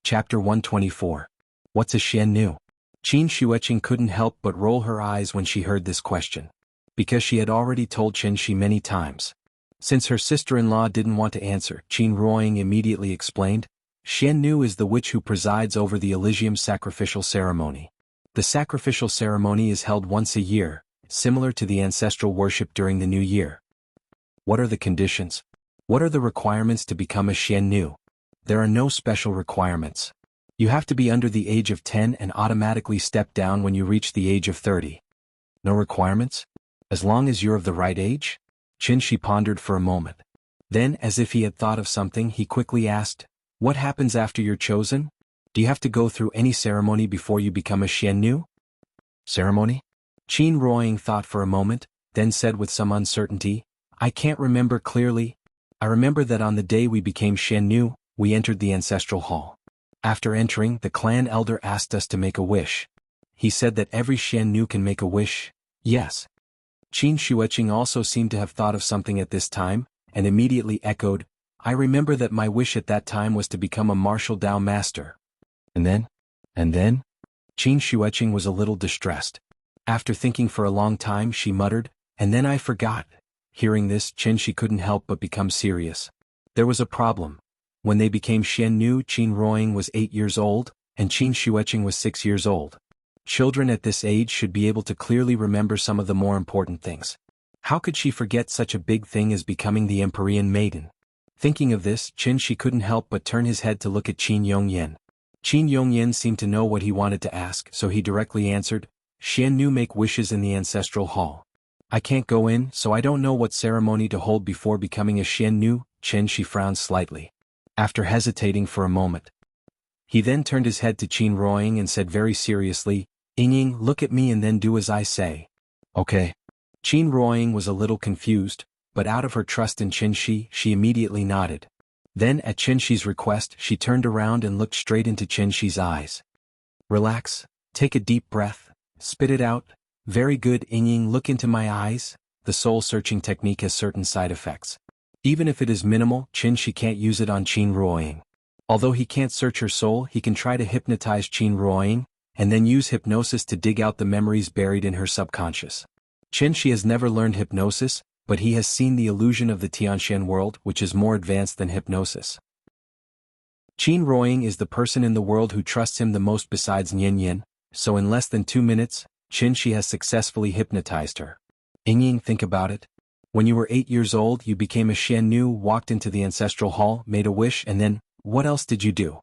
Chapter 124. What's a Xian Nu? Qin Shuiqing couldn't help but roll her eyes when she heard this question, because she had already told Qin Shi many times. Since her sister-in-law didn't want to answer, Qin Ruoying immediately explained, Xian Nu is the witch who presides over the Elysium sacrificial ceremony. The sacrificial ceremony is held once a year, similar to the ancestral worship during the New Year. What are the conditions? What are the requirements to become a Xian Nu? There are no special requirements. You have to be under the age of 10 and automatically step down when you reach the age of 30. No requirements? As long as you're of the right age? Qin Shi pondered for a moment. Then, as if he had thought of something, he quickly asked, what happens after you're chosen? Do you have to go through any ceremony before you become a Xian Nu? Ceremony? Qin Ruoying thought for a moment, then said with some uncertainty, I can't remember clearly. I remember that on the day we became Xian Nu, we entered the ancestral hall. After entering, the clan elder asked us to make a wish. He said that every Xian Nu can make a wish. Yes. Qin Shuiqing also seemed to have thought of something at this time, and immediately echoed, I remember that my wish at that time was to become a martial Dao master. And then? Qin Shuiqing was a little distressed. After thinking for a long time, she muttered, and then I forgot. Hearing this, Qin Shi couldn't help but become serious. There was a problem. When they became Xian Nu, Qin Ruoying was 8 years old, and Qin Shuiqing was 6 years old. Children at this age should be able to clearly remember some of the more important things. How could she forget such a big thing as becoming the Empyrean maiden? Thinking of this, Qin Shi couldn't help but turn his head to look at Qin Yongyan. Qin Yongyan seemed to know what he wanted to ask, so he directly answered, Xian Nu make wishes in the ancestral hall. I can't go in, so I don't know what ceremony to hold before becoming a Xian Nu. Qin Shi frowned slightly. After hesitating for a moment, he then turned his head to Qin Ruoying and said very seriously, Yingying, look at me and then do as I say. Okay. Qin Ruoying was a little confused, but out of her trust in Qin Shi, she immediately nodded. Then at Qin Shi's request, she turned around and looked straight into Qin Shi's eyes. Relax, take a deep breath, spit it out. Very good, Yingying, look into my eyes. The soul-searching technique has certain side effects. Even if it is minimal, Qin Shi can't use it on Qin Ruoying. Although he can't search her soul, he can try to hypnotize Qin Ruoying, and then use hypnosis to dig out the memories buried in her subconscious. Qin Shi has never learned hypnosis, but he has seen the illusion of the Tianxian world, which is more advanced than hypnosis. Qin Ruoying is the person in the world who trusts him the most besides Nian Yin, so in less than 2 minutes, Qin Shi has successfully hypnotized her. Yingying, think about it. When you were 8 years old, you became a Xian Nu, walked into the ancestral hall, made a wish, and then, what else did you do?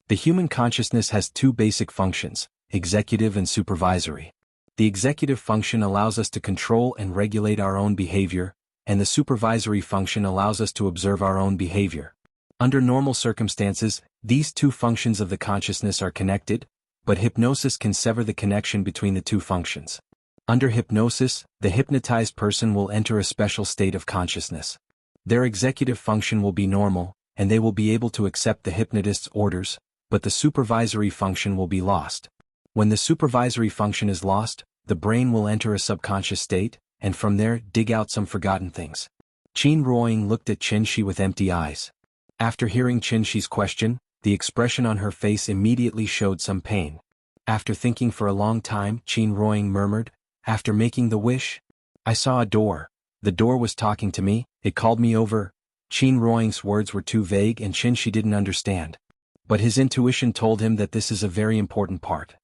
The human consciousness has 2 basic functions, executive and supervisory. The executive function allows us to control and regulate our own behavior, and the supervisory function allows us to observe our own behavior. Under normal circumstances, these 2 functions of the consciousness are connected, but hypnosis can sever the connection between the 2 functions. Under hypnosis, the hypnotized person will enter a special state of consciousness. Their executive function will be normal, and they will be able to accept the hypnotist's orders, but the supervisory function will be lost. When the supervisory function is lost, the brain will enter a subconscious state, and from there dig out some forgotten things. Qin Ruoying looked at Qin Shi with empty eyes. After hearing Qin Shi's question, the expression on her face immediately showed some pain. After thinking for a long time, Qin Ruoying murmured, after making the wish, I saw a door. The door was talking to me, it called me over. Qin Ruoying's words were too vague and Qin Shi didn't understand. But his intuition told him that this is a very important part.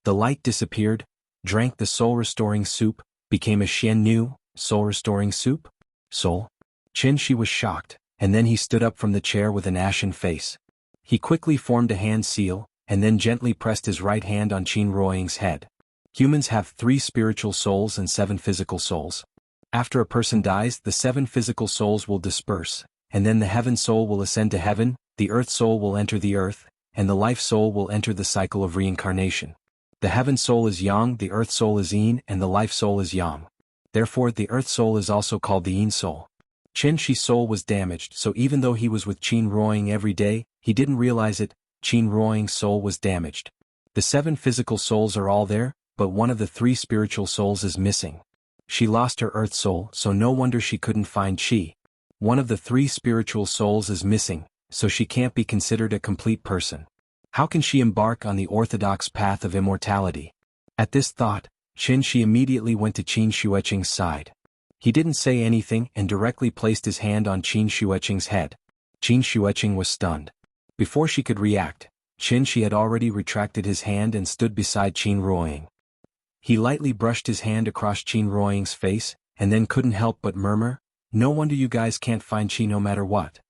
The light disappeared, drank the soul-restoring soup, became a Xian Nu, soul-restoring soup? Soul? Qin Shi was shocked, and then he stood up from the chair with an ashen face. He quickly formed a hand seal, and then gently pressed his right hand on Qin Ruoying's head. Humans have 3 spiritual souls and 7 physical souls. After a person dies, the 7 physical souls will disperse, and then the heaven soul will ascend to heaven, the earth soul will enter the earth, and the life soul will enter the cycle of reincarnation. The heaven soul is yang, the earth soul is yin, and the life soul is yang. Therefore, the earth soul is also called the yin soul. Qin Shi's soul was damaged, so even though he was with Qin Ruoying every day, he didn't realize it. Qin Ruoying's soul was damaged. The 7 physical souls are all there, but one of the 3 spiritual souls is missing. She lost her earth soul, so no wonder she couldn't find Qi. One of the 3 spiritual souls is missing, so she can't be considered a complete person. How can she embark on the orthodox path of immortality? At this thought, Qin Shi immediately went to Qin Xueqing's side. He didn't say anything and directly placed his hand on Qin Xueqing's head. Qin Xueqing was stunned. Before she could react, Qin Shi had already retracted his hand and stood beside Qin Ruoying. He lightly brushed his hand across Qin Ruoying's face, and then couldn't help but murmur, "No wonder you guys can't find Qi no matter what."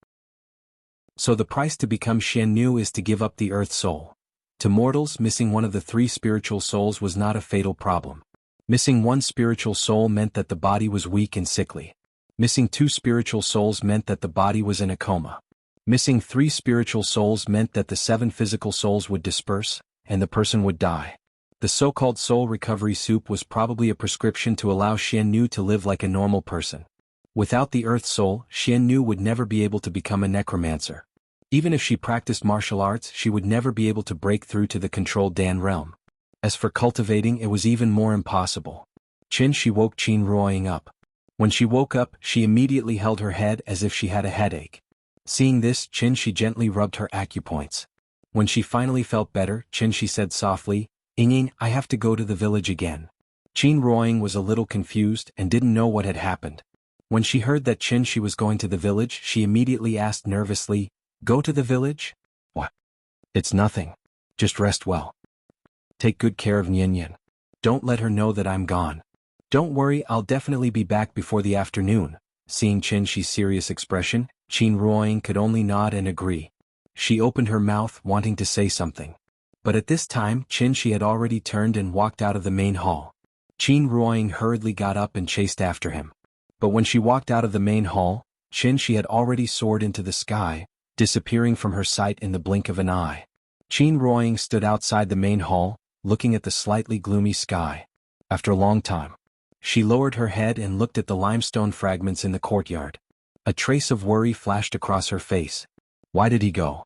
So the price to become Xian Nu is to give up the earth soul. To mortals, missing one of the 3 spiritual souls was not a fatal problem. Missing 1 spiritual soul meant that the body was weak and sickly. Missing 2 spiritual souls meant that the body was in a coma. Missing 3 spiritual souls meant that the 7 physical souls would disperse, and the person would die. The so-called soul recovery soup was probably a prescription to allow Xian Nu to live like a normal person. Without the earth soul, Xian Nu would never be able to become a necromancer. Even if she practiced martial arts, she would never be able to break through to the controlled Dan realm. As for cultivating, it was even more impossible. Qin Shi woke Qin Ruoying up. When she woke up, she immediately held her head as if she had a headache. Seeing this, Qin Shi gently rubbed her acupoints. When she finally felt better, Qin Shi said softly, "Ying, I have to go to the village again." Qin Ruoying was a little confused and didn't know what had happened. When she heard that Qin Shi was going to the village, she immediately asked nervously, "Go to the village? What? It's nothing. Just rest well. Take good care of Nian. Don't let her know that I'm gone. Don't worry, I'll definitely be back before the afternoon." Seeing Qin Shi's serious expression, Qin Ruoying could only nod and agree. She opened her mouth wanting to say something. But at this time, Qin Shi had already turned and walked out of the main hall. Qin Ruoying hurriedly got up and chased after him. But when she walked out of the main hall, Qin Shi had already soared into the sky, disappearing from her sight in the blink of an eye. Qin Ruoying stood outside the main hall, looking at the slightly gloomy sky. After a long time, she lowered her head and looked at the limestone fragments in the courtyard. A trace of worry flashed across her face. Why did he go?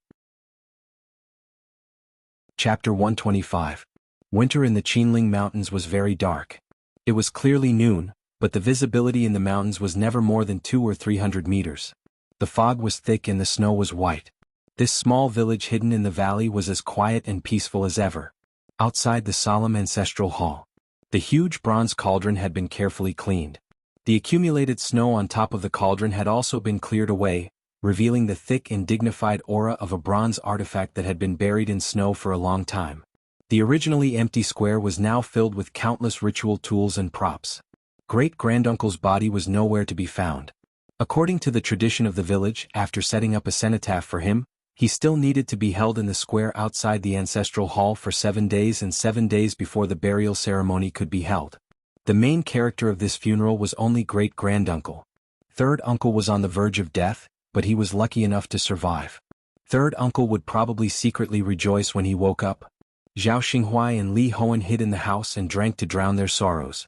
Chapter 125. Winter in the Qinling Mountains was very dark. It was clearly noon, but the visibility in the mountains was never more than 200 or 300 meters. The fog was thick and the snow was white. This small village hidden in the valley was as quiet and peaceful as ever. Outside the solemn ancestral hall, the huge bronze cauldron had been carefully cleaned. The accumulated snow on top of the cauldron had also been cleared away, revealing the thick and dignified aura of a bronze artifact that had been buried in snow for a long time. The originally empty square was now filled with countless ritual tools and props. Great-granduncle's body was nowhere to be found. According to the tradition of the village, after setting up a cenotaph for him, he still needed to be held in the square outside the ancestral hall for 7 days and 7 days before the burial ceremony could be held. The main character of this funeral was only great-granduncle. Third uncle was on the verge of death, but he was lucky enough to survive. Third uncle would probably secretly rejoice when he woke up. Zhao Xinghuai and Li Hoan hid in the house and drank to drown their sorrows.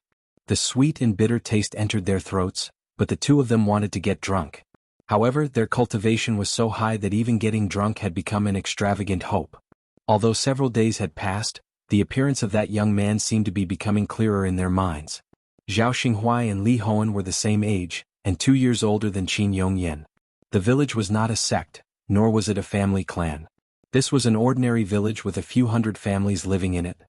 The sweet and bitter taste entered their throats, but the 2 of them wanted to get drunk. However, their cultivation was so high that even getting drunk had become an extravagant hope. Although several days had passed, the appearance of that young man seemed to be becoming clearer in their minds. Zhao Xinghuai and Li Hoan were the same age, and 2 years older than Qin Yongyan. The village was not a sect, nor was it a family clan. This was an ordinary village with a few hundred families living in it.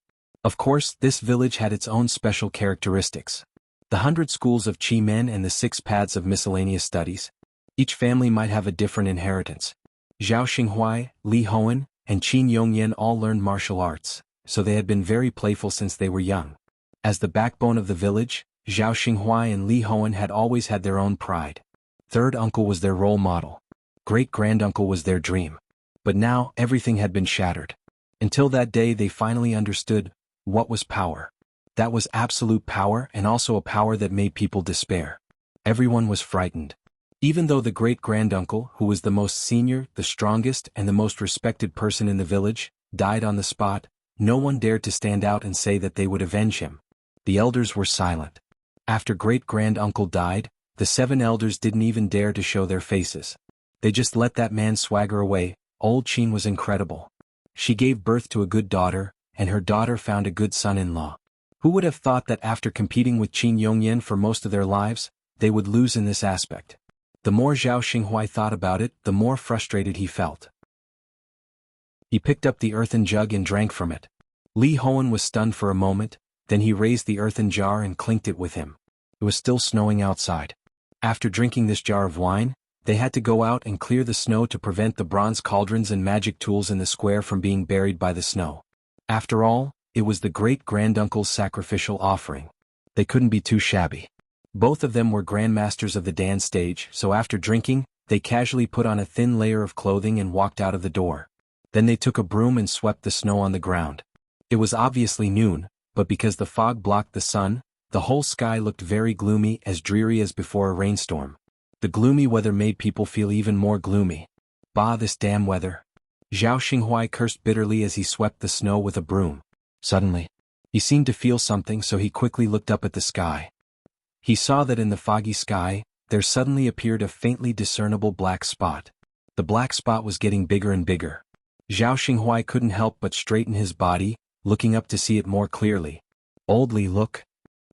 Of course, this village had its own special characteristics. The 100 schools of Qi men and the 6 paths of miscellaneous studies. Each family might have a different inheritance. Zhao Xinghuai, Li Hoan, and Qin Yongyan all learned martial arts, so they had been very playful since they were young. As the backbone of the village, Zhao Xinghuai and Li Hoan had always had their own pride. Third uncle was their role model. Great-granduncle was their dream. But now, everything had been shattered. Until that day they finally understood what was power. That was absolute power and also a power that made people despair. Everyone was frightened. Even though the great-granduncle, who was the most senior, the strongest, and the most respected person in the village, died on the spot, no one dared to stand out and say that they would avenge him. The elders were silent. After great-granduncle died, the 7 elders didn't even dare to show their faces. They just let that man swagger away. Old Qin was incredible. She gave birth to a good daughter, and her daughter found a good son-in-law. Who would have thought that after competing with Qin Yongyan for most of their lives, they would lose in this aspect? The more Zhao Xinghuai thought about it, the more frustrated he felt. He picked up the earthen jug and drank from it. Li Hoan was stunned for a moment, then he raised the earthen jar and clinked it with him. It was still snowing outside. After drinking this jar of wine, they had to go out and clear the snow to prevent the bronze cauldrons and magic tools in the square from being buried by the snow. After all, it was the great-granduncle's sacrificial offering. They couldn't be too shabby. Both of them were grandmasters of the dance stage, so after drinking, they casually put on a thin layer of clothing and walked out of the door. Then they took a broom and swept the snow on the ground. It was obviously noon, but because the fog blocked the sun, the whole sky looked very gloomy, as dreary as before a rainstorm. The gloomy weather made people feel even more gloomy. Bah, this damn weather. Zhao Xinghuai cursed bitterly as he swept the snow with a broom. Suddenly, he seemed to feel something, so he quickly looked up at the sky. He saw that in the foggy sky, there suddenly appeared a faintly discernible black spot. The black spot was getting bigger and bigger. Zhao Xinghuai couldn't help but straighten his body, looking up to see it more clearly. Old Li, look.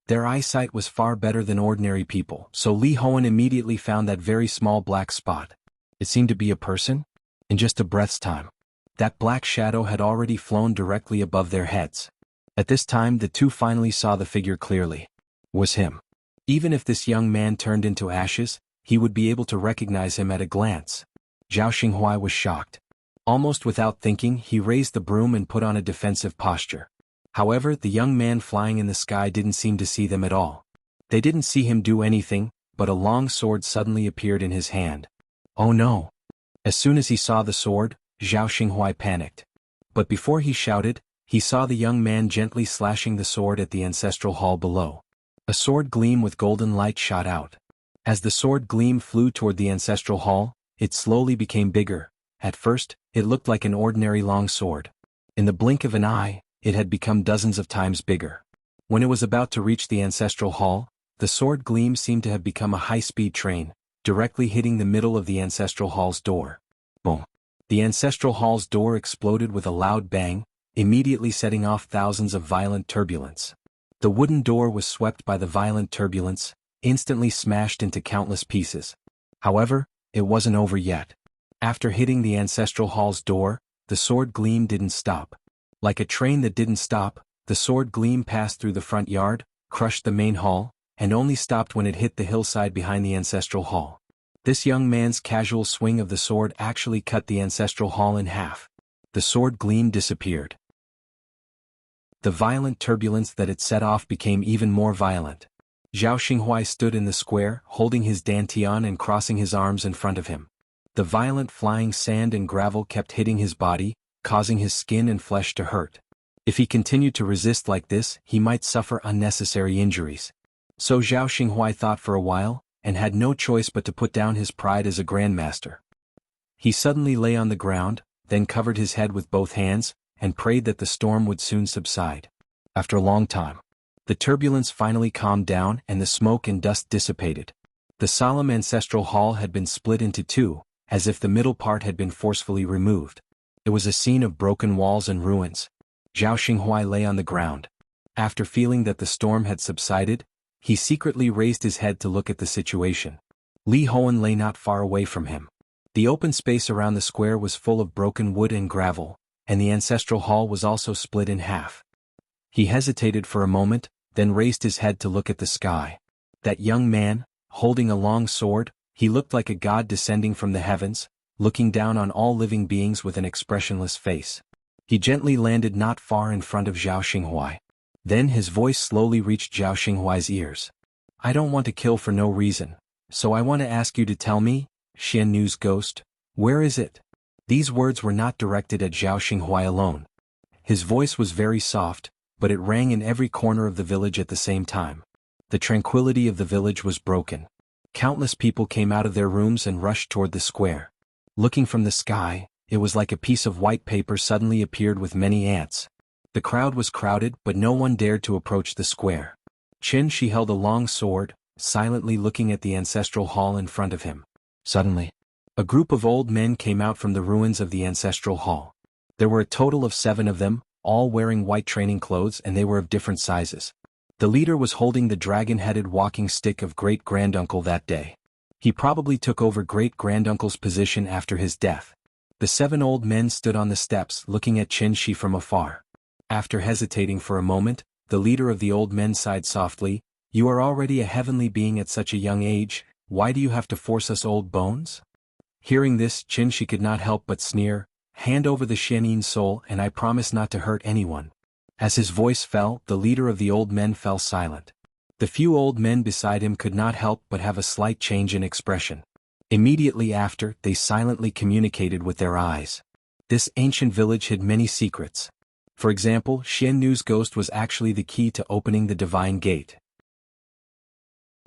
Their eyesight was far better than ordinary people, so Li Hoan immediately found that very small black spot. It seemed to be a person. In just a breath's time, that black shadow had already flown directly above their heads. At this time the two finally saw the figure clearly. It was him. Even if this young man turned into ashes, he would be able to recognize him at a glance. Zhao Xinghuai was shocked. Almost without thinking, he raised the broom and put on a defensive posture. However, the young man flying in the sky didn't seem to see them at all. They didn't see him do anything, but a long sword suddenly appeared in his hand. Oh no! As soon as he saw the sword, Zhao Xinghuai panicked. But before he shouted, he saw the young man gently slashing the sword at the ancestral hall below. A sword gleam with golden light shot out. As the sword gleam flew toward the ancestral hall, it slowly became bigger. At first, it looked like an ordinary long sword. In the blink of an eye, it had become dozens of times bigger. When it was about to reach the ancestral hall, the sword gleam seemed to have become a high-speed train, directly hitting the middle of the ancestral hall's door. Boom! The ancestral hall's door exploded with a loud bang, immediately setting off thousands of violent turbulence. The wooden door was swept by the violent turbulence, instantly smashed into countless pieces. However, it wasn't over yet. After hitting the ancestral hall's door, the sword gleam didn't stop. Like a train that didn't stop, the sword gleam passed through the front yard, crushed the main hall, and only stopped when it hit the hillside behind the ancestral hall. This young man's casual swing of the sword actually cut the ancestral hall in half. The sword gleam disappeared. The violent turbulence that it set off became even more violent. Zhao Xinghuai stood in the square, holding his dantian and crossing his arms in front of him. The violent flying sand and gravel kept hitting his body, causing his skin and flesh to hurt. If he continued to resist like this, he might suffer unnecessary injuries. So Zhao Xinghuai thought for a while, and had no choice but to put down his pride as a grandmaster. He suddenly lay on the ground, then covered his head with both hands, and prayed that the storm would soon subside. After a long time, the turbulence finally calmed down and the smoke and dust dissipated. The solemn ancestral hall had been split into two, as if the middle part had been forcefully removed. It was a scene of broken walls and ruins. Zhao Xinghuai lay on the ground. After feeling that the storm had subsided, he secretly raised his head to look at the situation. Li Hoan lay not far away from him. The open space around the square was full of broken wood and gravel, and the ancestral hall was also split in half. He hesitated for a moment, then raised his head to look at the sky. That young man, holding a long sword, he looked like a god descending from the heavens, looking down on all living beings with an expressionless face. He gently landed not far in front of Zhao Xinghuai. Then his voice slowly reached Zhao Xinghuai's ears. I don't want to kill for no reason, so I want to ask you to tell me, Xian Nu's ghost, where is it? These words were not directed at Zhao Xinghuai alone. His voice was very soft, but it rang in every corner of the village at the same time. The tranquility of the village was broken. Countless people came out of their rooms and rushed toward the square. Looking from the sky, it was like a piece of white paper suddenly appeared with many ants. The crowd was crowded, but no one dared to approach the square. Qin Shi held a long sword, silently looking at the ancestral hall in front of him. Suddenly, a group of old men came out from the ruins of the ancestral hall. There were a total of 7 of them, all wearing white training clothes, and they were of different sizes. The leader was holding the dragon-headed walking stick of great-granduncle that day. He probably took over great-granduncle's position after his death. The 7 old men stood on the steps looking at Qin Shi from afar. After hesitating for a moment, the leader of the old men sighed softly, "You are already a heavenly being at such a young age, why do you have to force us old bones?" Hearing this, Qin Shi could not help but sneer, "Hand over the Xianyin soul and I promise not to hurt anyone." As his voice fell, the leader of the old men fell silent. The few old men beside him could not help but have a slight change in expression. Immediately after, they silently communicated with their eyes. This ancient village hid many secrets. For example, Xian Nu's ghost was actually the key to opening the Divine Gate.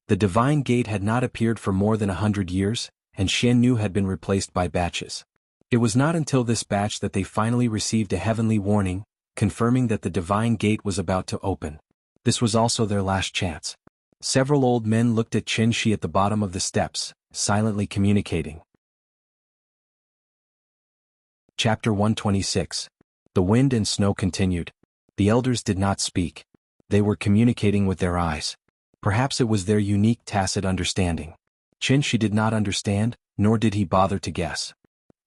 The Divine Gate had not appeared for more than 100 years, and Xian Nu had been replaced by batches. It was not until this batch that they finally received a heavenly warning, confirming that the Divine Gate was about to open. This was also their last chance. Several old men looked at Qin Shi at the bottom of the steps, silently communicating. Chapter 126. The wind and snow continued. The elders did not speak. They were communicating with their eyes. Perhaps it was their unique tacit understanding. Qin Shi did not understand, nor did he bother to guess.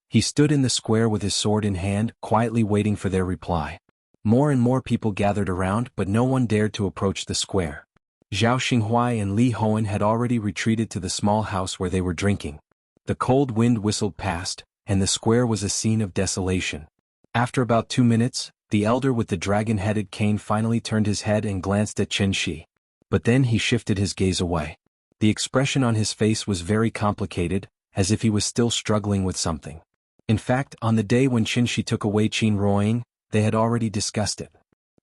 He stood in the square with his sword in hand, quietly waiting for their reply. More and more people gathered around, but no one dared to approach the square. Zhao Xinghuai and Li Hoan had already retreated to the small house where they were drinking. The cold wind whistled past, and the square was a scene of desolation. After about 2 minutes, the elder with the dragon-headed cane finally turned his head and glanced at Qin Shi. But then he shifted his gaze away. The expression on his face was very complicated, as if he was still struggling with something. In fact, on the day when Qin Shi took away Qin Ruoying, they had already discussed it.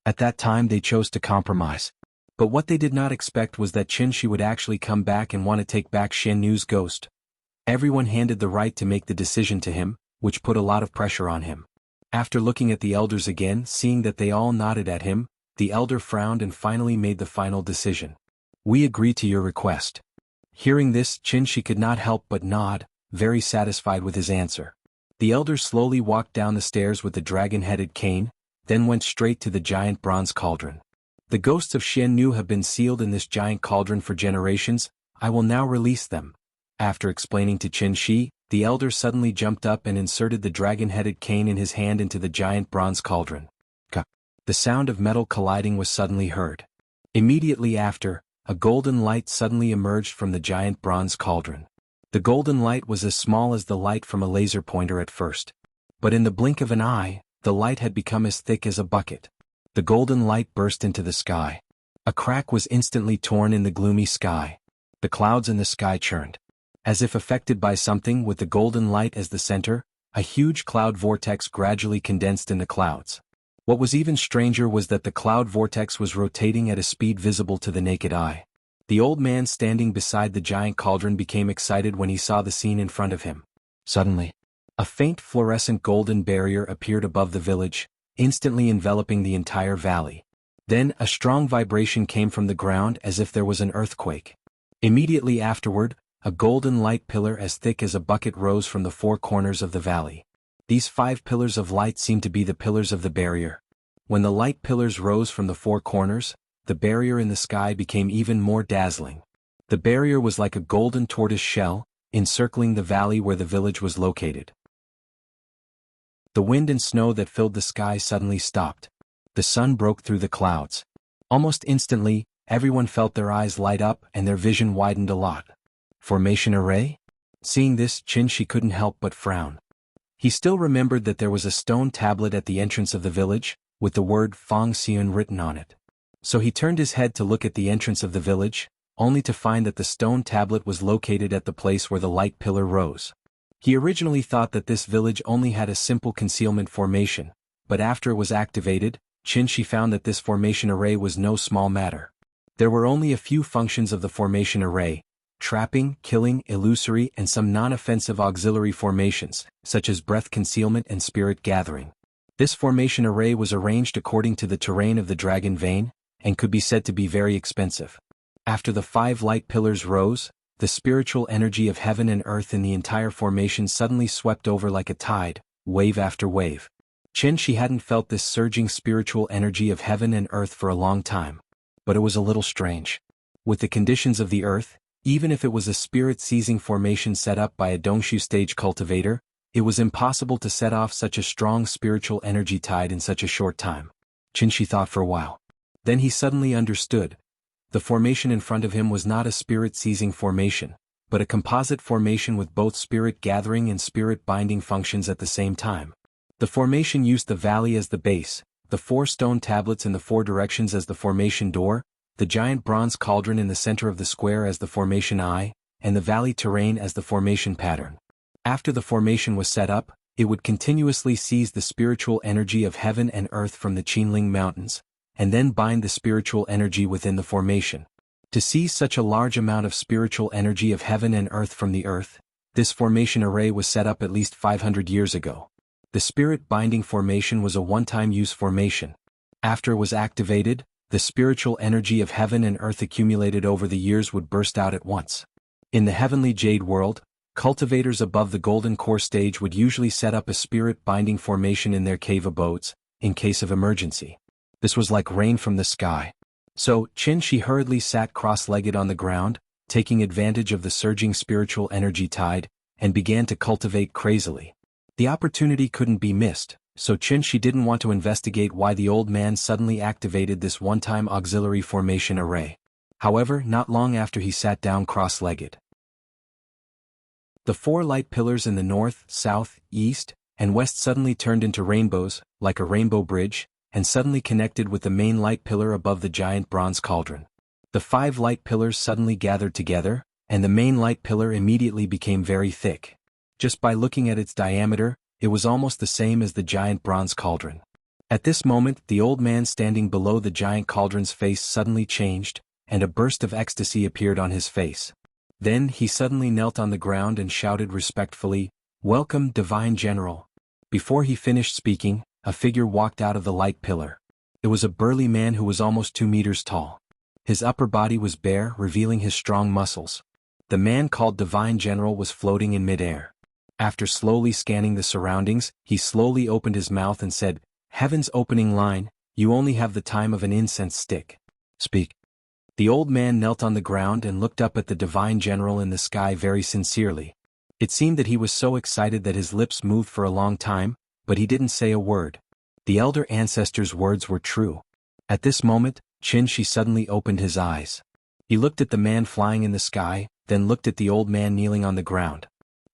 At that time they chose to compromise. But what they did not expect was that Qin Shi would actually come back and want to take back Xian Nu's ghost. Everyone handed the right to make the decision to him, which put a lot of pressure on him. After looking at the elders again, seeing that they all nodded at him, the elder frowned and finally made the final decision. "We agree to your request." Hearing this, Qin Shi could not help but nod, very satisfied with his answer. The elder slowly walked down the stairs with the dragon-headed cane, then went straight to the giant bronze cauldron. "The ghosts of Xian Nu have been sealed in this giant cauldron for generations, I will now release them." After explaining to Qin Shi, the elder suddenly jumped up and inserted the dragon-headed cane in his hand into the giant bronze cauldron. The sound of metal colliding was suddenly heard. Immediately after, a golden light suddenly emerged from the giant bronze cauldron. The golden light was as small as the light from a laser pointer at first. But in the blink of an eye, the light had become as thick as a bucket. The golden light burst into the sky. A crack was instantly torn in the gloomy sky. The clouds in the sky churned. As if affected by something, with the golden light as the center, a huge cloud vortex gradually condensed in the clouds. What was even stranger was that the cloud vortex was rotating at a speed visible to the naked eye. The old man standing beside the giant cauldron became excited when he saw the scene in front of him. Suddenly, a faint fluorescent golden barrier appeared above the village, instantly enveloping the entire valley. Then a strong vibration came from the ground as if there was an earthquake. Immediately afterward, a golden light pillar as thick as a bucket rose from the 4 corners of the valley. These 5 pillars of light seemed to be the pillars of the barrier. When the light pillars rose from the 4 corners, the barrier in the sky became even more dazzling. The barrier was like a golden tortoise shell, encircling the valley where the village was located. The wind and snow that filled the sky suddenly stopped. The sun broke through the clouds. Almost instantly, everyone felt their eyes light up and their vision widened a lot. Formation array? Seeing this, Qin Shi couldn't help but frown. He still remembered that there was a stone tablet at the entrance of the village, with the word Fang Xian written on it. So he turned his head to look at the entrance of the village, only to find that the stone tablet was located at the place where the light pillar rose. He originally thought that this village only had a simple concealment formation, but after it was activated, Qin Shi found that this formation array was no small matter. There were only a few functions of the formation array: trapping, killing, illusory, and some non-offensive auxiliary formations, such as breath concealment and spirit gathering. This formation array was arranged according to the terrain of the dragon vein, and could be said to be very expensive. After the 5 light pillars rose, the spiritual energy of heaven and earth in the entire formation suddenly swept over like a tide, wave after wave. Qin Shi hadn't felt this surging spiritual energy of heaven and earth for a long time. But it was a little strange. With the conditions of the earth, even if it was a spirit-seizing formation set up by a Dongshu stage cultivator, It was impossible to set off such a strong spiritual energy tide in such a short time. Qinshi thought for a while. Then he suddenly understood. The formation in front of him was not a spirit-seizing formation, but a composite formation with both spirit-gathering and spirit-binding functions at the same time. The formation used the valley as the base, the 4 stone tablets in the 4 directions as the formation door, the giant bronze cauldron in the center of the square as the formation eye, and the valley terrain as the formation pattern. After the formation was set up, it would continuously seize the spiritual energy of heaven and earth from the Qinling Mountains, and then bind the spiritual energy within the formation. To seize such a large amount of spiritual energy of heaven and earth from the earth, this formation array was set up at least 500 years ago. The spirit-binding formation was a one-time use formation. After it was activated, the spiritual energy of heaven and earth accumulated over the years would burst out at once. In the heavenly jade world, cultivators above the golden core stage would usually set up a spirit-binding formation in their cave abodes, in case of emergency. This was like rain from the sky. So, Qinshi hurriedly sat cross-legged on the ground, taking advantage of the surging spiritual energy tide, and began to cultivate crazily. The opportunity couldn't be missed, so Qinshi didn't want to investigate why the old man suddenly activated this one-time auxiliary formation array. However, not long after he sat down cross-legged. The 4 light pillars in the north, south, east, and west suddenly turned into rainbows, like a rainbow bridge, and suddenly connected with the main light pillar above the giant bronze cauldron. The 5 light pillars suddenly gathered together, and the main light pillar immediately became very thick. Just by looking at its diameter, it was almost the same as the giant bronze cauldron. At this moment, the old man standing below the giant cauldron's face suddenly changed, and a burst of ecstasy appeared on his face. Then he suddenly knelt on the ground and shouted respectfully, "Welcome, Divine General." Before he finished speaking, a figure walked out of the light pillar. It was a burly man who was almost 2 meters tall. His upper body was bare, revealing his strong muscles. The man called Divine General was floating in midair. After slowly scanning the surroundings, he slowly opened his mouth and said, "Heaven's opening line, you only have the time of an incense stick. Speak." The old man knelt on the ground and looked up at the Divine General in the sky very sincerely. It seemed that he was so excited that his lips moved for a long time, but he didn't say a word. The elder ancestor's words were true. At this moment, Qinshi suddenly opened his eyes. He looked at the man flying in the sky, then looked at the old man kneeling on the ground.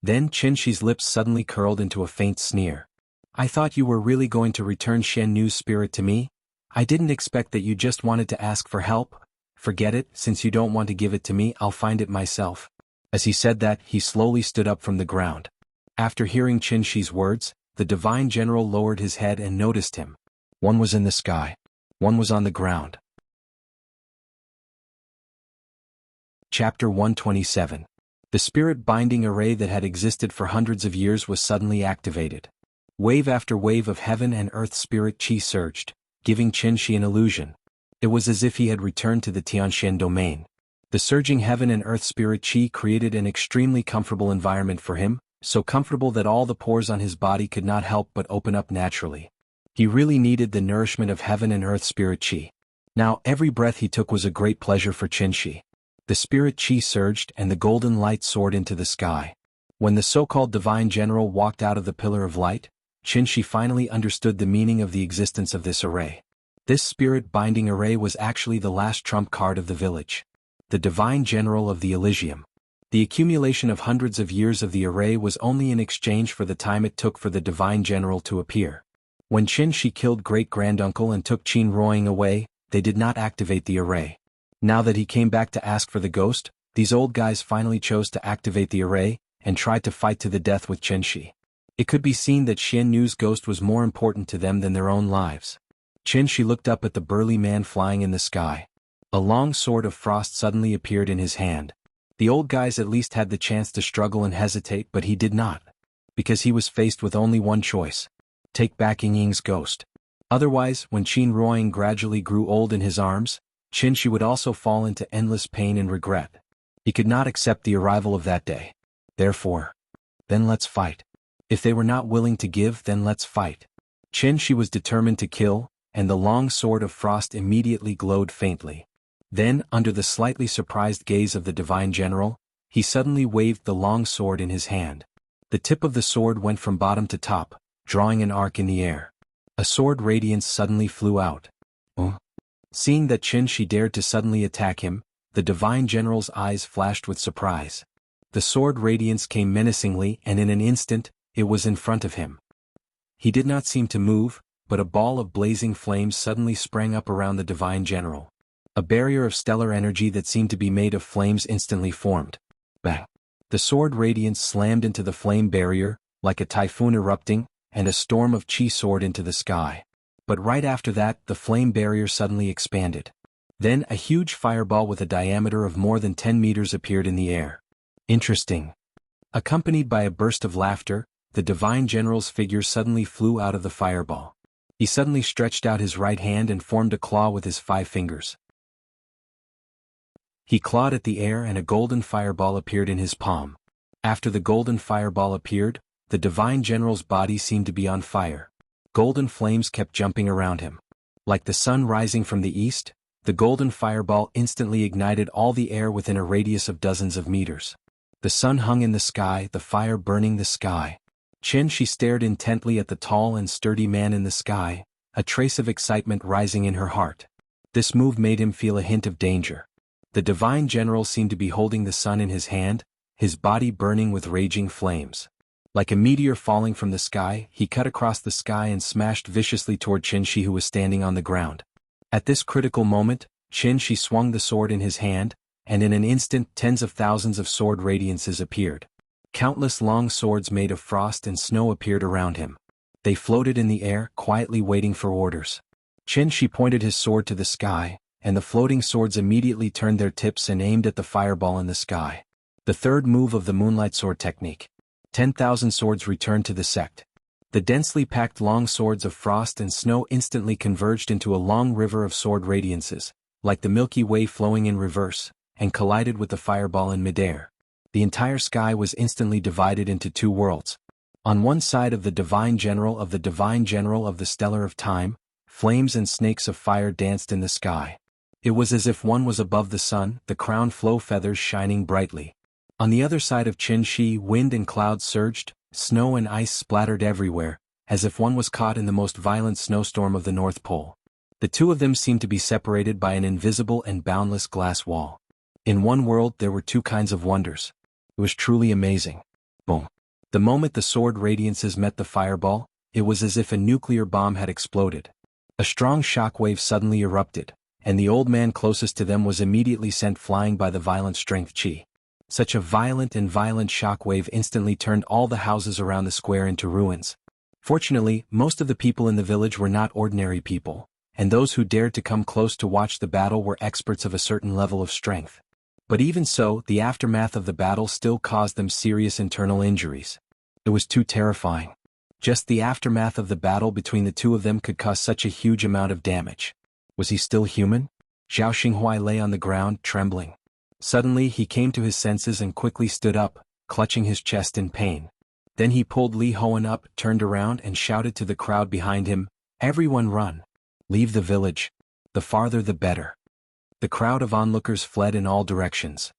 Then Qinshi's lips suddenly curled into a faint sneer. "I thought you were really going to return Shen Nu's spirit to me? I didn't expect that you just wanted to ask for help. Forget it, since you don't want to give it to me, I'll find it myself." As he said that, he slowly stood up from the ground. After hearing Qinshi's words, the Divine General lowered his head and noticed him. One was in the sky. One was on the ground. Chapter 127. The spirit-binding array that had existed for hundreds of years was suddenly activated. Wave after wave of heaven and earth spirit chi surged, giving Qinshi an illusion. It was as if he had returned to the Tianxian domain. The surging heaven and earth spirit chi created an extremely comfortable environment for him, so comfortable that all the pores on his body could not help but open up naturally. He really needed the nourishment of heaven and earth spirit chi. Now every breath he took was a great pleasure for Qinshi. The spirit chi surged and the golden light soared into the sky. When the so-called Divine General walked out of the pillar of light, Qinshi finally understood the meaning of the existence of this array. This spirit-binding array was actually the last trump card of the village. The Divine General of the Elysium. The accumulation of hundreds of years of the array was only in exchange for the time it took for the Divine General to appear. When Qinshi killed great-granduncle and took Qin Ruoying away, they did not activate the array. Now that he came back to ask for the ghost, these old guys finally chose to activate the array, and tried to fight to the death with Qinshi. It could be seen that Shen Nu's ghost was more important to them than their own lives. Qinshi looked up at the burly man flying in the sky. A long sword of frost suddenly appeared in his hand. The old guys at least had the chance to struggle and hesitate, but he did not. Because he was faced with only one choice. Take back Yingying's ghost. Otherwise, when Qin Ruoying gradually grew old in his arms, Qinshi would also fall into endless pain and regret. He could not accept the arrival of that day. Therefore, then let's fight. If they were not willing to give, then let's fight. Qinshi was determined to kill, and the long sword of frost immediately glowed faintly. Then, under the slightly surprised gaze of the Divine General, he suddenly waved the long sword in his hand. The tip of the sword went from bottom to top, drawing an arc in the air. A sword radiance suddenly flew out. Seeing that Qin Shi dared to suddenly attack him, the divine general's eyes flashed with surprise. The sword radiance came menacingly, and in an instant, it was in front of him. He did not seem to move, but a ball of blazing flames suddenly sprang up around the divine general. A barrier of stellar energy that seemed to be made of flames instantly formed. Bang! The sword radiance slammed into the flame barrier, like a typhoon erupting, and a storm of chi soared into the sky. But right after that, the flame barrier suddenly expanded. Then a huge fireball with a diameter of more than 10 meters appeared in the air. Interesting. Accompanied by a burst of laughter, the divine general's figure suddenly flew out of the fireball. He suddenly stretched out his right hand and formed a claw with his 5 fingers. He clawed at the air and a golden fireball appeared in his palm. After the golden fireball appeared, the divine general's body seemed to be on fire. Golden flames kept jumping around him. Like the sun rising from the east, the golden fireball instantly ignited all the air within a radius of dozens of meters. The sun hung in the sky, the fire burning the sky. Qin Shi stared intently at the tall and sturdy man in the sky, a trace of excitement rising in her heart. This move made him feel a hint of danger. The divine general seemed to be holding the sun in his hand, his body burning with raging flames. Like a meteor falling from the sky, he cut across the sky and smashed viciously toward Qin Shi, who was standing on the ground. At this critical moment, Qin Shi swung the sword in his hand, and in an instant tens of thousands of sword radiances appeared. Countless long swords made of frost and snow appeared around him. They floated in the air, quietly waiting for orders. Qin Shi pointed his sword to the sky, and the floating swords immediately turned their tips and aimed at the fireball in the sky. The third move of the moonlight sword technique. 10,000 swords returned to the sect. The densely packed long swords of frost and snow instantly converged into a long river of sword radiances, like the Milky Way flowing in reverse, and collided with the fireball in midair. The entire sky was instantly divided into 2 worlds. On one side of the divine general of the stellar of time, flames and snakes of fire danced in the sky. It was as if one was above the sun, the crown flow feathers shining brightly. On the other side of Qin Shi, wind and clouds surged, snow and ice splattered everywhere, as if one was caught in the most violent snowstorm of the North Pole. The two of them seemed to be separated by an invisible and boundless glass wall. In one world there were 2 kinds of wonders. It was truly amazing. Boom. The moment the sword radiances met the fireball, it was as if a nuclear bomb had exploded. A strong shockwave suddenly erupted, and the old man closest to them was immediately sent flying by the violent strength chi. Such a violent shockwave instantly turned all the houses around the square into ruins. Fortunately, most of the people in the village were not ordinary people, and those who dared to come close to watch the battle were experts of a certain level of strength. But even so, the aftermath of the battle still caused them serious internal injuries. It was too terrifying. Just the aftermath of the battle between the two of them could cause such a huge amount of damage. Was he still human? Zhao Xinghuai lay on the ground, trembling. Suddenly he came to his senses and quickly stood up, clutching his chest in pain. Then he pulled Li Hoan up, turned around and shouted to the crowd behind him, "Everyone run! Leave the village. The farther the better." The crowd of onlookers fled in all directions.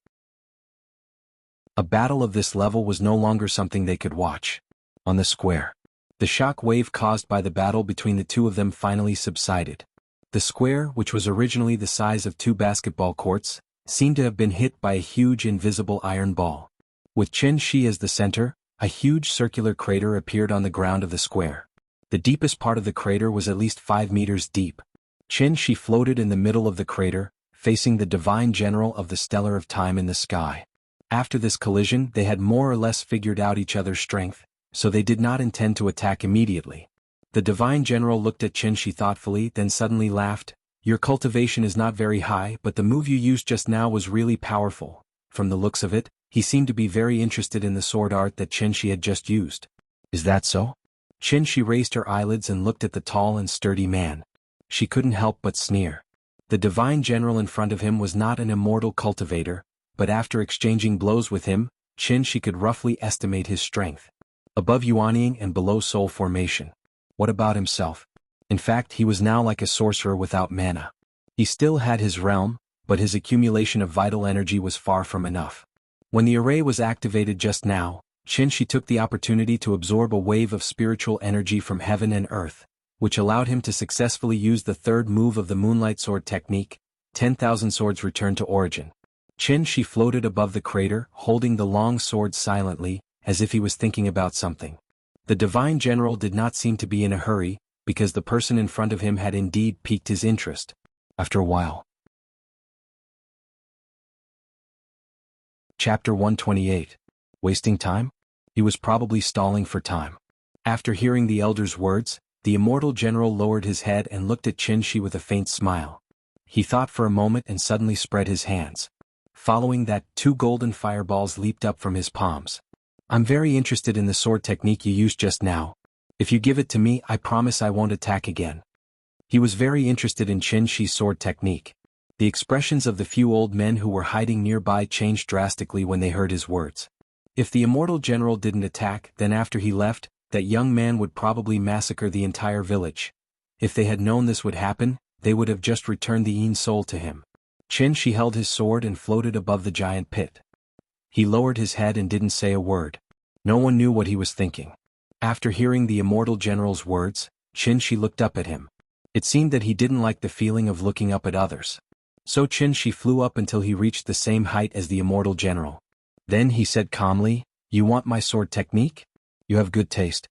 A battle of this level was no longer something they could watch. On the square, the shock wave caused by the battle between the two of them finally subsided. The square, which was originally the size of 2 basketball courts, seemed to have been hit by a huge invisible iron ball. With Qin Shi as the center, a huge circular crater appeared on the ground of the square. The deepest part of the crater was at least 5 meters deep. Qin Shi floated in the middle of the crater, facing the divine general of the stellar of time in the sky. After this collision, they had more or less figured out each other's strength, so they did not intend to attack immediately. The divine general looked at Qin Shi thoughtfully, then suddenly laughed. "Your cultivation is not very high, but the move you used just now was really powerful." From the looks of it, he seemed to be very interested in the sword art that Qin Shi had just used. "Is that so?" Qin Shi raised her eyelids and looked at the tall and sturdy man. She couldn't help but sneer. The divine general in front of him was not an immortal cultivator, but after exchanging blows with him, Qin Shi could roughly estimate his strength. Above Yuanying and below soul formation. What about himself? In fact, he was now like a sorcerer without mana. He still had his realm, but his accumulation of vital energy was far from enough. When the array was activated just now, Qin took the opportunity to absorb a wave of spiritual energy from heaven and earth, which allowed him to successfully use the third move of the Moonlight Sword technique. 10,000 swords returned to origin. Qin floated above the crater, holding the long sword silently, as if he was thinking about something. The divine general did not seem to be in a hurry, because the person in front of him had indeed piqued his interest. After a while. Chapter 128. Wasting time? He was probably stalling for time. After hearing the elder's words, the immortal general lowered his head and looked at Qin with a faint smile. He thought for a moment and suddenly spread his hands. Following that, 2 golden fireballs leaped up from his palms. I'm very interested in the sword technique you used just now. If you give it to me, I promise I won't attack again. He was very interested in Qin's sword technique. The expressions of the few old men who were hiding nearby changed drastically when they heard his words. If the immortal general didn't attack, then after he left, that young man would probably massacre the entire village. If they had known this would happen, they would have just returned the Yin soul to him. Qin held his sword and floated above the giant pit. He lowered his head and didn't say a word. No one knew what he was thinking. After hearing the immortal general's words, Qin looked up at him. It seemed that he didn't like the feeling of looking up at others. So Qin flew up until he reached the same height as the immortal general. Then he said calmly, "You want my sword technique? You have good taste."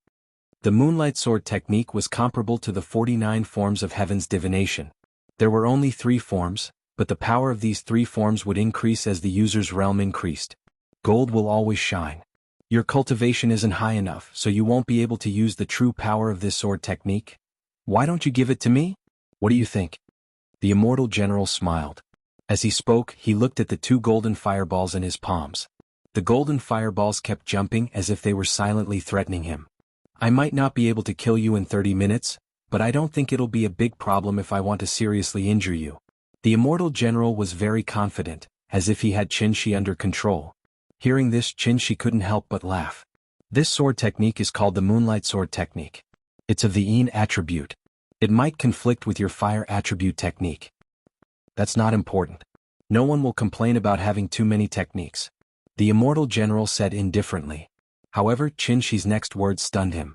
The Moonlight Sword technique was comparable to the 49 forms of heaven's divination. There were only 3 forms, but the power of these 3 forms would increase as the user's realm increased. Gold will always shine. Your cultivation isn't high enough, so you won't be able to use the true power of this sword technique. Why don't you give it to me? What do you think? The immortal general smiled. As he spoke, he looked at the 2 golden fireballs in his palms. The golden fireballs kept jumping as if they were silently threatening him. I might not be able to kill you in 30 minutes, but I don't think it'll be a big problem if I want to seriously injure you. The immortal general was very confident, as if he had Qin under control. Hearing this, Qin couldn't help but laugh. This sword technique is called the Moonlight Sword technique. It's of the Yin attribute. It might conflict with your fire attribute technique. That's not important. No one will complain about having too many techniques. The immortal general said indifferently. However, Qin's next words stunned him.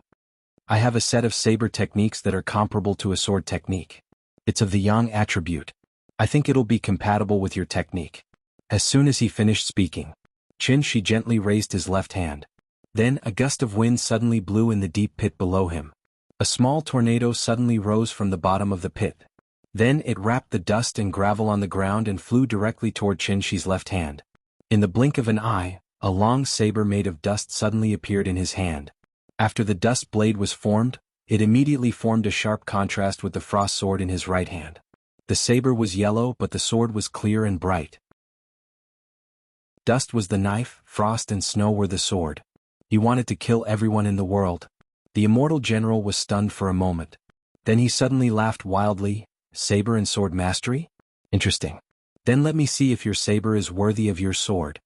I have a set of saber techniques that are comparable to a sword technique. It's of the Yang attribute. I think it'll be compatible with your technique. As soon as he finished speaking, Qin gently raised his left hand. Then a gust of wind suddenly blew in the deep pit below him. A small tornado suddenly rose from the bottom of the pit. Then it wrapped the dust and gravel on the ground and flew directly toward Qin's left hand. In the blink of an eye, a long saber made of dust suddenly appeared in his hand. After the dust blade was formed, it immediately formed a sharp contrast with the frost sword in his right hand. The saber was yellow, but the sword was clear and bright. Dust was the knife, frost and snow were the sword. He wanted to kill everyone in the world. The immortal general was stunned for a moment. Then he suddenly laughed wildly. Saber and sword mastery? Interesting. Then let me see if your saber is worthy of your sword.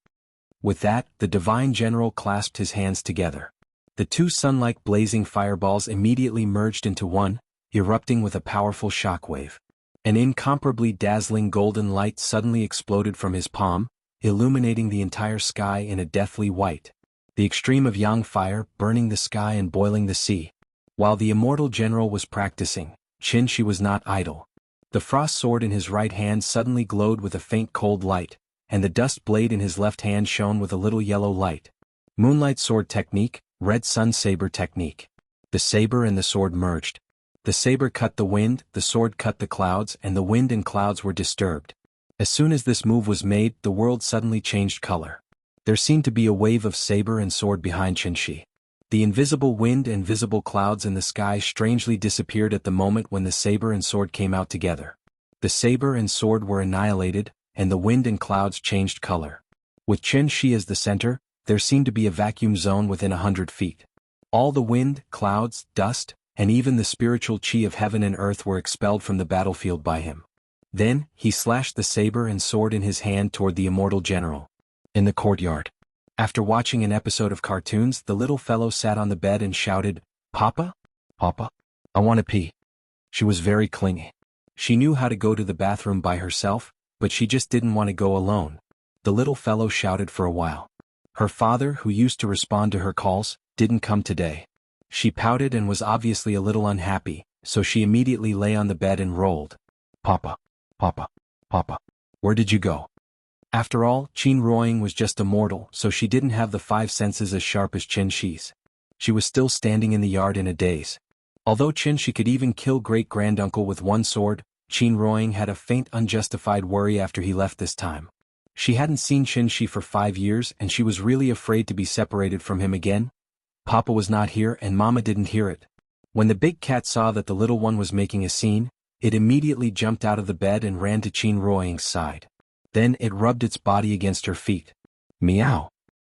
With that, the divine general clasped his hands together. The 2 sun-like blazing fireballs immediately merged into one, erupting with a powerful shockwave. An incomparably dazzling golden light suddenly exploded from his palm, illuminating the entire sky in a deathly white. The extreme of Yang fire, burning the sky and boiling the sea. While the immortal general was practicing, Qin was not idle. The frost sword in his right hand suddenly glowed with a faint cold light, and the dust blade in his left hand shone with a little yellow light. Moonlight Sword technique, Red Sun Saber technique. The saber and the sword merged. The saber cut the wind, the sword cut the clouds, and the wind and clouds were disturbed. As soon as this move was made, the world suddenly changed color. There seemed to be a wave of saber and sword behind Qin. The invisible wind and visible clouds in the sky strangely disappeared at the moment when the saber and sword came out together. The saber and sword were annihilated, and the wind and clouds changed color. With Qin as the center, there seemed to be a vacuum zone within 100 feet. All the wind, clouds, dust, and even the spiritual qi of heaven and earth were expelled from the battlefield by him. Then, he slashed the saber and sword in his hand toward the immortal general. In the courtyard. After watching an episode of cartoons, the little fellow sat on the bed and shouted, "Papa? Papa? I want to pee." She was very clingy. She knew how to go to the bathroom by herself, but she just didn't want to go alone. The little fellow shouted for a while. Her father, who used to respond to her calls, didn't come today. She pouted and was obviously a little unhappy, so she immediately lay on the bed and rolled. Papa, Papa, Papa, where did you go? After all, Qin Ruoying was just a mortal, so she didn't have the five senses as sharp as Qin Shi's. She was still standing in the yard in a daze. Although Qin Shi could even kill great-granduncle with one sword, Qin Ruoying had a faint unjustified worry after he left this time. She hadn't seen Qin Shi for 5 years and she was really afraid to be separated from him again. Papa was not here and Mama didn't hear it. When the big cat saw that the little one was making a scene, it immediately jumped out of the bed and ran to Qin Ruoying's side. Then it rubbed its body against her feet. Meow.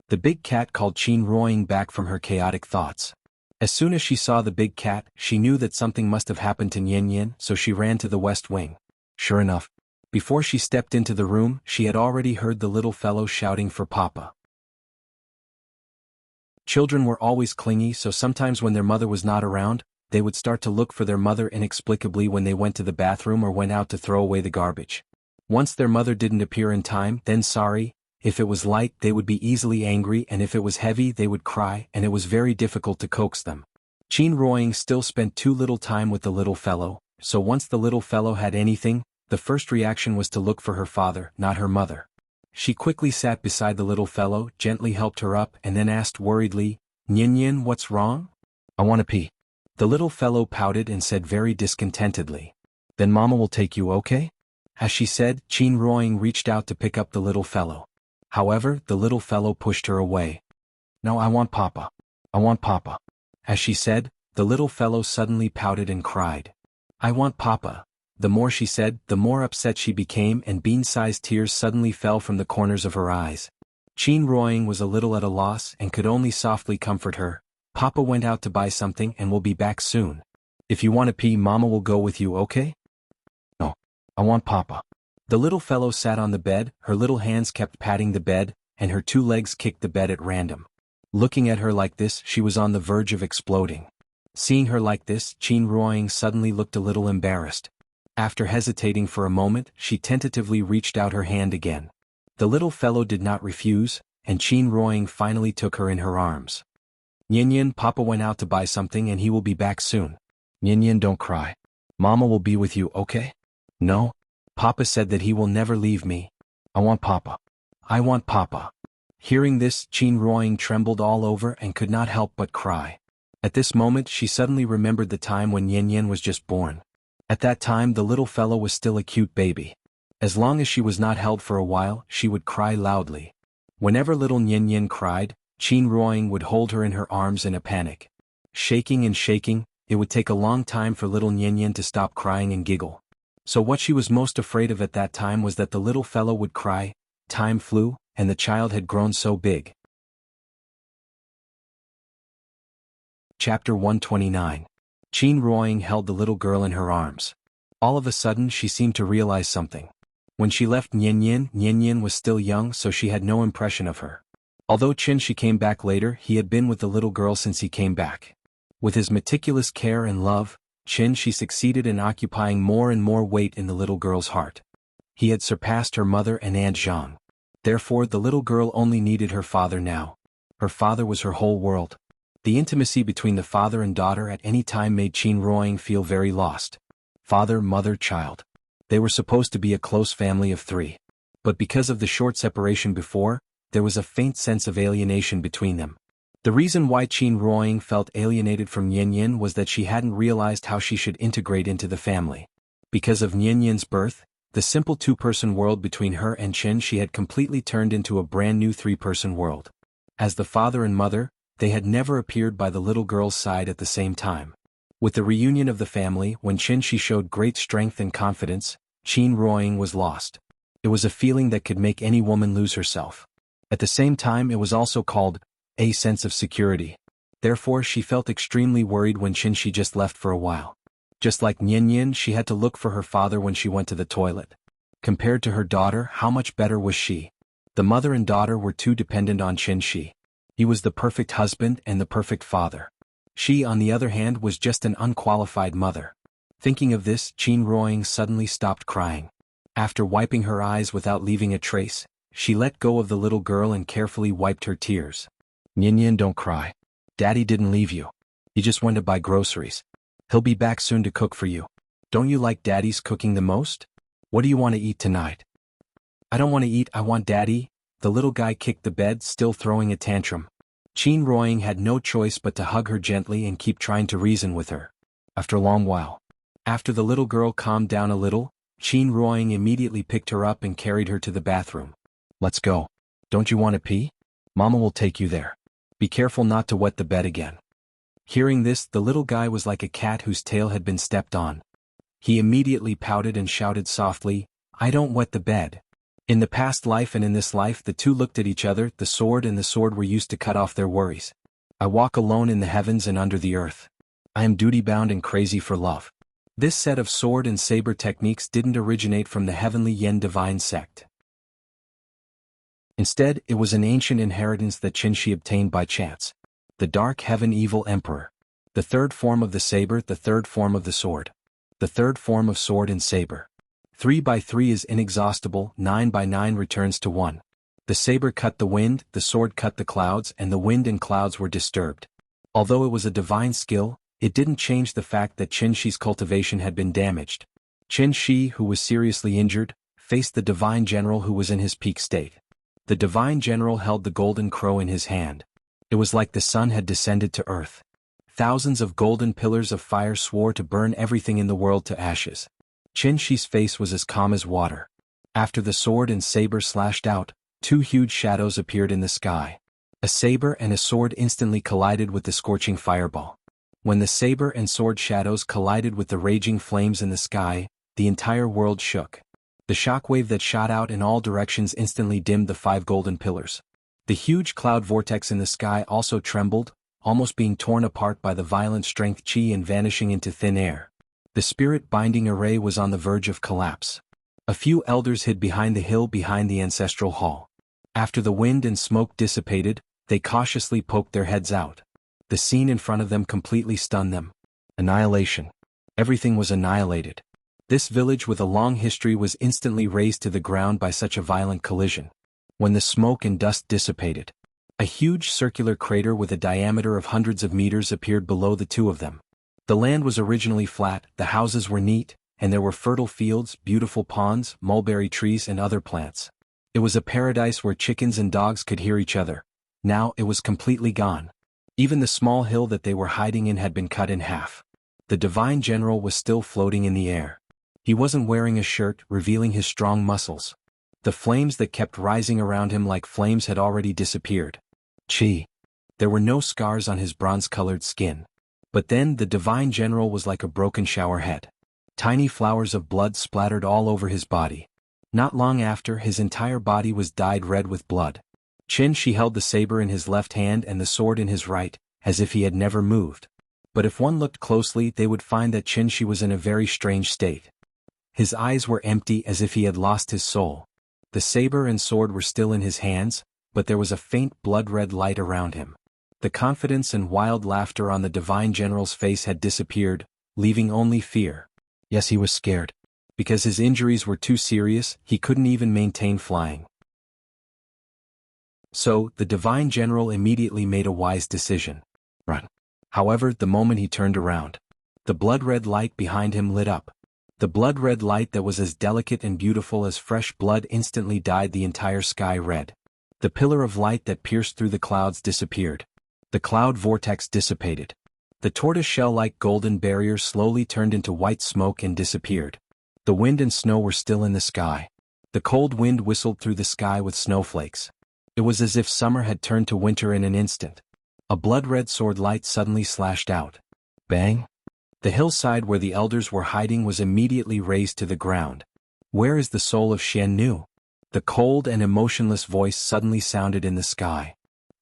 The big cat called Qin Ruoying back from her chaotic thoughts. As soon as she saw the big cat, she knew that something must have happened to Nian Nian, so she ran to the west wing. Sure enough, before she stepped into the room, she had already heard the little fellow shouting for Papa. Children were always clingy, so sometimes when their mother was not around, they would start to look for their mother inexplicably when they went to the bathroom or went out to throw away the garbage. Once their mother didn't appear in time, then sorry. If it was light, they would be easily angry, and if it was heavy, they would cry, and it was very difficult to coax them. Qin Ruoying still spent too little time with the little fellow, so once the little fellow had anything, the first reaction was to look for her father, not her mother. She quickly sat beside the little fellow, gently helped her up, and then asked worriedly, Nian Nian, what's wrong? I want to pee. The little fellow pouted and said very discontentedly. Then Mama will take you, okay? As she said, Qin Ruoying reached out to pick up the little fellow. However, the little fellow pushed her away. No, I want Papa. I want Papa. As she said, the little fellow suddenly pouted and cried. I want Papa. The more she said, the more upset she became, and bean-sized tears suddenly fell from the corners of her eyes. Qin Ruoying was a little at a loss and could only softly comfort her. Papa went out to buy something and will be back soon. If you want to pee, Mama will go with you, okay? No, I want Papa. The little fellow sat on the bed, her little hands kept patting the bed, and her 2 legs kicked the bed at random. Looking at her like this, she was on the verge of exploding. Seeing her like this, Qin Ruoying suddenly looked a little embarrassed. After hesitating for a moment, she tentatively reached out her hand again. The little fellow did not refuse, and Qin Ruoying finally took her in her arms. Nian Nian, Papa went out to buy something and he will be back soon. Nian Nian, don't cry. Mama will be with you, okay? No. Papa said that he will never leave me. I want Papa. I want Papa. Hearing this, Qin Ruoying trembled all over and could not help but cry. At this moment she suddenly remembered the time when Nian Nian was just born. At that time the little fellow was still a cute baby. As long as she was not held for a while, she would cry loudly. Whenever little Nian Nian cried, Qin Ruoying would hold her in her arms in a panic. Shaking and shaking, it would take a long time for little Nian Nian to stop crying and giggle. So what she was most afraid of at that time was that the little fellow would cry. Time flew, and the child had grown so big. Chapter 129. Qin Ruoying held the little girl in her arms. All of a sudden she seemed to realize something. When she left Nian Nian was still young, so she had no impression of her. Although Qin Shi came back later, he had been with the little girl since he came back. With his meticulous care and love, Qin Shi succeeded in occupying more and more weight in the little girl's heart. He had surpassed her mother and Aunt Zhang. Therefore the little girl only needed her father now. Her father was her whole world. The intimacy between the father and daughter at any time made Qin Ruoying feel very lost. Father, mother, child. They were supposed to be a close family of 3. But because of the short separation before, there was a faint sense of alienation between them. The reason why Qin Ruoying felt alienated from Nian Nian was that she hadn't realized how she should integrate into the family. Because of Nian Nian's birth, the simple 2-person world between her and Qin Shi had completely turned into a brand new 3-person world. As the father and mother, they had never appeared by the little girl's side at the same time. With the reunion of the family, when Qin Shi showed great strength and confidence, Qin Ruoying was lost. It was a feeling that could make any woman lose herself. At the same time, it was also called a sense of security. Therefore she felt extremely worried when Qin Shi just left for a while. Just like Nian Nian, she had to look for her father when she went to the toilet. Compared to her daughter, how much better was she? The mother and daughter were too dependent on Qin Shi. He was the perfect husband and the perfect father. She, on the other hand, was just an unqualified mother. Thinking of this, Qin Ruoying suddenly stopped crying. After wiping her eyes without leaving a trace, She let go of the little girl and carefully wiped her tears. Nyan, don't cry. Daddy didn't leave you. He just went to buy groceries. He'll be back soon to cook for you. Don't you like Daddy's cooking the most? What do you want to eat tonight? I don't want to eat, I want Daddy. The little guy kicked the bed, still throwing a tantrum. Chin Roying had no choice but to hug her gently and keep trying to reason with her. After a long while, after the little girl calmed down a little, Chin Roying immediately picked her up and carried her to the bathroom. Let's go. Don't you want to pee? Mama will take you there. Be careful not to wet the bed again. Hearing this, the little guy was like a cat whose tail had been stepped on. He immediately pouted and shouted softly, I don't wet the bed. In the past life and in this life the two looked at each other, the sword and the sword were used to cut off their worries. I walk alone in the heavens and under the earth. I am duty-bound and crazy for love. This set of sword and saber techniques didn't originate from the heavenly Yen divine sect. Instead, it was an ancient inheritance that Qinshi obtained by chance. The Dark Heaven Evil Emperor. The third form of the saber, the third form of the sword. The third form of sword and saber. 3 by 3 is inexhaustible, 9 by 9 returns to 1. The saber cut the wind, the sword cut the clouds, and the wind and clouds were disturbed. Although it was a divine skill, it didn't change the fact that Qinshi's cultivation had been damaged. Qinshi, who was seriously injured, faced the divine general who was in his peak state. The divine general held the golden crow in his hand. It was like the sun had descended to earth. Thousands of golden pillars of fire swore to burn everything in the world to ashes. Qinshi's face was as calm as water. After the sword and saber slashed out, 2 huge shadows appeared in the sky. A saber and a sword instantly collided with the scorching fireball. When the saber and sword shadows collided with the raging flames in the sky, the entire world shook. The shockwave that shot out in all directions instantly dimmed the 5 golden pillars. The huge cloud vortex in the sky also trembled, almost being torn apart by the violent strength chi and vanishing into thin air. The spirit-binding array was on the verge of collapse. A few elders hid behind the hill behind the ancestral hall. After the wind and smoke dissipated, they cautiously poked their heads out. The scene in front of them completely stunned them. Annihilation. Everything was annihilated. This village with a long history was instantly razed to the ground by such a violent collision. When the smoke and dust dissipated, a huge circular crater with a diameter of hundreds of meters appeared below the two of them. The land was originally flat, the houses were neat, and there were fertile fields, beautiful ponds, mulberry trees and other plants. It was a paradise where chickens and dogs could hear each other. Now it was completely gone. Even the small hill that they were hiding in had been cut in half. The divine general was still floating in the air. He wasn't wearing a shirt, revealing his strong muscles. The flames that kept rising around him like flames had already disappeared. Chi. There were no scars on his bronze-colored skin. But then the divine general was like a broken shower head. Tiny flowers of blood splattered all over his body. Not long after, his entire body was dyed red with blood. Qinshi held the saber in his left hand and the sword in his right, as if he had never moved. But if one looked closely, they would find that Qinshi was in a very strange state. His eyes were empty as if he had lost his soul. The saber and sword were still in his hands, but there was a faint blood-red light around him. The confidence and wild laughter on the divine general's face had disappeared, leaving only fear. Yes, he was scared. Because his injuries were too serious, he couldn't even maintain flying. So, the divine general immediately made a wise decision. Run. However, the moment he turned around, the blood-red light behind him lit up. The blood-red light that was as delicate and beautiful as fresh blood instantly dyed the entire sky red. The pillar of light that pierced through the clouds disappeared. The cloud vortex dissipated. The tortoise-shell-like golden barrier slowly turned into white smoke and disappeared. The wind and snow were still in the sky. The cold wind whistled through the sky with snowflakes. It was as if summer had turned to winter in an instant. A blood-red sword light suddenly slashed out. Bang! The hillside where the elders were hiding was immediately razed to the ground. Where is the soul of Xian Nu? The cold and emotionless voice suddenly sounded in the sky.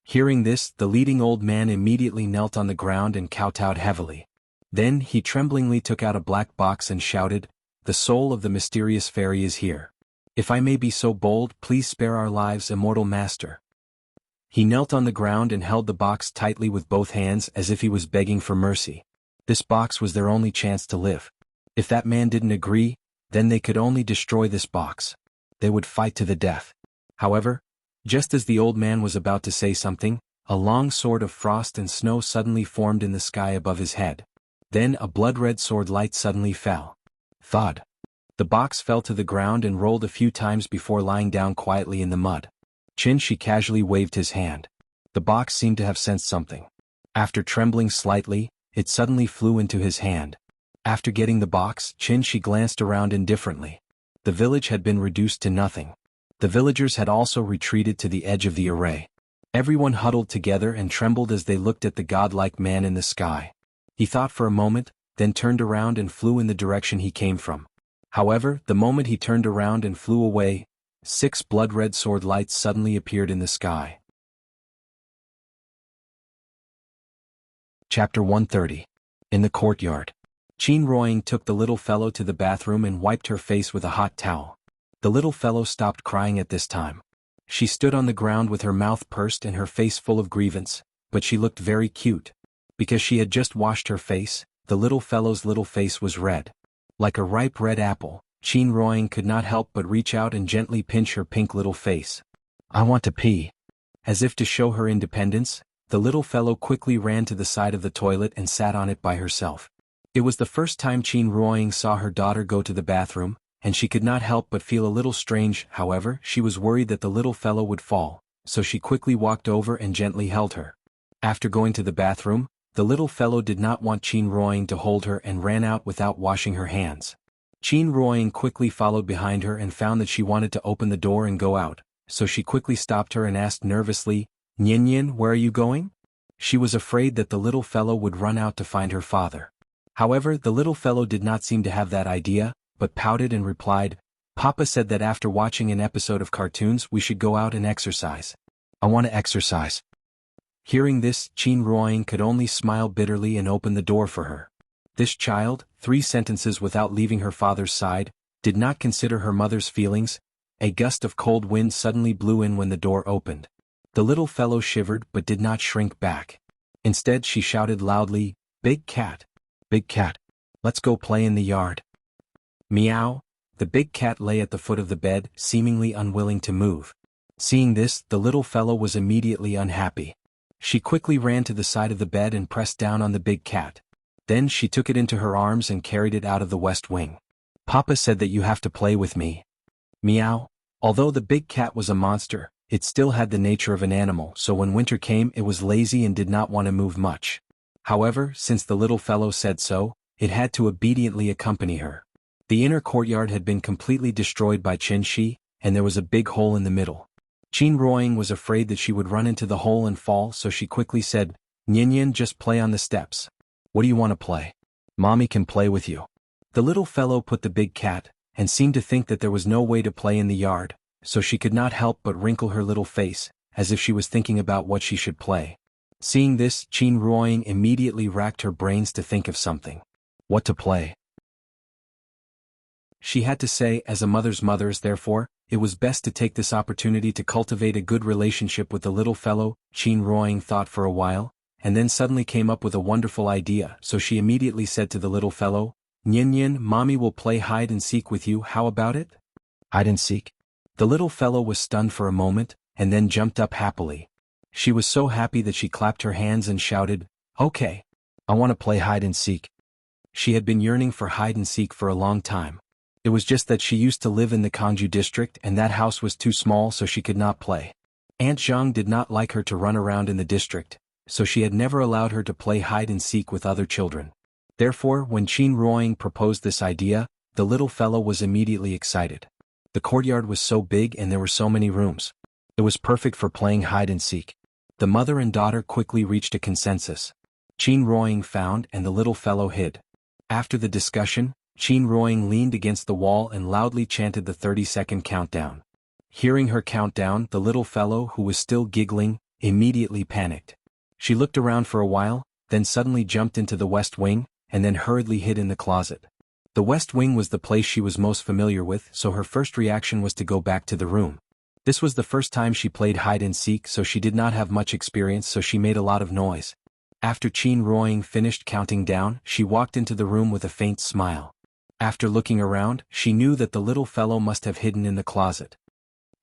Hearing this, the leading old man immediately knelt on the ground and kowtowed heavily. Then he tremblingly took out a black box and shouted, "The soul of the mysterious fairy is here. If I may be so bold, please spare our lives, immortal master." He knelt on the ground and held the box tightly with both hands as if he was begging for mercy. This box was their only chance to live. If that man didn't agree, then they could only destroy this box. They would fight to the death. However, just as the old man was about to say something, a long sword of frost and snow suddenly formed in the sky above his head. Then a blood-red sword light suddenly fell. Thud. The box fell to the ground and rolled a few times before lying down quietly in the mud. Qin casually waved his hand. The box seemed to have sensed something. After trembling slightly, it suddenly flew into his hand. After getting the box, Qin glanced around indifferently. The village had been reduced to nothing. The villagers had also retreated to the edge of the array. Everyone huddled together and trembled as they looked at the godlike man in the sky. He thought for a moment, then turned around and flew in the direction he came from. However, the moment he turned around and flew away, 6 blood-red sword lights suddenly appeared in the sky. Chapter 130. In the courtyard. Qin Ruoying took the little fellow to the bathroom and wiped her face with a hot towel. The little fellow stopped crying at this time. She stood on the ground with her mouth pursed and her face full of grievance, but she looked very cute. Because she had just washed her face, the little fellow's little face was red. Like a ripe red apple, Qin Ruoying could not help but reach out and gently pinch her pink little face. "I want to pee." As if to show her independence, the little fellow quickly ran to the side of the toilet and sat on it by herself. It was the first time Qin Ruoying saw her daughter go to the bathroom, and she could not help but feel a little strange. However, she was worried that the little fellow would fall, so she quickly walked over and gently held her. After going to the bathroom, the little fellow did not want Qin Ruoying to hold her and ran out without washing her hands. Qin Ruoying quickly followed behind her and found that she wanted to open the door and go out, so she quickly stopped her and asked nervously, "Nian, where are you going?" She was afraid that the little fellow would run out to find her father. However, the little fellow did not seem to have that idea, but pouted and replied, "Papa said that after watching an episode of cartoons we should go out and exercise. I want to exercise." Hearing this, Qin Ruoying could only smile bitterly and open the door for her. This child, 3 sentences without leaving her father's side, did not consider her mother's feelings. A gust of cold wind suddenly blew in when the door opened. The little fellow shivered but did not shrink back. Instead she shouted loudly, "Big cat! Big cat! Let's go play in the yard." Meow! The big cat lay at the foot of the bed, seemingly unwilling to move. Seeing this, the little fellow was immediately unhappy. She quickly ran to the side of the bed and pressed down on the big cat. Then she took it into her arms and carried it out of the west wing. "Papa said that you have to play with me." Meow. Although the big cat was a monster, it still had the nature of an animal, so when winter came it was lazy and did not want to move much. However, since the little fellow said so, it had to obediently accompany her. The inner courtyard had been completely destroyed by Qin, and there was a big hole in the middle. Qin Ruoying was afraid that she would run into the hole and fall, so she quickly said, "Nian, just play on the steps." "What do you want to play?" "Mommy can play with you." The little fellow put the big cat, and seemed to think that there was no way to play in the yard, so she could not help but wrinkle her little face, as if she was thinking about what she should play. Seeing this, Qin Ruoying immediately racked her brains to think of something. What to play? She had to say, as a mother's mothers, therefore, it was best to take this opportunity to cultivate a good relationship with the little fellow. Qin Ruoying thought for a while, and then suddenly came up with a wonderful idea, so she immediately said to the little fellow, "Nian, Mommy will play hide and seek with you, how about it?" "Hide and seek?" The little fellow was stunned for a moment, and then jumped up happily. She was so happy that she clapped her hands and shouted, "Okay. I want to play hide and seek." She had been yearning for hide and seek for a long time. It was just that she used to live in the Kangju district and that house was too small, so she could not play. Aunt Zhang did not like her to run around in the district, so she had never allowed her to play hide and seek with other children. Therefore, when Qin Ruoying proposed this idea, the little fellow was immediately excited. The courtyard was so big and there were so many rooms. It was perfect for playing hide and seek. The mother and daughter quickly reached a consensus. Qin Ruoying found and the little fellow hid. After the discussion, Qin Ruoying leaned against the wall and loudly chanted the 30-second countdown. Hearing her countdown, the little fellow, who was still giggling, immediately panicked. She looked around for a while, then suddenly jumped into the west wing, and then hurriedly hid in the closet. The west wing was the place she was most familiar with, so her first reaction was to go back to the room. This was the first time she played hide and seek, so she did not have much experience, so she made a lot of noise. After Qin Ruoying finished counting down, she walked into the room with a faint smile. After looking around, she knew that the little fellow must have hidden in the closet.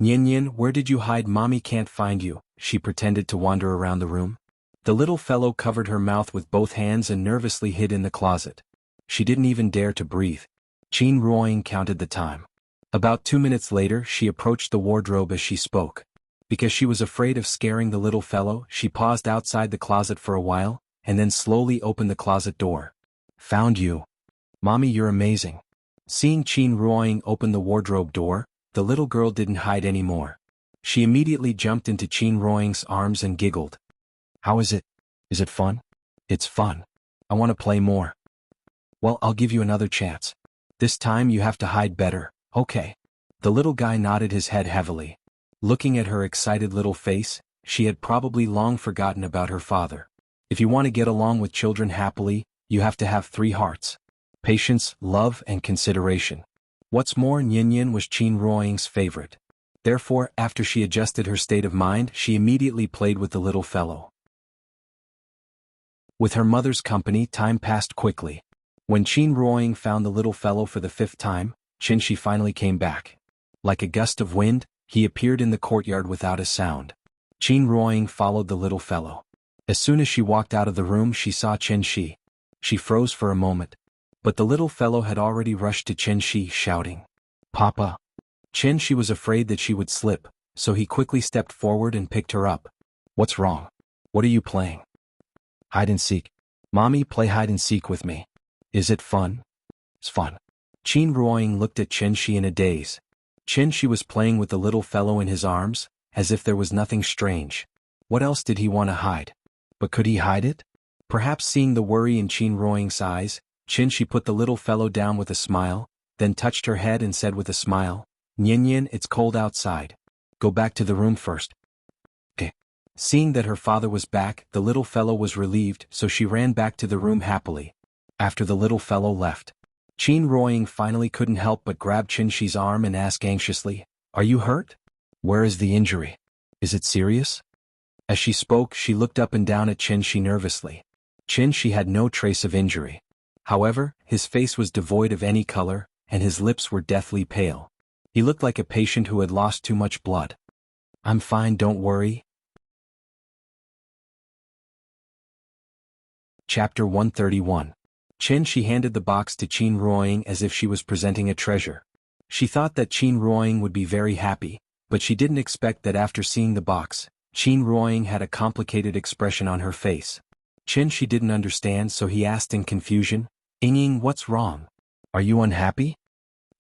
"Yin Yin, where did you hide? Mommy can't find you." She pretended to wander around the room. The little fellow covered her mouth with both hands and nervously hid in the closet. She didn't even dare to breathe. Qin Ruoying counted the time. About 2 minutes later, she approached the wardrobe as she spoke. Because she was afraid of scaring the little fellow, she paused outside the closet for a while, and then slowly opened the closet door. "Found you. Mommy, you're amazing." Seeing Qin Ruoying open the wardrobe door, the little girl didn't hide anymore. She immediately jumped into Qin Ruoying's arms and giggled. "How is it? Is it fun?" "It's fun. I want to play more." "Well, I'll give you another chance. This time you have to hide better, okay?" The little guy nodded his head heavily. Looking at her excited little face, she had probably long forgotten about her father. If you want to get along with children happily, you have to have 3 hearts: patience, love, and consideration. What's more, Yin Yin was Qin Ruoying's favorite. Therefore, after she adjusted her state of mind, she immediately played with the little fellow. With her mother's company, time passed quickly. When Qin Ruoying found the little fellow for the 5th time, Qin Shi finally came back. Like a gust of wind, he appeared in the courtyard without a sound. Qin Ruoying followed the little fellow. As soon as she walked out of the room, she saw Qin Shi. She froze for a moment. But the little fellow had already rushed to Qin Shi, shouting, "Papa!" Qin Shi was afraid that she would slip, so he quickly stepped forward and picked her up. "What's wrong? What are you playing?" "Hide and seek." "Mommy, play hide and seek with me." "Is it fun?" "It's fun." Qin Ruoying looked at Qin Shi in a daze. Qin Shi was playing with the little fellow in his arms, as if there was nothing strange. What else did he want to hide? But could he hide it? Perhaps seeing the worry in Qin Ruoying's eyes, Qin Shi put the little fellow down with a smile, then touched her head and said with a smile, "Yin Yin, it's cold outside. Go back to the room first." "Okay." Seeing that her father was back, the little fellow was relieved, so she ran back to the room happily. After the little fellow left, Qin Ruoying finally couldn't help but grab Qin Shi's arm and ask anxiously, "Are you hurt? Where is the injury? Is it serious?" As she spoke, she looked up and down at Qin Shi nervously. Qin Shi had no trace of injury. However, his face was devoid of any color, and his lips were deathly pale. He looked like a patient who had lost too much blood. "I'm fine, don't worry." Chapter 131. Qin Shi handed the box to Qin Ruoying as if she was presenting a treasure. She thought that Qin Ruoying would be very happy, but she didn't expect that after seeing the box, Qin Ruoying had a complicated expression on her face. Qin Shi didn't understand, so he asked in confusion, "Ying, what's wrong? Are you unhappy?"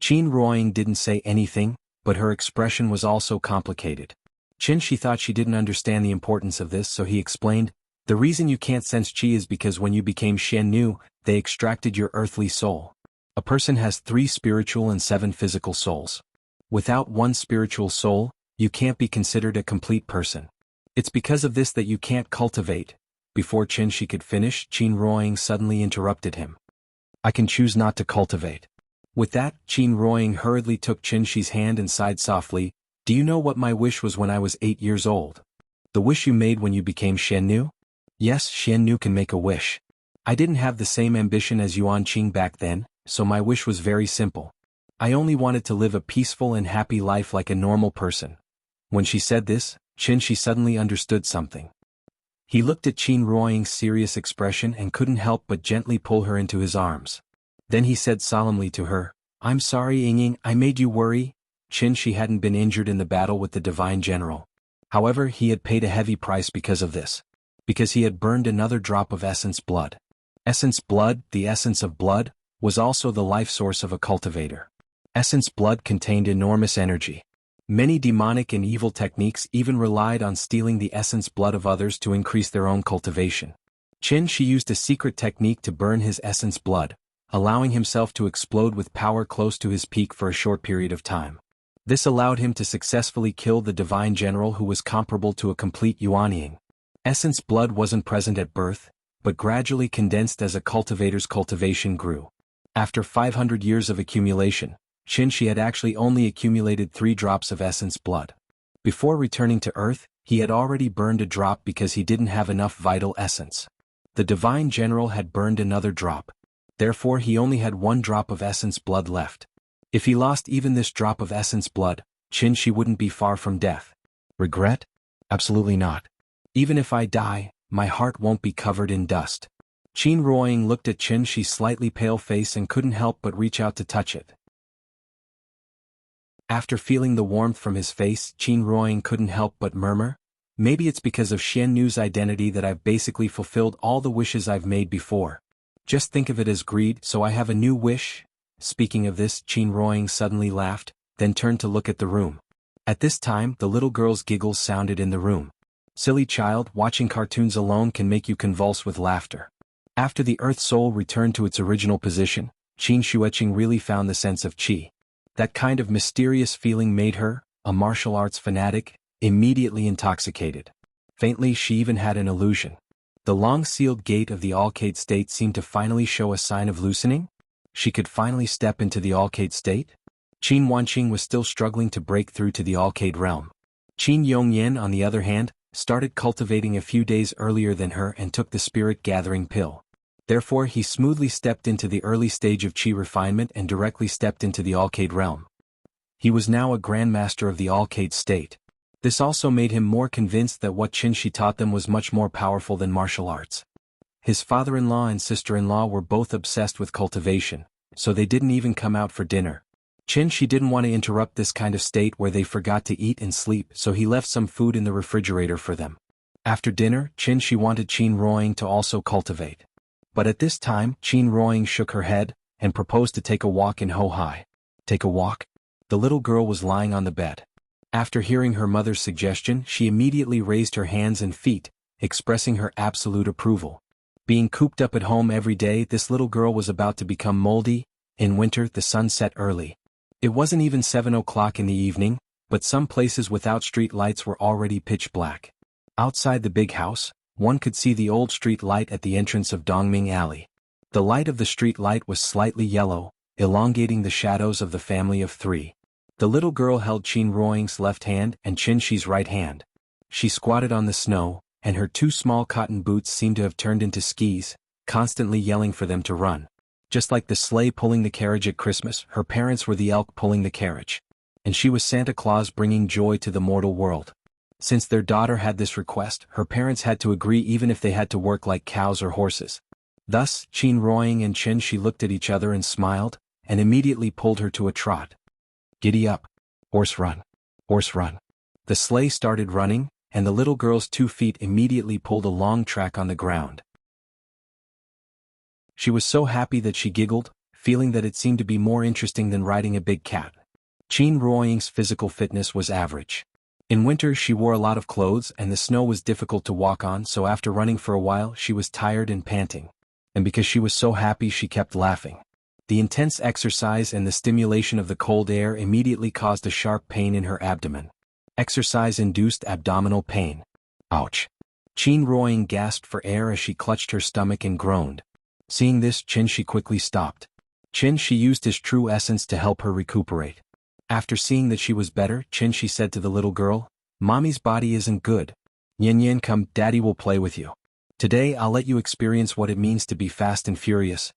Qin Ruoying didn't say anything, but her expression was also complicated. Qin Shi thought she didn't understand the importance of this, so he explained, "The reason you can't sense qi is because when you became Shen Nu, they extracted your earthly soul. A person has 3 spiritual and 7 physical souls. Without 1 spiritual soul, you can't be considered a complete person. It's because of this that you can't cultivate." Before Qin Shi could finish, Qin Ruoying suddenly interrupted him. "I can choose not to cultivate." With that, Qin Ruoying hurriedly took Qin Shi's hand and sighed softly, "Do you know what my wish was when I was 8 years old?" "The wish you made when you became Shen Nu?" "Yes, Shen Nu can make a wish. I didn't have the same ambition as Yuan Qing back then, so my wish was very simple. I only wanted to live a peaceful and happy life like a normal person." When she said this, Qin Shi suddenly understood something. He looked at Qin Ruoying's serious expression and couldn't help but gently pull her into his arms. Then he said solemnly to her, "I'm sorry, Ying, I made you worry." Qin Shi hadn't been injured in the battle with the Divine General. However, he had paid a heavy price because of this. Because he had burned another drop of essence blood. Essence blood, the essence of blood, was also the life source of a cultivator. Essence blood contained enormous energy. Many demonic and evil techniques even relied on stealing the essence blood of others to increase their own cultivation. Qin Shi used a secret technique to burn his essence blood, allowing himself to explode with power close to his peak for a short period of time. This allowed him to successfully kill the Divine General, who was comparable to a complete Yuanying. Essence blood wasn't present at birth, but gradually condensed as a cultivator's cultivation grew. After 500 years of accumulation, Qin Shi had actually only accumulated 3 drops of essence blood. Before returning to Earth, he had already burned a drop because he didn't have enough vital essence. The Divine General had burned another drop. Therefore he only had 1 drop of essence blood left. If he lost even this drop of essence blood, Qin Shi wouldn't be far from death. Regret? Absolutely not. Even if I die, my heart won't be covered in dust. Qin Ruoying looked at Qin Shi's slightly pale face and couldn't help but reach out to touch it. After feeling the warmth from his face, Qin Ruoying couldn't help but murmur, maybe it's because of Xian Nu's identity that I've basically fulfilled all the wishes I've made before. Just think of it as greed, so I have a new wish. Speaking of this, Qin Ruoying suddenly laughed, then turned to look at the room. At this time, the little girl's giggles sounded in the room. Silly child, watching cartoons alone can make you convulse with laughter. After the Earth Soul returned to its original position, Qin Shueqing really found the sense of qi. That kind of mysterious feeling made her, a martial arts fanatic, immediately intoxicated. Faintly, she even had an illusion. The long-sealed gate of the Alcade state seemed to finally show a sign of loosening. She could finally step into the Alcade state? Qin Wanqing was still struggling to break through to the Alcade realm. Qin Yongyan, on the other hand, started cultivating a few days earlier than her and took the spirit-gathering pill. Therefore, he smoothly stepped into the early stage of qi refinement and directly stepped into the Alcade realm. He was now a grandmaster of the Alcade state. This also made him more convinced that what Qin Shi taught them was much more powerful than martial arts. His father-in-law and sister-in-law were both obsessed with cultivation, so they didn't even come out for dinner. Qin Shi didn't want to interrupt this kind of state where they forgot to eat and sleep, so he left some food in the refrigerator for them. After dinner, Qin Shi wanted Qin Ruoying to also cultivate. But at this time, Qin Ruoying shook her head and proposed to take a walk in Hohai. Take a walk? The little girl was lying on the bed. After hearing her mother's suggestion, she immediately raised her hands and feet, expressing her absolute approval. Being cooped up at home every day, this little girl was about to become moldy. In winter, the sun set early. It wasn't even 7 o'clock in the evening, but some places without street lights were already pitch black. Outside the big house, one could see the old street light at the entrance of Dongming Alley. The light of the street light was slightly yellow, elongating the shadows of the family of three. The little girl held Qin Ruoying's left hand and Qin Shi's right hand. She squatted on the snow, and her two small cotton boots seemed to have turned into skis, constantly yelling for them to run. Just like the sleigh pulling the carriage at Christmas, her parents were the elk pulling the carriage. And she was Santa Claus bringing joy to the mortal world. Since their daughter had this request, her parents had to agree even if they had to work like cows or horses. Thus, Qin Ruoying and Qin Shi looked at each other and smiled, and immediately pulled her to a trot. Giddy up. Horse run. Horse run. The sleigh started running, and the little girl's 2 feet immediately pulled a long track on the ground. She was so happy that she giggled, feeling that it seemed to be more interesting than riding a big cat. Qin Ruoying's physical fitness was average. In winter she wore a lot of clothes and the snow was difficult to walk on, so after running for a while she was tired and panting. And because she was so happy she kept laughing. The intense exercise and the stimulation of the cold air immediately caused a sharp pain in her abdomen. Exercise-induced abdominal pain. Ouch. Qin Ruoying gasped for air as she clutched her stomach and groaned. Seeing this, Qin Shi quickly stopped. Qin Shi used his true essence to help her recuperate. After seeing that she was better, Qin Shi said to the little girl, "Mommy's body isn't good. Yin Yin, come, Daddy will play with you. Today I'll let you experience what it means to be fast and furious."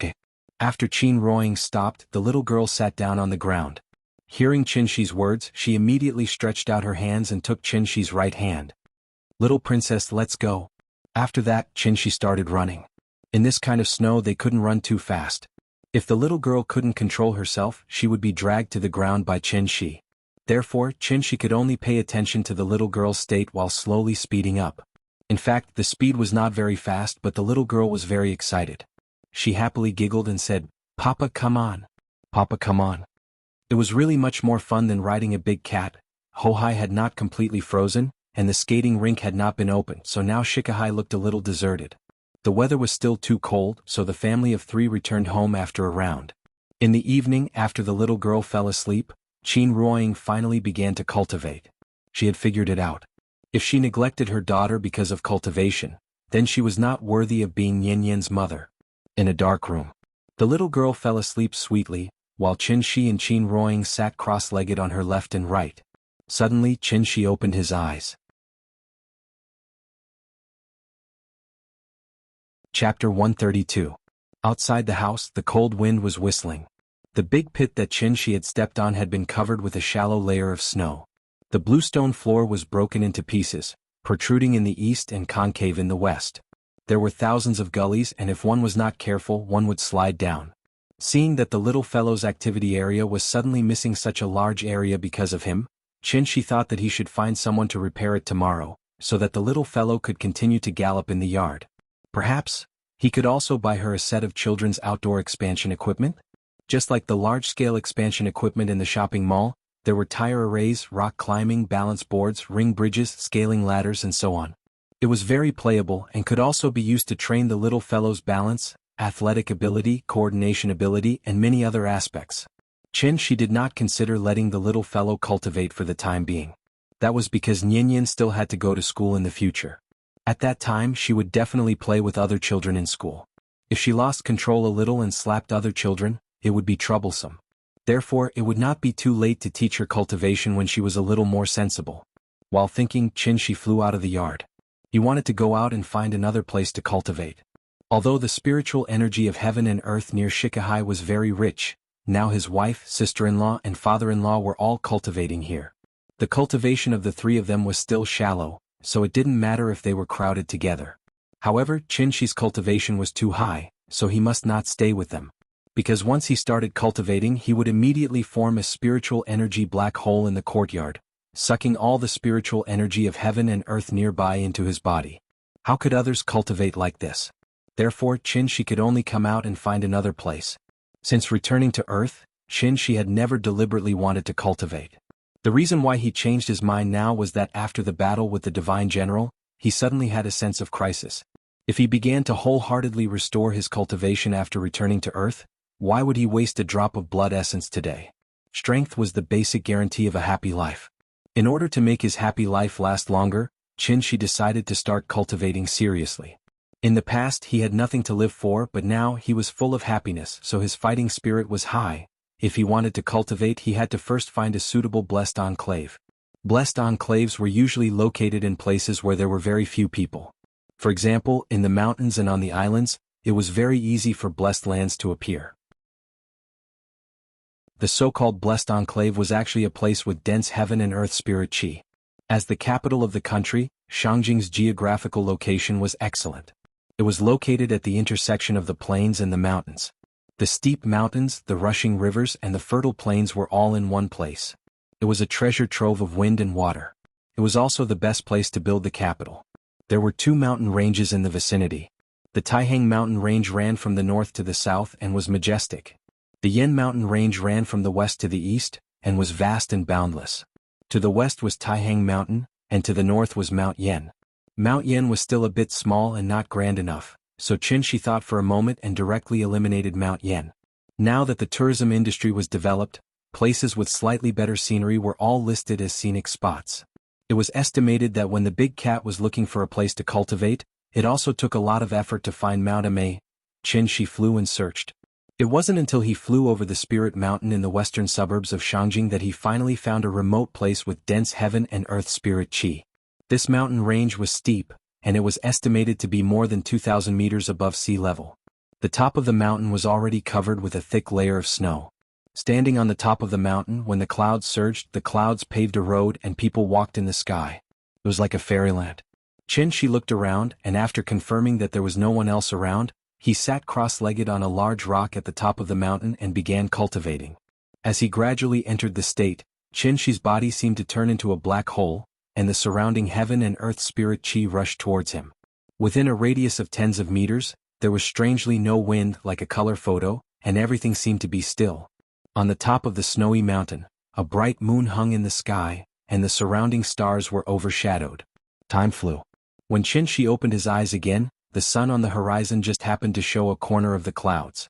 Okay. After Qin Ruoying stopped, the little girl sat down on the ground. Hearing Qin Shi's words, she immediately stretched out her hands and took Qin Shi's right hand. "Little princess, let's go." After that, Qin Shi started running. In this kind of snow they couldn't run too fast. If the little girl couldn't control herself, she would be dragged to the ground by Qin Shi. Therefore, Qin Shi could only pay attention to the little girl's state while slowly speeding up. In fact, the speed was not very fast, but the little girl was very excited. She happily giggled and said, "Papa, come on. Papa, come on." It was really much more fun than riding a big cat. Hohai had not completely frozen, and the skating rink had not been opened, so now Shikahai looked a little deserted. The weather was still too cold, so the family of three returned home after a round. In the evening, after the little girl fell asleep, Qin Ruoying finally began to cultivate. She had figured it out. If she neglected her daughter because of cultivation, then she was not worthy of being Yin Yin's mother. In a dark room, the little girl fell asleep sweetly, while Qin Shi and Qin Ruoying sat cross-legged on her left and right. Suddenly, Qin Shi opened his eyes. Chapter 132. Outside the house, the cold wind was whistling. The big pit that Qin had stepped on had been covered with a shallow layer of snow. The bluestone floor was broken into pieces, protruding in the east and concave in the west. There were thousands of gullies, and if one was not careful, one would slide down. Seeing that the little fellow's activity area was suddenly missing such a large area because of him, Qin thought that he should find someone to repair it tomorrow, so that the little fellow could continue to gallop in the yard. Perhaps he could also buy her a set of children's outdoor expansion equipment? Just like the large-scale expansion equipment in the shopping mall, there were tire arrays, rock climbing, balance boards, ring bridges, scaling ladders, and so on. It was very playable and could also be used to train the little fellow's balance, athletic ability, coordination ability, and many other aspects. Qin did not consider letting the little fellow cultivate for the time being. That was because Nian still had to go to school in the future. At that time she would definitely play with other children in school. If she lost control a little and slapped other children, it would be troublesome. Therefore it would not be too late to teach her cultivation when she was a little more sensible. While thinking, Qin flew out of the yard. He wanted to go out and find another place to cultivate. Although the spiritual energy of heaven and earth near Shikahai was very rich, now his wife, sister-in-law, and father-in-law were all cultivating here. The cultivation of the three of them was still shallow, so it didn't matter if they were crowded together. However, Qin's cultivation was too high, so he must not stay with them. Because once he started cultivating, he would immediately form a spiritual energy black hole in the courtyard, sucking all the spiritual energy of heaven and earth nearby into his body. How could others cultivate like this? Therefore Qin could only come out and find another place. Since returning to earth, Qin had never deliberately wanted to cultivate. The reason why he changed his mind now was that after the battle with the Divine General, he suddenly had a sense of crisis. If he began to wholeheartedly restore his cultivation after returning to earth, why would he waste a drop of blood essence today? Strength was the basic guarantee of a happy life. In order to make his happy life last longer, Qin decided to start cultivating seriously. In the past he had nothing to live for, but now he was full of happiness, so his fighting spirit was high. If he wanted to cultivate, he had to first find a suitable blessed enclave. Blessed enclaves were usually located in places where there were very few people. For example, in the mountains and on the islands, it was very easy for blessed lands to appear. The so-called blessed enclave was actually a place with dense heaven and earth spirit chi. As the capital of the country, Shangjing's geographical location was excellent. It was located at the intersection of the plains and the mountains. The steep mountains, the rushing rivers, and the fertile plains were all in one place. It was a treasure trove of wind and water. It was also the best place to build the capital. There were two mountain ranges in the vicinity. The Taihang mountain range ran from the north to the south and was majestic. The Yen mountain range ran from the west to the east, and was vast and boundless. To the west was Taihang mountain, and to the north was Mount Yen. Mount Yen was still a bit small and not grand enough, so Qin thought for a moment and directly eliminated Mount Yen. Now that the tourism industry was developed, places with slightly better scenery were all listed as scenic spots. It was estimated that when the big cat was looking for a place to cultivate, it also took a lot of effort to find Mount Amei. Qin flew and searched. It wasn't until he flew over the Spirit Mountain in the western suburbs of Shangjing that he finally found a remote place with dense heaven and earth spirit chi. This mountain range was steep, and it was estimated to be more than 2,000 meters above sea level. The top of the mountain was already covered with a thick layer of snow. Standing on the top of the mountain, when the clouds surged, the clouds paved a road and people walked in the sky. It was like a fairyland. Qin looked around, and after confirming that there was no one else around, he sat cross-legged on a large rock at the top of the mountain and began cultivating. As he gradually entered the state, Qin's body seemed to turn into a black hole, and the surrounding heaven and earth spirit chi rushed towards him. Within a radius of tens of meters, there was strangely no wind, like a color photo, and everything seemed to be still. On the top of the snowy mountain, a bright moon hung in the sky, and the surrounding stars were overshadowed. Time flew. When Qin opened his eyes again, the sun on the horizon just happened to show a corner of the clouds.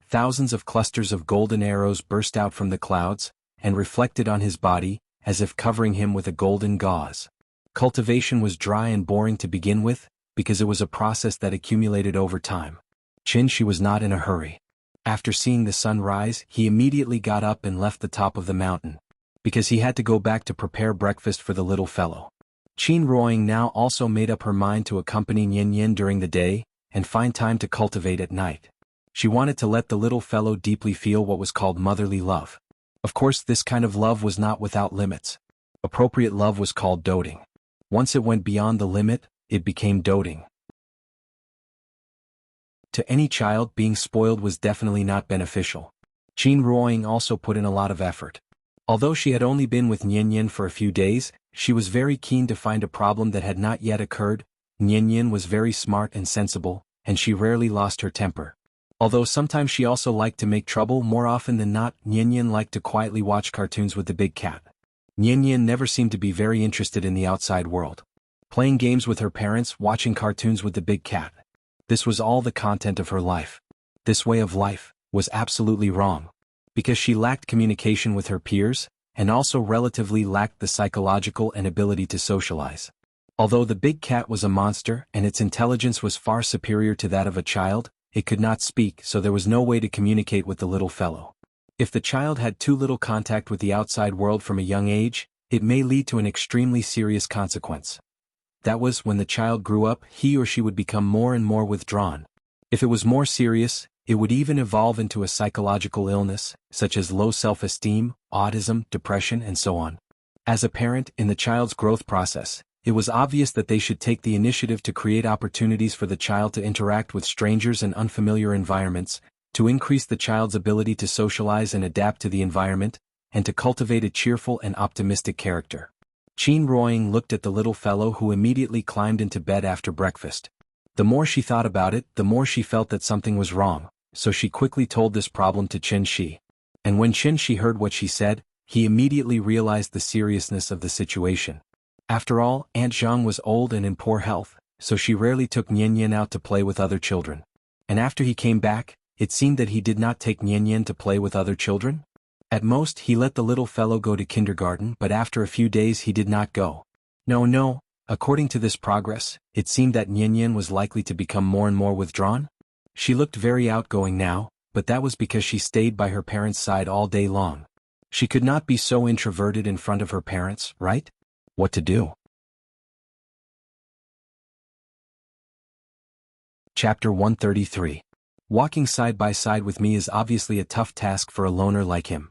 Thousands of clusters of golden arrows burst out from the clouds, and reflected on his body, as if covering him with a golden gauze. Cultivation was dry and boring to begin with, because it was a process that accumulated over time. Qin was not in a hurry. After seeing the sun rise, he immediately got up and left the top of the mountain, because he had to go back to prepare breakfast for the little fellow. Qin Ruoying now also made up her mind to accompany Yin during the day, and find time to cultivate at night. She wanted to let the little fellow deeply feel what was called motherly love. Of course, this kind of love was not without limits. Appropriate love was called doting. Once it went beyond the limit, it became doting. To any child, being spoiled was definitely not beneficial. Qin Ruoying also put in a lot of effort. Although she had only been with Nian for a few days, she was very keen to find a problem that had not yet occurred. Nian was very smart and sensible, and she rarely lost her temper. Although sometimes she also liked to make trouble, more often than not, Nian liked to quietly watch cartoons with the big cat. Nian never seemed to be very interested in the outside world. Playing games with her parents, watching cartoons with the big cat. This was all the content of her life. This way of life was absolutely wrong. Because she lacked communication with her peers, and also relatively lacked the psychological and ability to socialize. Although the big cat was a monster and its intelligence was far superior to that of a child, it could not speak, so there was no way to communicate with the little fellow. If the child had too little contact with the outside world from a young age, it may lead to an extremely serious consequence. That was, when the child grew up, he or she would become more and more withdrawn. If it was more serious, it would even evolve into a psychological illness, such as low self-esteem, autism, depression, and so on. As a parent, in the child's growth process, it was obvious that they should take the initiative to create opportunities for the child to interact with strangers and unfamiliar environments, to increase the child's ability to socialize and adapt to the environment, and to cultivate a cheerful and optimistic character. Qin Ruoying looked at the little fellow, who immediately climbed into bed after breakfast. The more she thought about it, the more she felt that something was wrong, so she quickly told this problem to Qin Shi. And when Qin Shi heard what she said, he immediately realized the seriousness of the situation. After all, Aunt Zhang was old and in poor health, so she rarely took Nian out to play with other children. And after he came back, it seemed that he did not take Nian to play with other children. At most, he let the little fellow go to kindergarten, but after a few days he did not go. No. According to this progress, it seemed that Nian was likely to become more and more withdrawn. She looked very outgoing now, but that was because she stayed by her parents' side all day long. She could not be so introverted in front of her parents, right? What to do? Chapter 133. Walking side by side with me is obviously a tough task for a loner like him.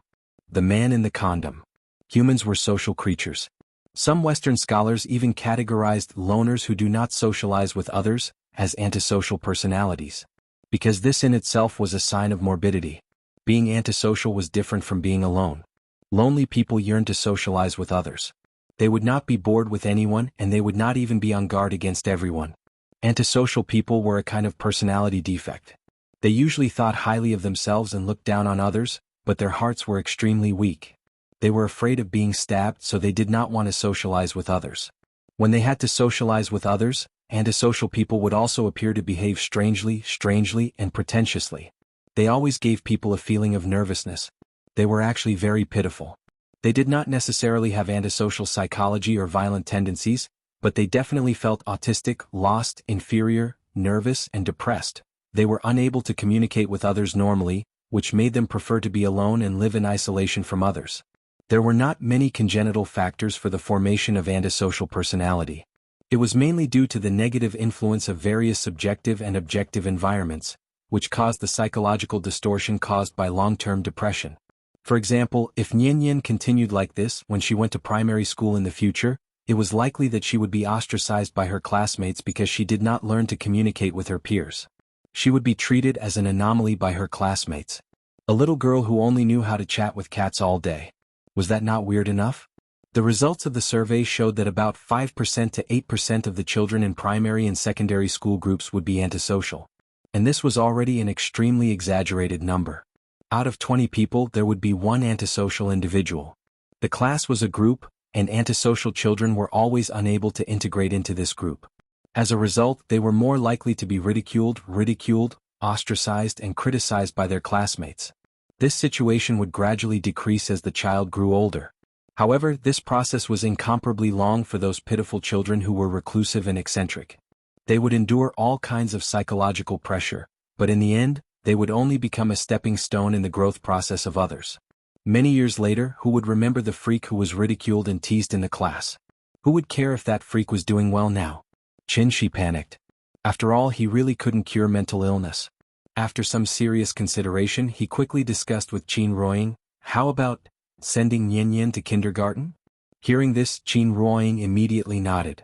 The man in the condom. Humans were social creatures. Some Western scholars even categorized loners who do not socialize with others as antisocial personalities. Because this in itself was a sign of morbidity. Being antisocial was different from being alone. Lonely people yearned to socialize with others. They would not be bored with anyone, and they would not even be on guard against everyone. Antisocial people were a kind of personality defect. They usually thought highly of themselves and looked down on others, but their hearts were extremely weak. They were afraid of being stabbed, so they did not want to socialize with others. When they had to socialize with others, antisocial people would also appear to behave strangely, and pretentiously. They always gave people a feeling of nervousness. They were actually very pitiful. They did not necessarily have antisocial psychology or violent tendencies, but they definitely felt autistic, lost, inferior, nervous, and depressed. They were unable to communicate with others normally, which made them prefer to be alone and live in isolation from others. There were not many congenital factors for the formation of antisocial personality. It was mainly due to the negative influence of various subjective and objective environments, which caused the psychological distortion caused by long-term depression. For example, if Nian continued like this when she went to primary school in the future, it was likely that she would be ostracized by her classmates because she did not learn to communicate with her peers. She would be treated as an anomaly by her classmates. A little girl who only knew how to chat with cats all day. Was that not weird enough? The results of the survey showed that about 5% to 8% of the children in primary and secondary school groups would be antisocial. And this was already an extremely exaggerated number. Out of 20 people, there would be one antisocial individual. The class was a group, and antisocial children were always unable to integrate into this group. As a result, they were more likely to be ridiculed, ostracized, and criticized by their classmates. This situation would gradually decrease as the child grew older. However, this process was incomparably long for those pitiful children who were reclusive and eccentric. They would endure all kinds of psychological pressure, but in the end, they would only become a stepping stone in the growth process of others. Many years later, who would remember the freak who was ridiculed and teased in the class? Who would care if that freak was doing well now? Qin Shi panicked. After all, he really couldn't cure mental illness. After some serious consideration, he quickly discussed with Qin Ruoying, how about sending Nian Nian to kindergarten? Hearing this, Qin Ruoying immediately nodded.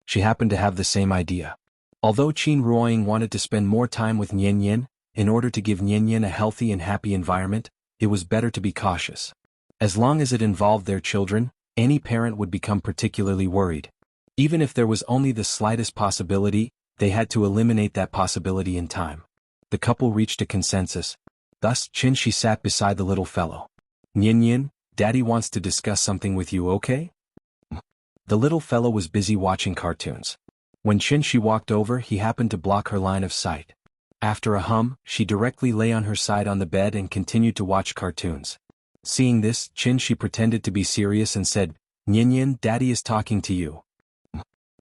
She happened to have the same idea. Although Qin Ruoying wanted to spend more time with Nian Nian, in order to give Nian Nian a healthy and happy environment, it was better to be cautious. As long as it involved their children, any parent would become particularly worried. Even if there was only the slightest possibility, they had to eliminate that possibility in time. The couple reached a consensus. Thus, Qin sat beside the little fellow. Nian Nian, Daddy wants to discuss something with you, okay? The little fellow was busy watching cartoons. When Qin walked over, he happened to block her line of sight. After a hum, she directly lay on her side on the bed and continued to watch cartoons. Seeing this, Qin pretended to be serious and said, Nian Nian, Daddy is talking to you.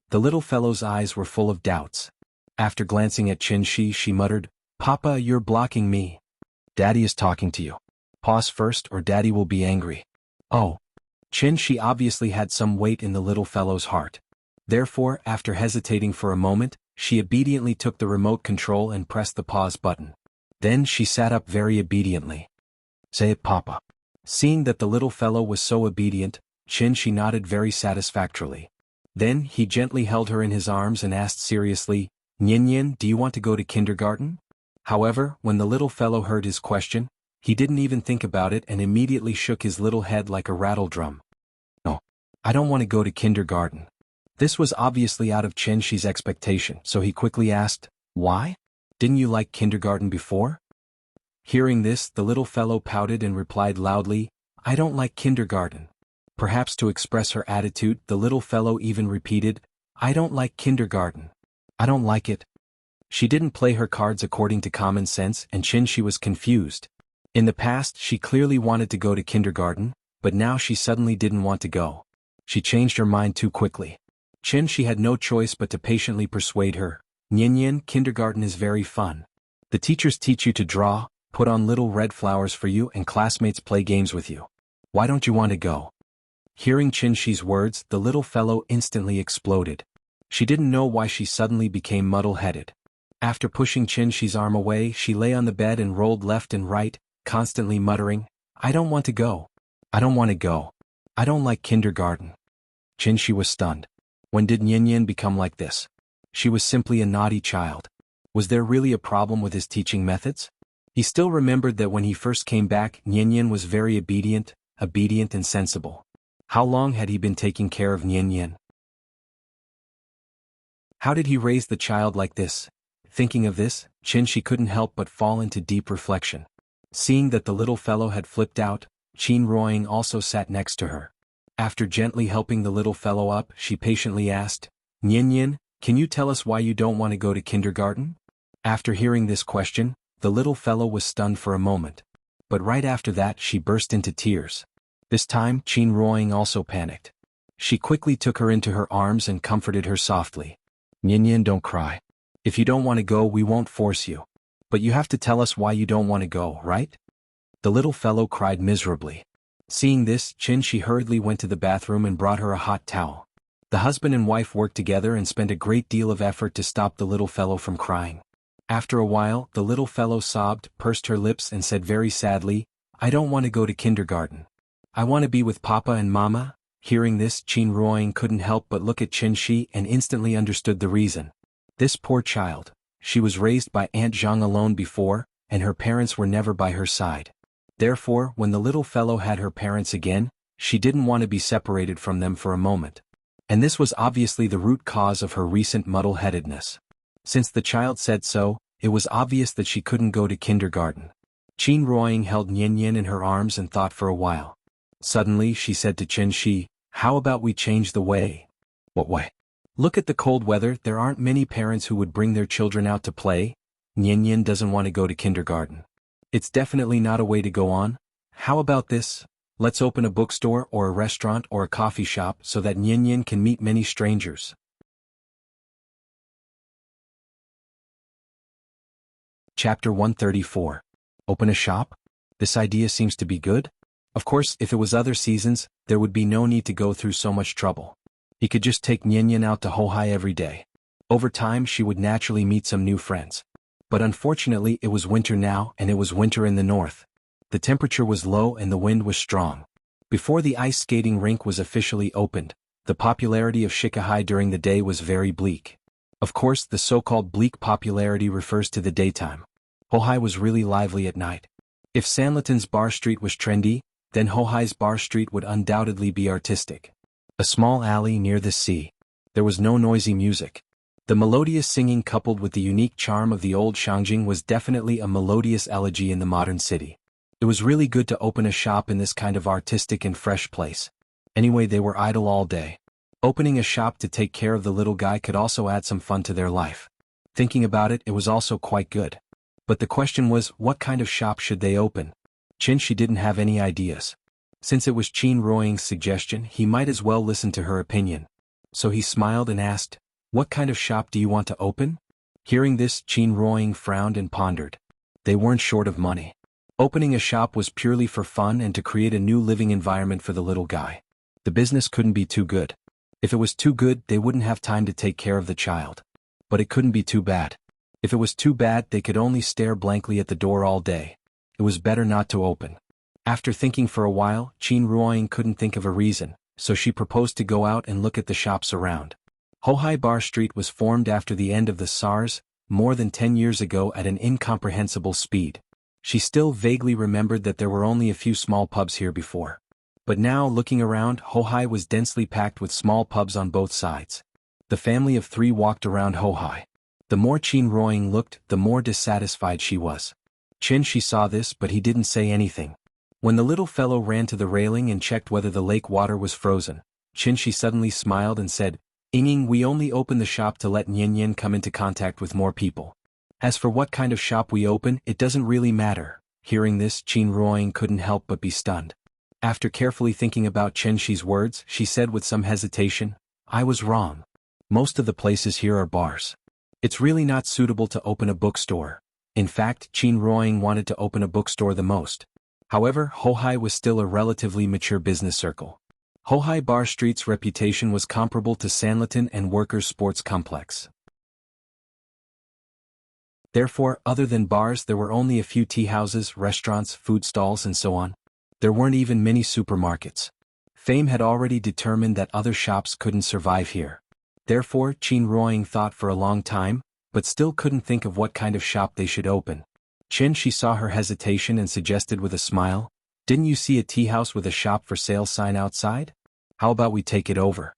The little fellow's eyes were full of doubts. After glancing at Qin, she muttered, Papa, you're blocking me. Daddy is talking to you. Pause first or Daddy will be angry. Oh. Qin obviously had some weight in the little fellow's heart. Therefore, after hesitating for a moment, she obediently took the remote control and pressed the pause button. Then she sat up very obediently. Say it, Papa. Seeing that the little fellow was so obedient, Qin nodded very satisfactorily. Then he gently held her in his arms and asked seriously, Nian Nian, do you want to go to kindergarten? However, when the little fellow heard his question, he didn't even think about it and immediately shook his little head like a rattle drum. No, I don't want to go to kindergarten. This was obviously out of Qin's expectation, so he quickly asked, Why? Didn't you like kindergarten before? Hearing this, the little fellow pouted and replied loudly, I don't like kindergarten. Perhaps to express her attitude, the little fellow even repeated, I don't like kindergarten. I don't like it. She didn't play her cards according to common sense and Qin was confused. In the past, she clearly wanted to go to kindergarten, but now she suddenly didn't want to go. She changed her mind too quickly. Qin had no choice but to patiently persuade her, Nian Nian, kindergarten is very fun. The teachers teach you to draw, put on little red flowers for you and classmates play games with you. Why don't you want to go? Hearing Qin's words, the little fellow instantly exploded. She didn't know why she suddenly became muddle-headed. After pushing Qin's arm away, she lay on the bed and rolled left and right, constantly muttering, I don't want to go. I don't want to go. I don't like kindergarten. Qin was stunned. When did Nian Nian become like this? She was simply a naughty child. Was there really a problem with his teaching methods? He still remembered that when he first came back, Nian Nian was very obedient and sensible. How long had he been taking care of Nian Nian? How did he raise the child like this? Thinking of this, Qin couldn't help but fall into deep reflection. Seeing that the little fellow had flipped out, Qin Ruoying also sat next to her. After gently helping the little fellow up, she patiently asked, Nian Nian, can you tell us why you don't want to go to kindergarten? After hearing this question, the little fellow was stunned for a moment. But right after that she burst into tears. This time, Qin Ruoying also panicked. She quickly took her into her arms and comforted her softly. Nian Nian, don't cry. If you don't want to go, we won't force you. But you have to tell us why you don't want to go, right? The little fellow cried miserably. Seeing this, Qin hurriedly went to the bathroom and brought her a hot towel. The husband and wife worked together and spent a great deal of effort to stop the little fellow from crying. After a while, the little fellow sobbed, pursed her lips and said very sadly, I don't want to go to kindergarten. I want to be with Papa and Mama. Hearing this, Qin Ruoying couldn't help but look at Qin and instantly understood the reason. This poor child. She was raised by Aunt Zhang alone before, and her parents were never by her side. Therefore, when the little fellow had her parents again, she didn't want to be separated from them for a moment. And this was obviously the root cause of her recent muddle-headedness. Since the child said so, it was obvious that she couldn't go to kindergarten. Qin Ruoying held Nian Nian in her arms and thought for a while. Suddenly she said to Qin, how about we change the way? What way? Look at the cold weather, there aren't many parents who would bring their children out to play. Nian Nian doesn't want to go to kindergarten. It's definitely not a way to go on. How about this? Let's open a bookstore or a restaurant or a coffee shop so that Nian Nian can meet many strangers. Chapter 134. Open a shop? This idea seems to be good. Of course, if it was other seasons, there would be no need to go through so much trouble. He could just take Nian Nian out to Hohai every day. Over time she would naturally meet some new friends. But unfortunately it was winter now, and it was winter in the north. The temperature was low and the wind was strong. Before the ice skating rink was officially opened, the popularity of Shikahai during the day was very bleak. Of course, the so-called bleak popularity refers to the daytime. Hohai was really lively at night. If Sanlaton's bar street was trendy, then Hohai's bar street would undoubtedly be artistic. A small alley near the sea. There was no noisy music. The melodious singing coupled with the unique charm of the old Shangjing was definitely a melodious elegy in the modern city. It was really good to open a shop in this kind of artistic and fresh place. Anyway, they were idle all day. Opening a shop to take care of the little guy could also add some fun to their life. Thinking about it, it was also quite good. But the question was, what kind of shop should they open? She didn't have any ideas. Since it was Qin Ruoying's suggestion, he might as well listen to her opinion. So he smiled and asked, "What kind of shop do you want to open?" Hearing this, Qin Ruoying frowned and pondered. They weren't short of money. Opening a shop was purely for fun and to create a new living environment for the little guy. The business couldn't be too good. If it was too good, they wouldn't have time to take care of the child. But it couldn't be too bad. If it was too bad, they could only stare blankly at the door all day. It was better not to open. After thinking for a while, Qin Ruoying couldn't think of a reason, so she proposed to go out and look at the shops around. Hohai Bar Street was formed after the end of the SARS, more than 10 years ago at an incomprehensible speed. She still vaguely remembered that there were only a few small pubs here before. But now, looking around, Hohai was densely packed with small pubs on both sides. The family of 3 walked around Hohai. The more Qin Ruoying looked, the more dissatisfied she was. She saw this, but he didn't say anything. When the little fellow ran to the railing and checked whether the lake water was frozen, she suddenly smiled and said, "Ying, we only open the shop to let Nyen come into contact with more people. As for what kind of shop we open, it doesn't really matter." Hearing this, Qin Ruoying couldn't help but be stunned. After carefully thinking about Shi's words, she said with some hesitation, "I was wrong. Most of the places here are bars. It's really not suitable to open a bookstore." In fact, Qin Ruoying wanted to open a bookstore the most. However, Hohai was still a relatively mature business circle. Hohai Bar Street's reputation was comparable to Sanlitun and Workers' Sports Complex. Therefore, other than bars, there were only a few tea houses, restaurants, food stalls, and so on. There weren't even many supermarkets. Fame had already determined that other shops couldn't survive here. Therefore, Qin Ruoying thought for a long time, but still couldn't think of what kind of shop they should open. She saw her hesitation and suggested with a smile, "Didn't you see a tea house with a shop for sale sign outside? How about we take it over?"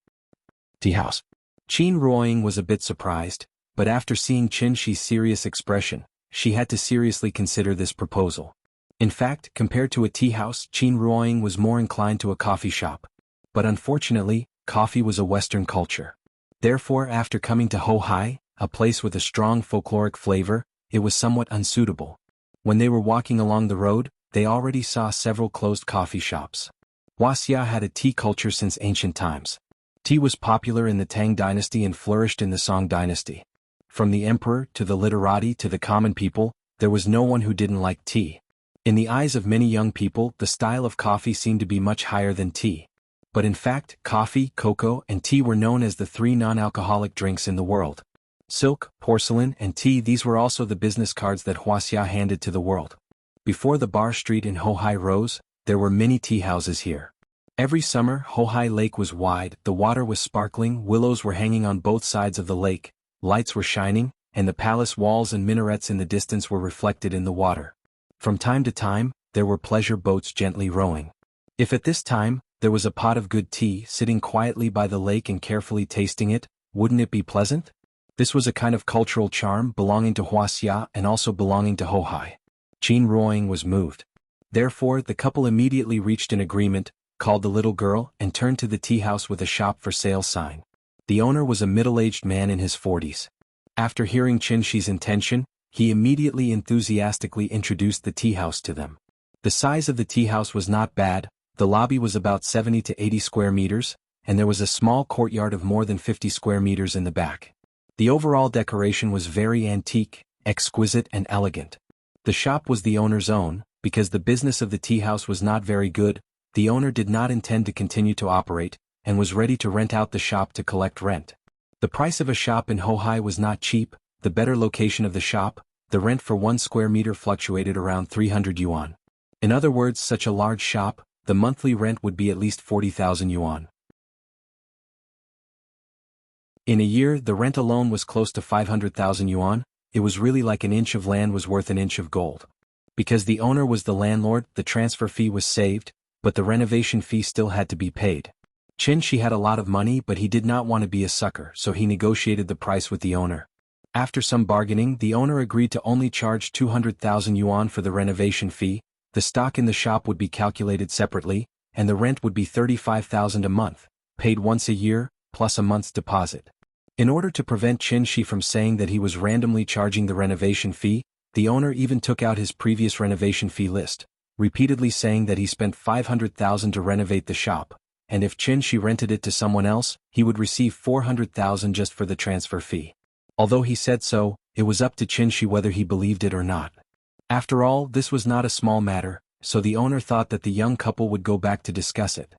Tea house. Qin Ruoying was a bit surprised, but after seeing Shi's serious expression, she had to seriously consider this proposal. In fact, compared to a tea house, Qin Ruoying was more inclined to a coffee shop. But unfortunately, coffee was a Western culture. Therefore, after coming to Hohai, a place with a strong folkloric flavor, it was somewhat unsuitable. When they were walking along the road, they already saw several closed coffee shops. Wuxia had a tea culture since ancient times. Tea was popular in the Tang dynasty and flourished in the Song dynasty. From the emperor to the literati to the common people, there was no one who didn't like tea. In the eyes of many young people, the style of coffee seemed to be much higher than tea. But in fact, coffee, cocoa, and tea were known as the 3 non-alcoholic drinks in the world. Silk, porcelain, and tea, these were also the business cards that Wuxia handed to the world. Before the bar street in Hohai rose, there were many tea houses here. Every summer, Hohai Lake was wide, the water was sparkling, willows were hanging on both sides of the lake, lights were shining, and the palace walls and minarets in the distance were reflected in the water. From time to time, there were pleasure boats gently rowing. If at this time, there was a pot of good tea sitting quietly by the lake and carefully tasting it, wouldn't it be pleasant? This was a kind of cultural charm belonging to Wuxia and also belonging to Hohai. Qin Ruoying was moved. Therefore, the couple immediately reached an agreement, called the little girl, and turned to the tea house with a shop for sale sign. The owner was a middle-aged man in his 40s. After hearing Shi's intention, he immediately enthusiastically introduced the tea house to them. The size of the tea house was not bad, the lobby was about 70 to 80 square meters, and there was a small courtyard of more than 50 square meters in the back. The overall decoration was very antique, exquisite, and elegant. The shop was the owner's own. Because the business of the tea house was not very good, the owner did not intend to continue to operate, and was ready to rent out the shop to collect rent. The price of a shop in Hohai was not cheap. The better location of the shop, the rent for 1 square meter fluctuated around 300 yuan. In other words, such a large shop, the monthly rent would be at least 40,000 yuan. In a year, the rent alone was close to 500,000 yuan. It was really like an inch of land was worth an inch of gold. Because the owner was the landlord, the transfer fee was saved, but the renovation fee still had to be paid. Qin Shi had a lot of money, but he did not want to be a sucker, so he negotiated the price with the owner. After some bargaining, the owner agreed to only charge 200,000 yuan for the renovation fee. The stock in the shop would be calculated separately, and the rent would be 35,000 a month, paid once a year, plus a month's deposit. In order to prevent Qin Shi from saying that he was randomly charging the renovation fee, the owner even took out his previous renovation fee list, repeatedly saying that he spent 500,000 to renovate the shop, and if Qin Shi rented it to someone else, he would receive 400,000 just for the transfer fee. Although he said so, it was up to Qin Shi whether he believed it or not. After all, this was not a small matter, so the owner thought that the young couple would go back to discuss it.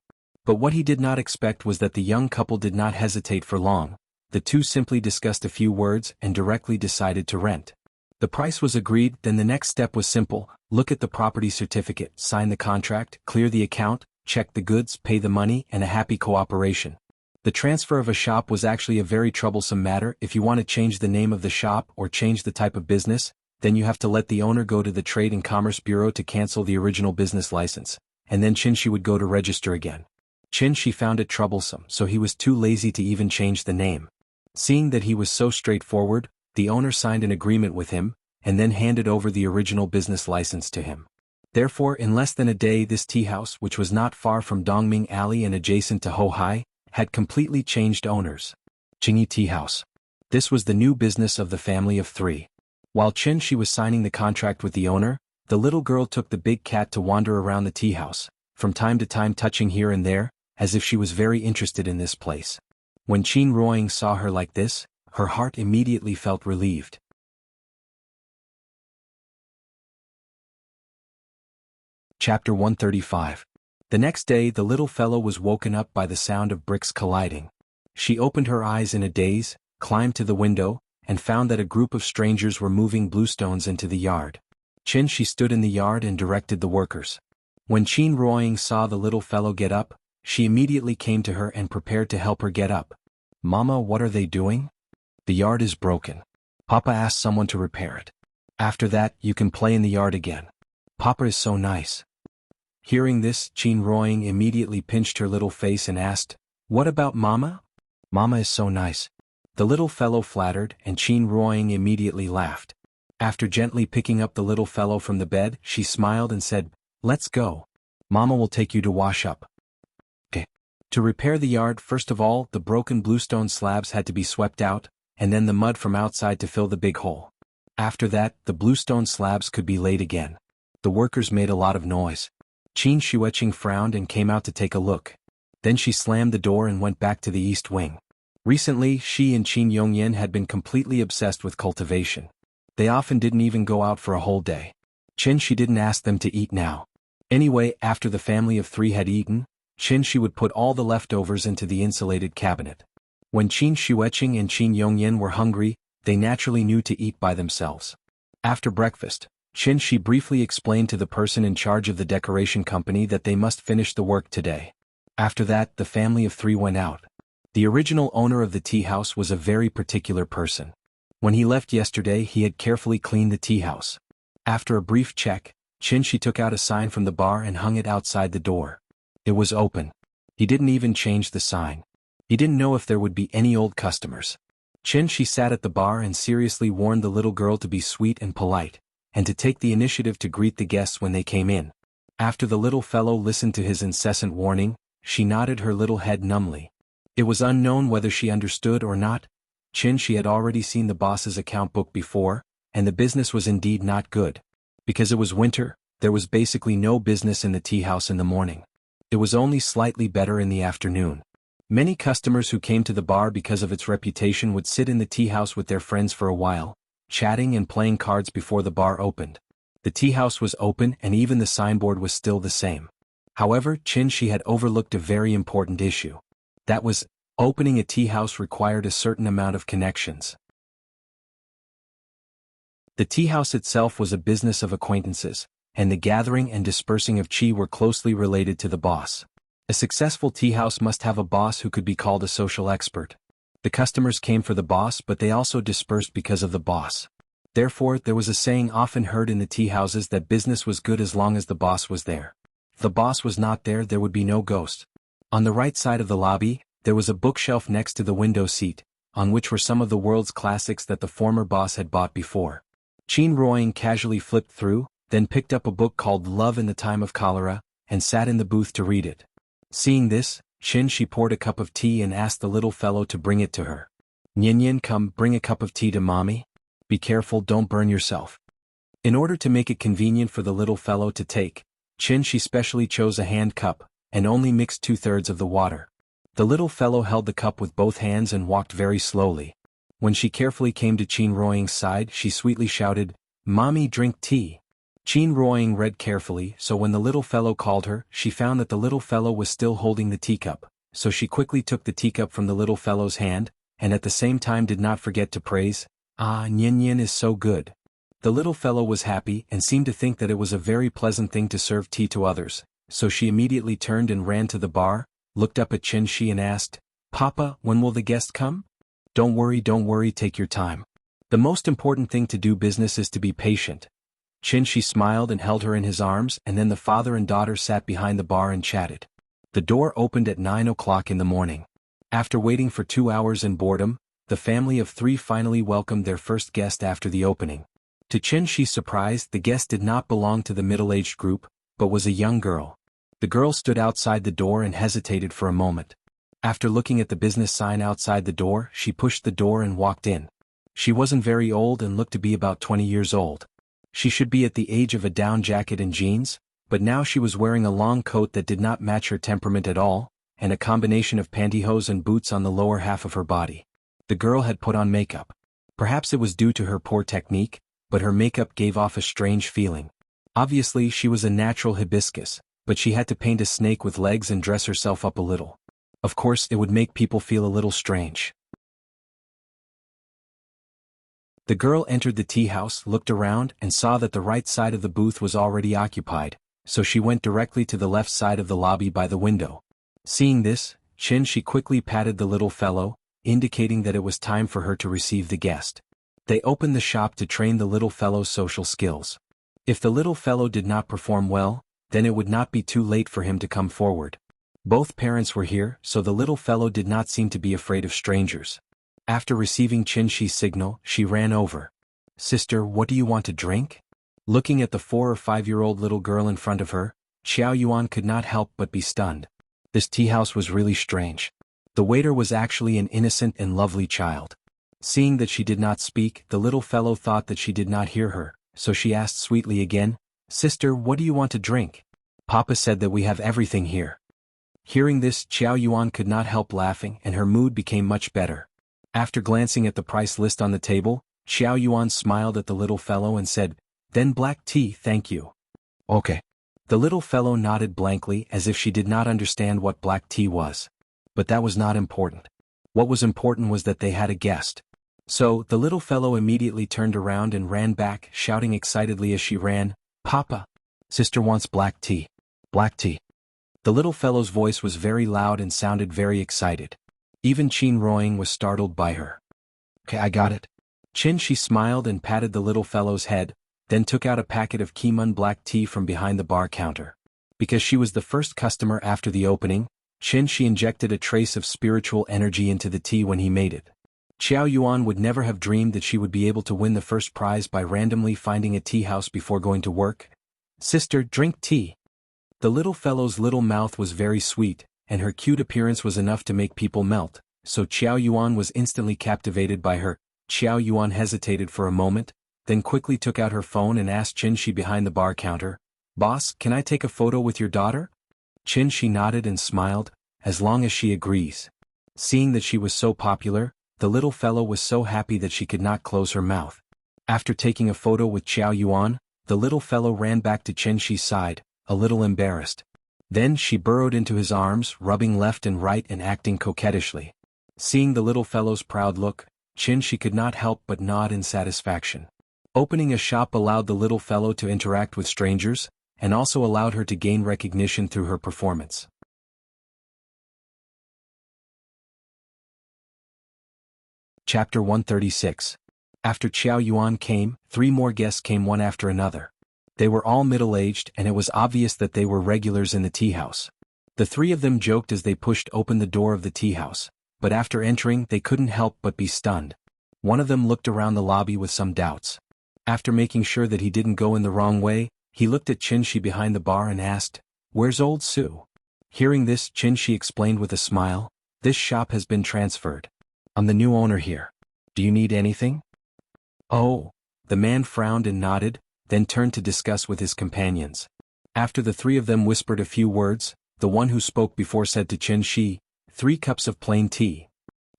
But what he did not expect was that the young couple did not hesitate for long. The two simply discussed a few words and directly decided to rent. The price was agreed, then the next step was simple: look at the property certificate, sign the contract, clear the account, check the goods, pay the money, and a happy cooperation. The transfer of a shop was actually a very troublesome matter. If you want to change the name of the shop or change the type of business, then you have to let the owner go to the Trade and Commerce Bureau to cancel the original business license, and then Qin Shi would go to register again. Qin Shi found it troublesome, so he was too lazy to even change the name. Seeing that he was so straightforward, the owner signed an agreement with him, and then handed over the original business license to him. Therefore, in less than a day, this tea house, which was not far from Dongming Alley and adjacent to Hohai, had completely changed owners. Jingyi Tea House. This was the new business of the family of three. While Qin Shi was signing the contract with the owner, the little girl took the big cat to wander around the tea house, from time to time touching here and there, as if she was very interested in this place. When Qin Ruoying saw her like this, her heart immediately felt relieved. Chapter 135. The next day the little fellow was woken up by the sound of bricks colliding. She opened her eyes in a daze, climbed to the window, and found that a group of strangers were moving bluestones into the yard. Qin Shi stood in the yard and directed the workers. When Qin Ruoying saw the little fellow get up, she immediately came to her and prepared to help her get up. "Mama, what are they doing?" "The yard is broken. Papa asked someone to repair it. After that, you can play in the yard again. Papa is so nice." Hearing this, Qin Ruoying immediately pinched her little face and asked, "What about Mama?" "Mama is so nice." The little fellow flattered, and Qin Ruoying immediately laughed. After gently picking up the little fellow from the bed, she smiled and said, "Let's go. Mama will take you to wash up." Okay. To repair the yard, first of all, the broken bluestone slabs had to be swept out, and then the mud from outside to fill the big hole. After that, the bluestone slabs could be laid again. The workers made a lot of noise. Qin Shueqing frowned and came out to take a look. Then she slammed the door and went back to the east wing. Recently, she and Qin Yongyan had been completely obsessed with cultivation. They often didn't even go out for a whole day. Qin Shi didn't ask them to eat now. Anyway, after the family of three had eaten, Qin Shi would put all the leftovers into the insulated cabinet. When Qin Shueqing and Qin Yongyan were hungry, they naturally knew to eat by themselves. After breakfast, Qin Shi briefly explained to the person in charge of the decoration company that they must finish the work today. After that, the family of three went out. The original owner of the tea house was a very particular person. When he left yesterday, he had carefully cleaned the tea house. After a brief check, Qin Shi took out a sign from the bar and hung it outside the door. It was open. He didn't even change the sign. He didn't know if there would be any old customers. Qin Shi sat at the bar and seriously warned the little girl to be sweet and polite, and to take the initiative to greet the guests when they came in. After the little fellow listened to his incessant warning, she nodded her little head numbly. It was unknown whether she understood or not. Qin Shi had already seen the boss's account book before, and the business was indeed not good. Because it was winter, there was basically no business in the tea house in the morning. It was only slightly better in the afternoon. Many customers who came to the bar because of its reputation would sit in the tea house with their friends for a while, chatting and playing cards before the bar opened. The tea house was open and even the signboard was still the same. However, Qin Shi had overlooked a very important issue. That was, Opening a tea house required a certain amount of connections. The tea house itself was a business of acquaintances, and the gathering and dispersing of qi were closely related to the boss. A successful tea house must have a boss who could be called a social expert. The customers came for the boss, but they also dispersed because of the boss. Therefore, there was a saying often heard in the tea houses that business was good as long as the boss was there. If the boss was not there, there would be no ghost. On the right side of the lobby, there was a bookshelf next to the window seat, on which were some of the world's classics that the former boss had bought before. Qin Ruoying casually flipped through, then picked up a book called Love in the Time of Cholera, and sat in the booth to read it. Seeing this, she poured a cup of tea and asked the little fellow to bring it to her. Nyan, come bring a cup of tea to mommy. Be careful, don't burn yourself. In order to make it convenient for the little fellow to take, she specially chose a hand cup, and only mixed 2/3 of the water. The little fellow held the cup with both hands and walked very slowly. When she carefully came to Qin Ruoying's side, she sweetly shouted, "Mommy, drink tea." Qin Ruoying read carefully, so when the little fellow called her, she found that the little fellow was still holding the teacup, so she quickly took the teacup from the little fellow's hand, and at the same time did not forget to praise, "Ah, Nyan is so good." The little fellow was happy and seemed to think that it was a very pleasant thing to serve tea to others, so she immediately turned and ran to the bar, looked up at Qin Shi and asked, "Papa, when will the guest come?" Don't worry, take your time. The most important thing to do business is to be patient." Qin Shi smiled and held her in his arms, and then the father and daughter sat behind the bar and chatted. The door opened at 9 o'clock in the morning. After waiting for 2 hours in boredom, the family of 3 finally welcomed their first guest after the opening. To Qin Shi's surprise, the guest did not belong to the middle-aged group, but was a young girl. The girl stood outside the door and hesitated for a moment. After looking at the business sign outside the door, she pushed the door and walked in. She wasn't very old and looked to be about 20 years old. She should be at the age of a down jacket and jeans, but now she was wearing a long coat that did not match her temperament at all, and a combination of pantyhose and boots on the lower half of her body. The girl had put on makeup. Perhaps it was due to her poor technique, but her makeup gave off a strange feeling. Obviously she was a natural hibiscus, but she had to paint a snake with legs and dress herself up a little. Of course it would make people feel a little strange. The girl entered the tea house, looked around, and saw that the right side of the booth was already occupied, so she went directly to the left side of the lobby by the window. Seeing this, Qin Shi quickly patted the little fellow, indicating that it was time for her to receive the guest. They opened the shop to train the little fellow's social skills. If the little fellow did not perform well, then it would not be too late for him to come forward. Both parents were here, so the little fellow did not seem to be afraid of strangers. After receiving Qin Shi's signal, she ran over. "Sister, what do you want to drink?" Looking at the 4 or 5-year-old little girl in front of her, Xiao Yuan could not help but be stunned. This tea house was really strange. The waiter was actually an innocent and lovely child. Seeing that she did not speak, the little fellow thought that she did not hear her, so she asked sweetly again, "Sister, what do you want to drink?" "Papa said that we have everything here." Hearing this, Xiao Yuan could not help laughing and her mood became much better. After glancing at the price list on the table, Xiao Yuan smiled at the little fellow and said, "Then black tea, thank you." "Okay." The little fellow nodded blankly as if she did not understand what black tea was. But that was not important. What was important was that they had a guest. So, the little fellow immediately turned around and ran back, shouting excitedly as she ran, "Papa! Sister wants black tea. Black tea." The little fellow's voice was very loud and sounded very excited. Even Qin Ruoying was startled by her. "Okay, I got it." Qin Shi smiled and patted the little fellow's head, then took out a packet of Kimun black tea from behind the bar counter. Because she was the first customer after the opening, Qin Shi injected a trace of spiritual energy into the tea when he made it. Xiao Yuan would never have dreamed that she would be able to win the first prize by randomly finding a tea house before going to work. "Sister, drink tea." The little fellow's little mouth was very sweet, and her cute appearance was enough to make people melt, so Xiao Yuan was instantly captivated by her. Xiao Yuan hesitated for a moment, then quickly took out her phone and asked Qin Shi behind the bar counter, "Boss, can I take a photo with your daughter?" Qin Shi nodded and smiled, "As long as she agrees." Seeing that she was so popular, the little fellow was so happy that she could not close her mouth. After taking a photo with Xiao Yuan, the little fellow ran back to Qin Shi's side, a little embarrassed. Then she burrowed into his arms, rubbing left and right and acting coquettishly. Seeing the little fellow's proud look, she could not help but nod in satisfaction. Opening a shop allowed the little fellow to interact with strangers, and also allowed her to gain recognition through her performance. Chapter 136. After Qiao Yuan came, 3 more guests came one after another. They were all middle-aged, and it was obvious that they were regulars in the tea house. The 3 of them joked as they pushed open the door of the tea house, but after entering they couldn't help but be stunned. One of them looked around the lobby with some doubts. After making sure that he didn't go in the wrong way, he looked at Shi behind the bar and asked, "Where's old Sue?" Hearing this, Shi explained with a smile, "This shop has been transferred. I'm the new owner here. Do you need anything?" "Oh." The man frowned and nodded, then turned to discuss with his companions. After the 3 of them whispered a few words, the one who spoke before said to Shi, 3 cups of plain tea.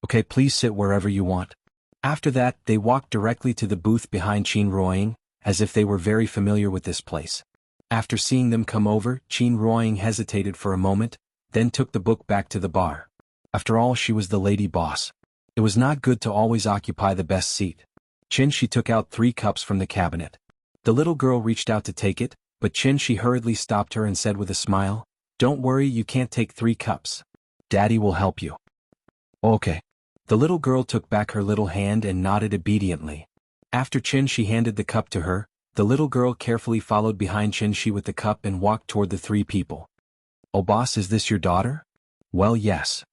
"Okay, please sit wherever you want." After that, they walked directly to the booth behind Qin Ruoying, as if they were very familiar with this place. After seeing them come over, Qin Ruoying hesitated for a moment, then took the book back to the bar. After all, she was the lady boss. It was not good to always occupy the best seat. Shi took out 3 cups from the cabinet. The little girl reached out to take it, but Shi hurriedly stopped her and said with a smile, "Don't worry, you can't take 3 cups. Daddy will help you." "Okay." The little girl took back her little hand and nodded obediently. After Shi handed the cup to her, the little girl carefully followed behind Shi with the cup and walked toward the 3 people. "Oh boss, is this your daughter?" "Well, yes."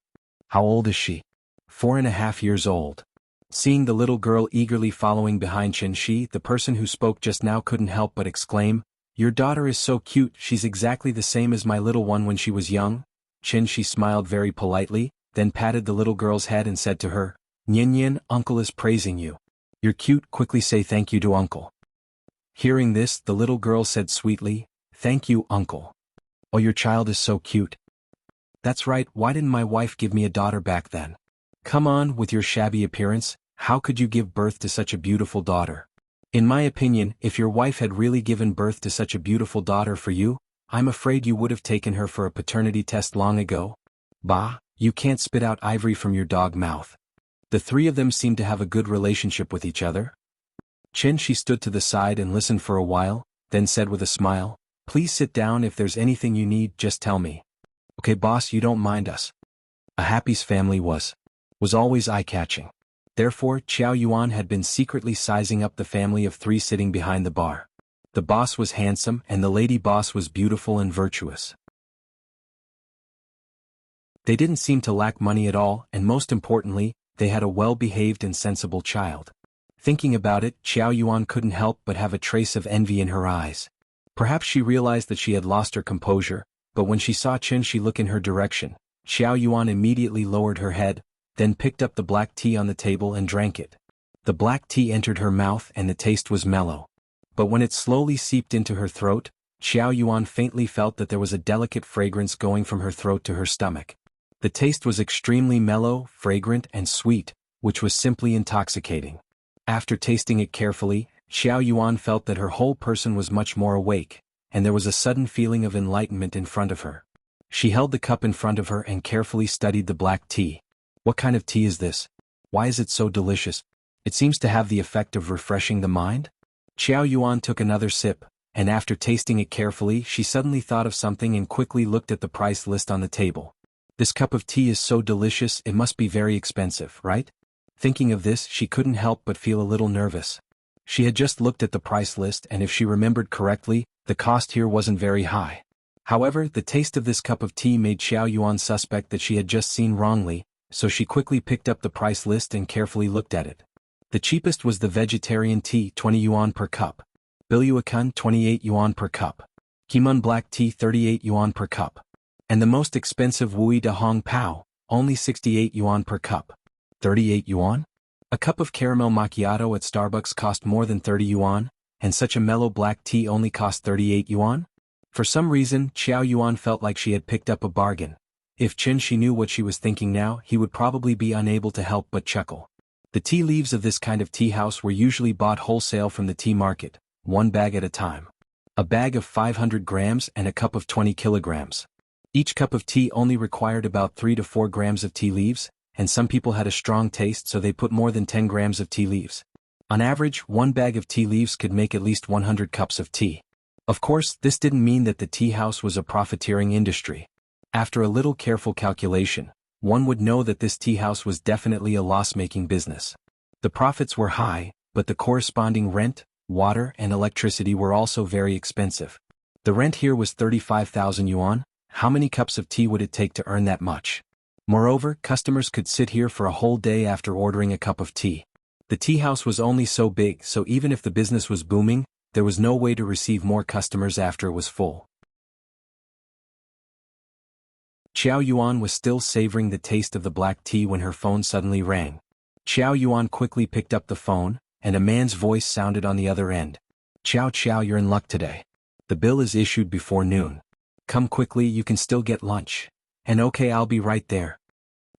"How old is she?" 4.5 years old. Seeing the little girl eagerly following behind Shi, the person who spoke just now couldn't help but exclaim, "Your daughter is so cute, she's exactly the same as my little one when she was young." Shi smiled very politely, then patted the little girl's head and said to her, "Nyin, uncle is praising you. You're cute, quickly say thank you to uncle." Hearing this, the little girl said sweetly, "Thank you, uncle. Oh, your child is so cute." "That's right, why didn't my wife give me a daughter back then?" "Come on, with your shabby appearance, how could you give birth to such a beautiful daughter?" "In my opinion, if your wife had really given birth to such a beautiful daughter for you, I'm afraid you would have taken her for a paternity test long ago." "Bah, you can't spit out ivory from your dog mouth." The 3 of them seemed to have a good relationship with each other. She stood to the side and listened for a while, then said with a smile, "Please sit down, if there's anything you need, just tell me." "Okay boss, you don't mind us." A happy's family was always eye-catching. Therefore, Qiao Yuan had been secretly sizing up the family of 3 sitting behind the bar. The boss was handsome and the lady boss was beautiful and virtuous. They didn't seem to lack money at all, and most importantly, they had a well-behaved and sensible child. Thinking about it, Qiao Yuan couldn't help but have a trace of envy in her eyes. Perhaps she realized that she had lost her composure, but when she saw Shi look in her direction, Qiao Yuan immediately lowered her head, then picked up the black tea on the table and drank it. The black tea entered her mouth and the taste was mellow. But when it slowly seeped into her throat, Qiao Yuan faintly felt that there was a delicate fragrance going from her throat to her stomach. The taste was extremely mellow, fragrant, and sweet, which was simply intoxicating. After tasting it carefully, Qiao Yuan felt that her whole person was much more awake, and there was a sudden feeling of enlightenment in front of her. She held the cup in front of her and carefully studied the black tea. "What kind of tea is this? Why is it so delicious? It seems to have the effect of refreshing the mind?" Qiao Yuan took another sip, and after tasting it carefully she suddenly thought of something and quickly looked at the price list on the table. "This cup of tea is so delicious, it must be very expensive, right?" Thinking of this, she couldn't help but feel a little nervous. She had just looked at the price list and if she remembered correctly, the cost here wasn't very high. However, the taste of this cup of tea made Qiao Yuan suspect that she had just seen wrongly, so she quickly picked up the price list and carefully looked at it. The cheapest was the vegetarian tea, 20 yuan per cup. Biluakun, 28 yuan per cup. Kimun black tea, 38 yuan per cup. And the most expensive Wui de Hong Pao, only 68 yuan per cup. 38 yuan? A cup of caramel macchiato at Starbucks cost more than 30 yuan, and such a mellow black tea only cost 38 yuan? For some reason, Qiao Yuan felt like she had picked up a bargain. If Shi knew what she was thinking now, he would probably be unable to help but chuckle. The tea leaves of this kind of tea house were usually bought wholesale from the tea market, 1 bag at a time. A bag of 500 grams and a cup of 20 kilograms. Each cup of tea only required about 3 to 4 grams of tea leaves, and some people had a strong taste so they put more than 10 grams of tea leaves. On average, one bag of tea leaves could make at least 100 cups of tea. Of course, this didn't mean that the tea house was a profiteering industry. After a little careful calculation, one would know that this tea house was definitely a loss-making business. The profits were high, but the corresponding rent, water, and electricity were also very expensive. The rent here was 35,000 yuan. How many cups of tea would it take to earn that much? Moreover, customers could sit here for a whole day after ordering a cup of tea. The tea house was only so big, so even if the business was booming, there was no way to receive more customers after it was full. Qiao Yuan was still savoring the taste of the black tea when her phone suddenly rang. Qiao Yuan quickly picked up the phone, and a man's voice sounded on the other end. Qiao, you're in luck today. The bill is issued before noon. Come quickly, you can still get lunch. And okay, I'll be right there.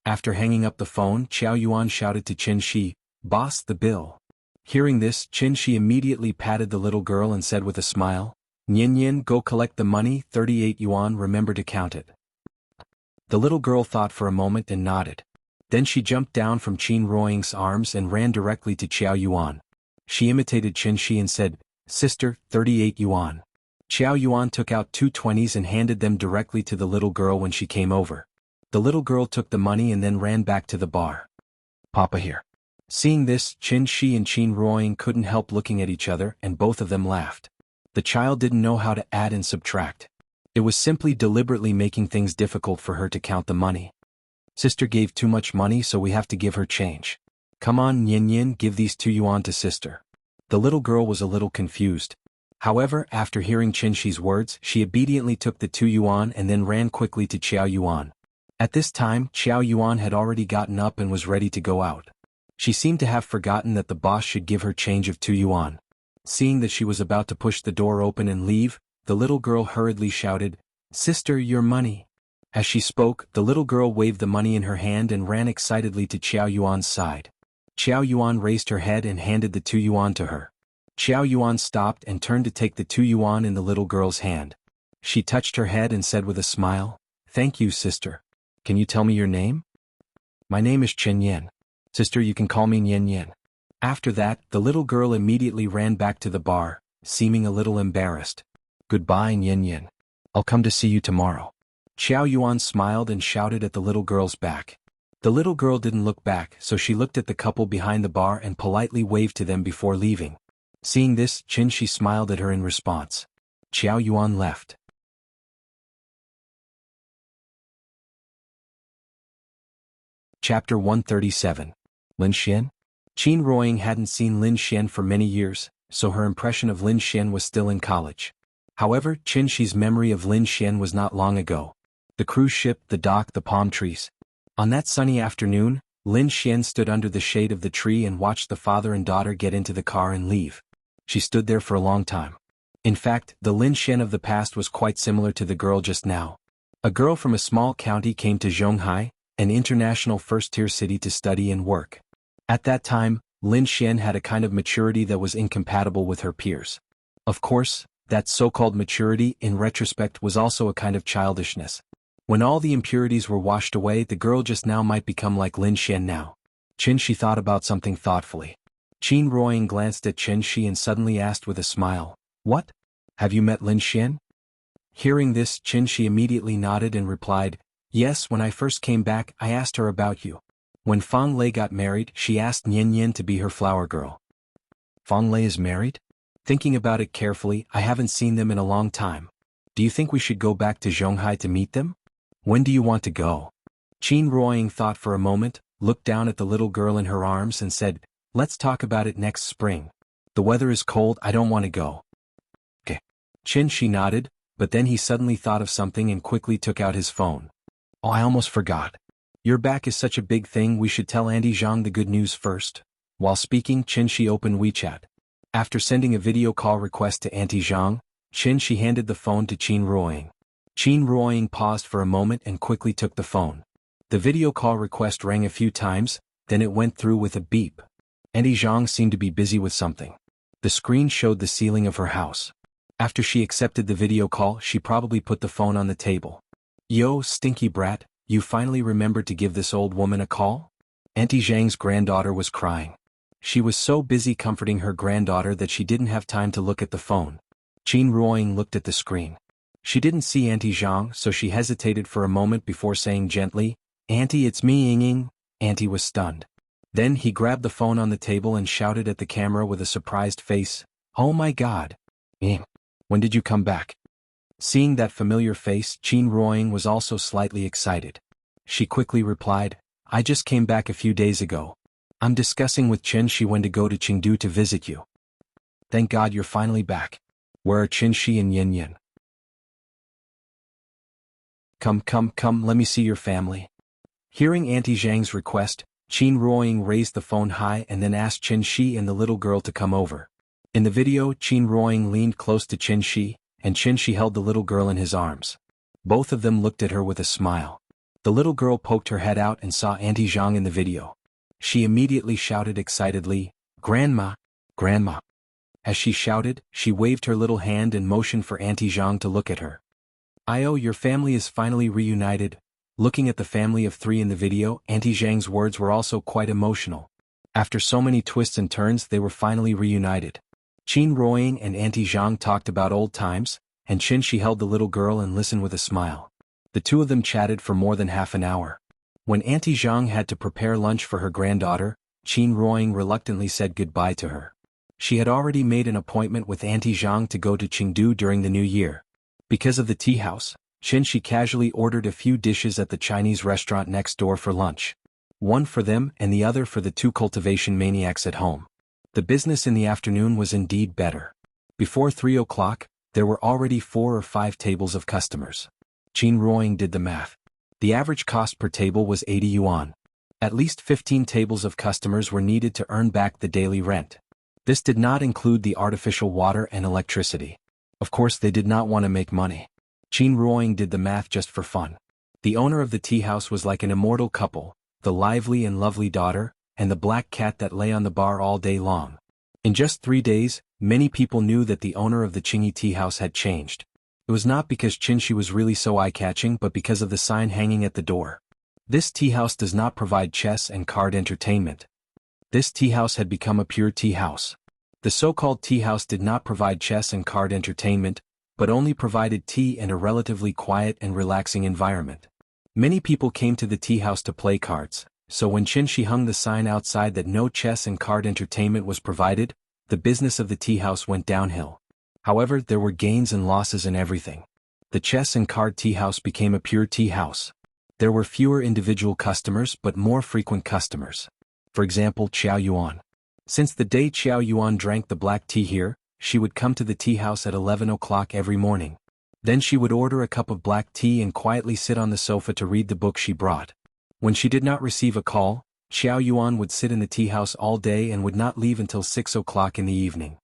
After hanging up the phone, Qiao Yuan shouted to Qin Shi, "Boss, the bill." Hearing this, Qin Shi immediately patted the little girl and said with a smile, "Nian, go collect the money, 38 yuan, remember to count it." The little girl thought for a moment and nodded. Then she jumped down from Qin Ruoying's arms and ran directly to Qiao Yuan. She imitated Qin Shi and said, "Sister, 38 yuan." Qiao Yuan took out 2 20s and handed them directly to the little girl when she came over. The little girl took the money and then ran back to the bar. "Papa here." Seeing this, Qin Shi and Qin Ruoying couldn't help looking at each other, and both of them laughed. The child didn't know how to add and subtract. It was simply deliberately making things difficult for her to count the money. "Sister gave too much money, so we have to give her change. Come on, Nian, give these 2 yuan to sister." The little girl was a little confused. However, after hearing Qin Shi's words, she obediently took the 2 yuan and then ran quickly to Qiao Yuan. At this time, Qiao Yuan had already gotten up and was ready to go out. She seemed to have forgotten that the boss should give her change of 2 yuan. Seeing that she was about to push the door open and leave, the little girl hurriedly shouted, "Sister, your money." As she spoke, the little girl waved the money in her hand and ran excitedly to Qiao Yuan's side. Qiao Yuan raised her head and handed the 2 yuan to her. Qiao Yuan stopped and turned to take the 2 yuan in the little girl's hand. She touched her head and said with a smile, "Thank you, sister. Can you tell me your name?" "My name is Chen Yan. Sister, you can call me Nian." After that, the little girl immediately ran back to the bar, seeming a little embarrassed. "Goodbye, Nian. I'll come to see you tomorrow." Qiao Yuan smiled and shouted at the little girl's back. The little girl didn't look back, so she looked at the couple behind the bar and politely waved to them before leaving. Seeing this, Qin Shi smiled at her in response. Qiao Yuan left. Chapter 137. Lin Xian? Qin Ruoying hadn't seen Lin Xian for many years, so her impression of Lin Xian was still in college. However, Qin Shi's memory of Lin Xian was not long ago. The cruise ship, the dock, the palm trees. On that sunny afternoon, Lin Xian stood under the shade of the tree and watched the father and daughter get into the car and leave. She stood there for a long time. In fact, the Lin Xian of the past was quite similar to the girl just now. A girl from a small county came to Zhonghai, an international first-tier city, to study and work. At that time, Lin Xian had a kind of maturity that was incompatible with her peers. Of course, that so-called maturity, in retrospect, was also a kind of childishness. When all the impurities were washed away, the girl just now might become like Lin Xian now. Qin Shi thought about something thoughtfully. Qin Ruoying glanced at Qin Shi and suddenly asked with a smile, "What? Have you met Lin Xian?" Hearing this, Qin Shi immediately nodded and replied, "Yes, when I first came back, I asked her about you. When Fang Lei got married, she asked Nian to be her flower girl." "Fang Lei is married?" Thinking about it carefully, "I haven't seen them in a long time. Do you think we should go back to Zhonghai to meet them? When do you want to go?" Qin Ruoying thought for a moment, looked down at the little girl in her arms and said, "Let's talk about it next spring. The weather is cold, I don't want to go." "Okay." Qin Shi nodded, but then he suddenly thought of something and quickly took out his phone. "Oh, I almost forgot. Your back is such a big thing, we should tell Auntie Zhang the good news first." While speaking, Qin Shi opened WeChat. After sending a video call request to Auntie Zhang, Qin Shi handed the phone to Qin Ruoying. Qin Ruoying paused for a moment and quickly took the phone. The video call request rang a few times, then it went through with a beep. Auntie Zhang seemed to be busy with something. The screen showed the ceiling of her house. After she accepted the video call, she probably put the phone on the table. "Yo, stinky brat, you finally remembered to give this old woman a call? Auntie Zhang's granddaughter was crying. She was so busy comforting her granddaughter that she didn't have time to look at the phone. Qin Ruoying looked at the screen. She didn't see Auntie Zhang, so she hesitated for a moment before saying gently, "Auntie, it's me, Ying." Auntie was stunned. Then he grabbed the phone on the table and shouted at the camera with a surprised face, "Oh my God! When did you come back?" Seeing that familiar face, Qin Ruoying was also slightly excited. She quickly replied, "I just came back a few days ago. I'm discussing with Chen Shi when to go to Chengdu to visit you." "Thank God you're finally back. Where are Chen Shi and Yin Yin?" Come, let me see your family." Hearing Auntie Zhang's request, Qin Ruoying raised the phone high and then asked Chen Shi and the little girl to come over. In the video, Qin Ruoying leaned close to Chen Shi, and Chen Shi held the little girl in his arms. Both of them looked at her with a smile. The little girl poked her head out and saw Auntie Zhang in the video. She immediately shouted excitedly, "Grandma! Grandma!" As she shouted, she waved her little hand and motioned for Auntie Zhang to look at her. "Io, your family is finally reunited." Looking at the family of three in the video, Auntie Zhang's words were also quite emotional. After so many twists and turns, they were finally reunited. Qin Ruoying and Auntie Zhang talked about old times, and Chen Shi held the little girl and listened with a smile. The two of them chatted for more than half an hour. When Auntie Zhang had to prepare lunch for her granddaughter, Qin Ruoying reluctantly said goodbye to her. She had already made an appointment with Auntie Zhang to go to Chengdu during the new year. Because of the tea house, Chen Shi casually ordered a few dishes at the Chinese restaurant next door for lunch. One for them and the other for the two cultivation maniacs at home. The business in the afternoon was indeed better. Before 3 o'clock, there were already 4 or 5 tables of customers. Qin Ruoying did the math. The average cost per table was 80 yuan. At least 15 tables of customers were needed to earn back the daily rent. This did not include the artificial water and electricity. Of course, they did not want to make money. Qin Ruoying did the math just for fun. The owner of the tea house was like an immortal couple, the lively and lovely daughter, and the black cat that lay on the bar all day long. In just 3 days, many people knew that the owner of the Qingyi tea house had changed. It was not because Chen Shi was really so eye-catching but because of the sign hanging at the door. This tea house does not provide chess and card entertainment. This tea house had become a pure tea house. The so-called tea house did not provide chess and card entertainment, but only provided tea and a relatively quiet and relaxing environment. Many people came to the tea house to play cards, so when Chen Shi hung the sign outside that no chess and card entertainment was provided, the business of the tea house went downhill. However, there were gains and losses in everything. The chess and card tea house became a pure tea house. There were fewer individual customers but more frequent customers. For example, Qiao Yuan. Since the day Qiao Yuan drank the black tea here, she would come to the tea house at 11 o'clock every morning. Then she would order a cup of black tea and quietly sit on the sofa to read the book she brought. When she did not receive a call, Qiao Yuan would sit in the tea house all day and would not leave until 6 o'clock in the evening.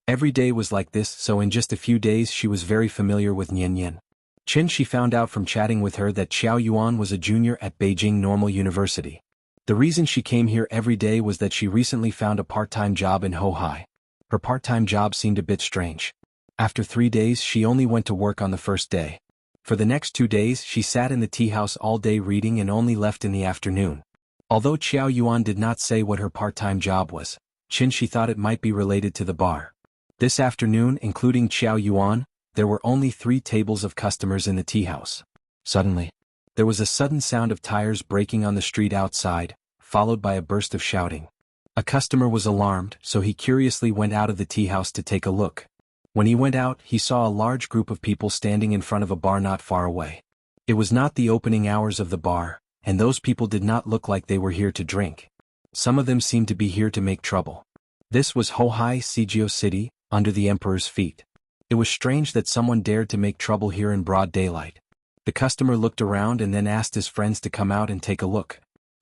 Every day was like this, so in just a few days she was very familiar with Nian Yin. Chen Shi found out from chatting with her that Qiao Yuan was a junior at Beijing Normal University. The reason she came here every day was that she recently found a part-time job in Hohai. Her part-time job seemed a bit strange. After 3 days she only went to work on the first day. For the next 2 days she sat in the tea house all day reading and only left in the afternoon. Although Qiao Yuan did not say what her part-time job was, Chen Shi thought it might be related to the bar. This afternoon, including Qiao Yuan, there were only 3 tables of customers in the tea house. Suddenly, there was a sudden sound of tires braking on the street outside, followed by a burst of shouting. A customer was alarmed, so he curiously went out of the tea house to take a look. When he went out, he saw a large group of people standing in front of a bar not far away. It was not the opening hours of the bar, and those people did not look like they were here to drink. Some of them seemed to be here to make trouble. This was Hohai Sijio City, under the emperor's feet. It was strange that someone dared to make trouble here in broad daylight. The customer looked around and then asked his friends to come out and take a look.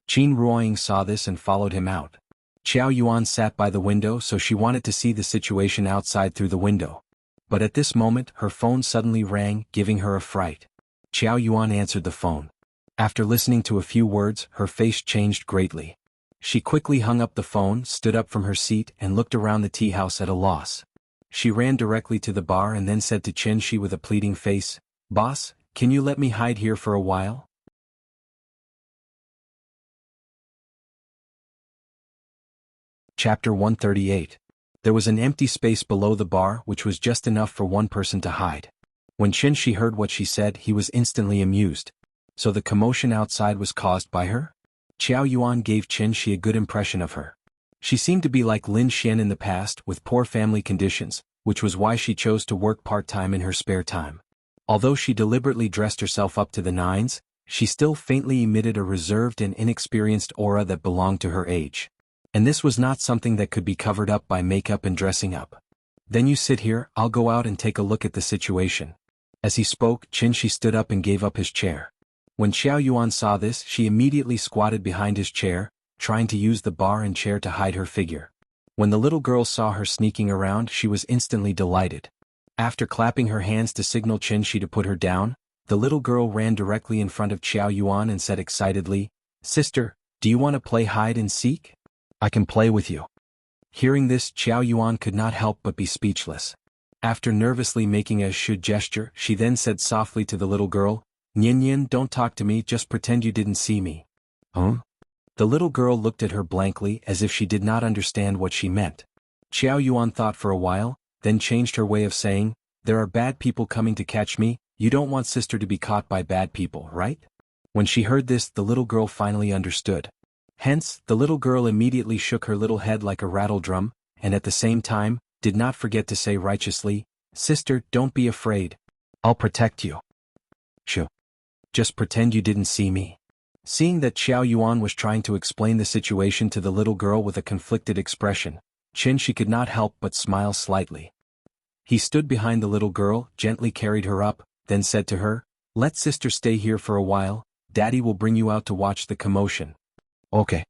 Qin Ruoying saw this and followed him out. Qiao Yuan sat by the window, so she wanted to see the situation outside through the window. But at this moment her phone suddenly rang, giving her a fright. Qiao Yuan answered the phone. After listening to a few words, her face changed greatly. She quickly hung up the phone, stood up from her seat and looked around the tea house at a loss. She ran directly to the bar and then said to Chen Shi with a pleading face, "Boss, can you let me hide here for a while? Chapter 138. There was an empty space below the bar which was just enough for one person to hide. When Qin heard what she said, he was instantly amused. So the commotion outside was caused by her? Qiao Yuan gave Qin a good impression of her. She seemed to be like Lin Xian in the past, with poor family conditions, which was why she chose to work part-time in her spare time. Although she deliberately dressed herself up to the nines, she still faintly emitted a reserved and inexperienced aura that belonged to her age. And this was not something that could be covered up by makeup and dressing up. Then you sit here, I'll go out and take a look at the situation. As he spoke, Qin stood up and gave up his chair. When Qiao Yuan saw this, she immediately squatted behind his chair, trying to use the bar and chair to hide her figure. When the little girl saw her sneaking around, she was instantly delighted. After clapping her hands to signal Qin to put her down, the little girl ran directly in front of Qiao Yuan and said excitedly, "Sister, do you want to play hide and seek? I can play with you." Hearing this, Qiao Yuan could not help but be speechless. After nervously making a should gesture, she then said softly to the little girl, "Nian Nian, don't talk to me, just pretend you didn't see me." Huh? The little girl looked at her blankly as if she did not understand what she meant. Qiao Yuan thought for a while, then changed her way of saying, "There are bad people coming to catch me, you don't want sister to be caught by bad people, right?" When she heard this, the little girl finally understood. Hence, the little girl immediately shook her little head like a rattle drum, and at the same time, did not forget to say righteously, "Sister, don't be afraid. I'll protect you. Shoo. Just pretend you didn't see me." Seeing that Qiao Yuan was trying to explain the situation to the little girl with a conflicted expression, Qin could not help but smile slightly. He stood behind the little girl, gently carried her up, then said to her, "Let sister stay here for a while, Daddy will bring you out to watch the commotion." Okay.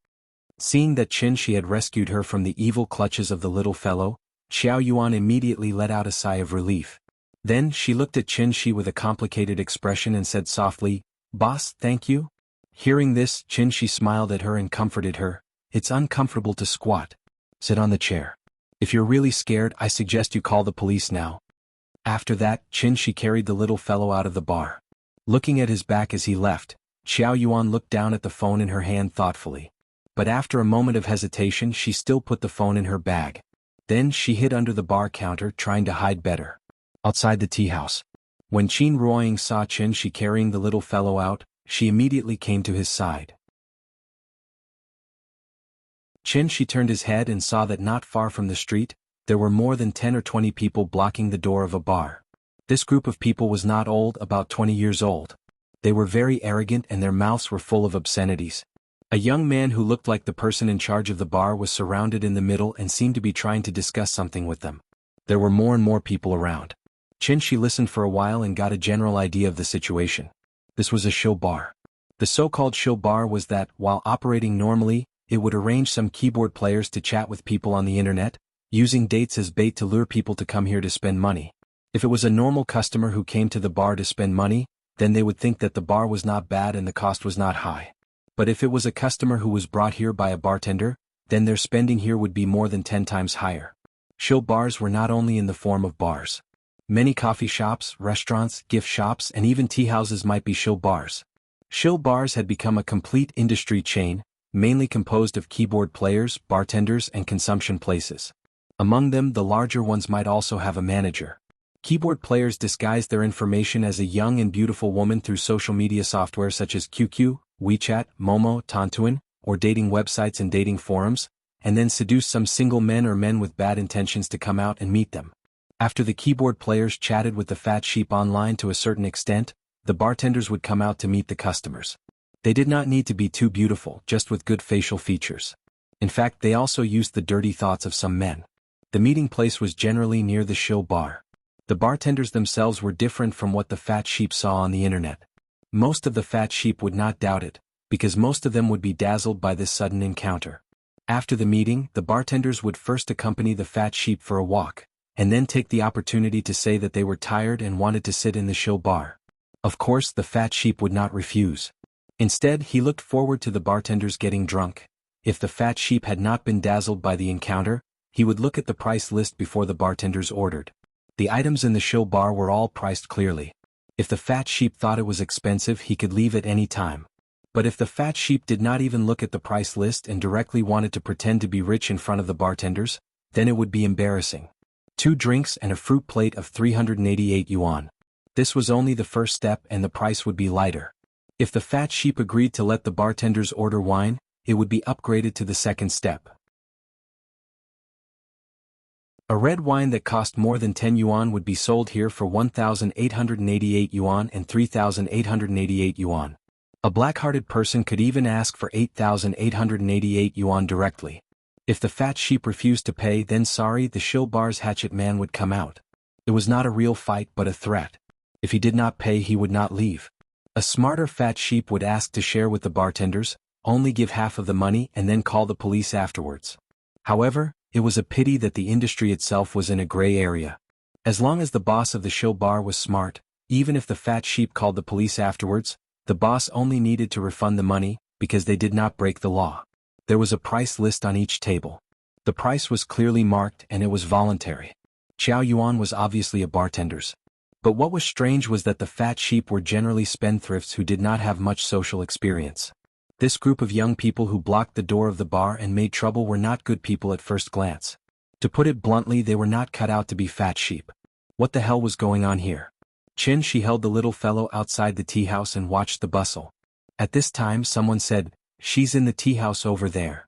Seeing that Qin had rescued her from the evil clutches of the little fellow, Qiao Yuan immediately let out a sigh of relief. Then she looked at Qin with a complicated expression and said softly, "Boss, thank you." Hearing this, Qin smiled at her and comforted her, "It's uncomfortable to squat. Sit on the chair. If you're really scared, I suggest you call the police now." After that, Qin carried the little fellow out of the bar. Looking at his back as he left, Qiao Yuan looked down at the phone in her hand thoughtfully. But after a moment of hesitation, she still put the phone in her bag. Then she hid under the bar counter, trying to hide better. Outside the tea house. When Qin Ruoying saw Qin carrying the little fellow out, she immediately came to his side. Qin turned his head and saw that not far from the street, there were more than 10 or 20 people blocking the door of a bar. This group of people was not old, about 20 years old. They were very arrogant and their mouths were full of obscenities. A young man who looked like the person in charge of the bar was surrounded in the middle and seemed to be trying to discuss something with them. There were more and more people around. Qin listened for a while and got a general idea of the situation. This was a show bar. The so-called show bar was that, while operating normally, it would arrange some keyboard players to chat with people on the internet, using dates as bait to lure people to come here to spend money. If it was a normal customer who came to the bar to spend money, then they would think that the bar was not bad and the cost was not high. But if it was a customer who was brought here by a bartender, then their spending here would be more than 10 times higher. Show bars were not only in the form of bars. Many coffee shops, restaurants, gift shops, and even tea houses might be show bars. Show bars had become a complete industry chain, mainly composed of keyboard players, bartenders, and consumption places. Among them, the larger ones might also have a manager. Keyboard players disguised their information as a young and beautiful woman through social media software such as QQ, WeChat, Momo, Tantuan, or dating websites and dating forums, and then seduce some single men or men with bad intentions to come out and meet them. After the keyboard players chatted with the fat sheep online to a certain extent, the bartenders would come out to meet the customers. They did not need to be too beautiful, just with good facial features. In fact, they also used the dirty thoughts of some men. The meeting place was generally near the show bar. The bartenders themselves were different from what the fat sheep saw on the internet. Most of the fat sheep would not doubt it, because most of them would be dazzled by this sudden encounter. After the meeting, the bartenders would first accompany the fat sheep for a walk, and then take the opportunity to say that they were tired and wanted to sit in the show bar. Of course, the fat sheep would not refuse. Instead, he looked forward to the bartenders getting drunk. If the fat sheep had not been dazzled by the encounter, he would look at the price list before the bartenders ordered. The items in the show bar were all priced clearly. If the fat sheep thought it was expensive, he could leave at any time. But if the fat sheep did not even look at the price list and directly wanted to pretend to be rich in front of the bartenders, then it would be embarrassing. 2 drinks and a fruit plate of 388 yuan. This was only the first step and the price would be lighter. If the fat sheep agreed to let the bartenders order wine, it would be upgraded to the second step. A red wine that cost more than 10 yuan would be sold here for 1,888 yuan and 3,888 yuan. A black-hearted person could even ask for 8,888 yuan directly. If the fat sheep refused to pay, then sorry, the shill bar's hatchet man would come out. It was not a real fight but a threat. If he did not pay, he would not leave. A smarter fat sheep would ask to share with the bartenders, only give half of the money and then call the police afterwards. However, it was a pity that the industry itself was in a gray area. As long as the boss of the shill bar was smart, even if the fat sheep called the police afterwards, the boss only needed to refund the money, because they did not break the law. There was a price list on each table. The price was clearly marked and it was voluntary. Qiao Yuan was obviously a bartender's. But what was strange was that the fat sheep were generally spendthrifts who did not have much social experience. This group of young people who blocked the door of the bar and made trouble were not good people at first glance. To put it bluntly, they were not cut out to be fat sheep. What the hell was going on here? Qin Shi held the little fellow outside the tea house and watched the bustle. At this time someone said, "She's in the tea house over there."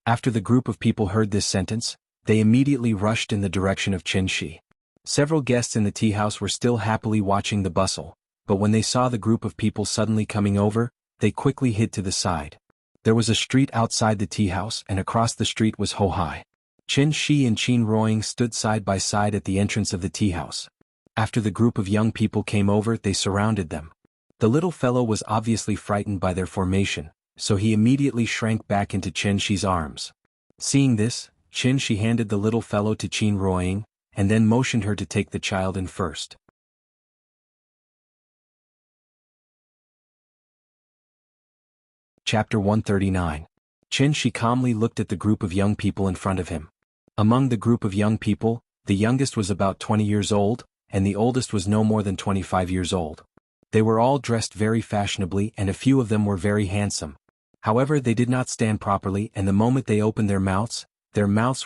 After the group of people heard this sentence, they immediately rushed in the direction of Qin Shi. Several guests in the tea house were still happily watching the bustle, but when they saw the group of people suddenly coming over, they quickly hid to the side. There was a street outside the tea house and across the street was Ho-Hai. Qin Shi and Qin Ruoying stood side by side at the entrance of the tea house. After the group of young people came over, they surrounded them. The little fellow was obviously frightened by their formation, so he immediately shrank back into Qin Shi's arms. Seeing this, Qin Shi handed the little fellow to Qin Ruoying, and then motioned her to take the child in first. Chapter 139. Qin Shi calmly looked at the group of young people in front of him. Among the group of young people, the youngest was about 20 years old, and the oldest was no more than 25 years old. They were all dressed very fashionably and a few of them were very handsome. However, they did not stand properly, and the moment they opened their mouths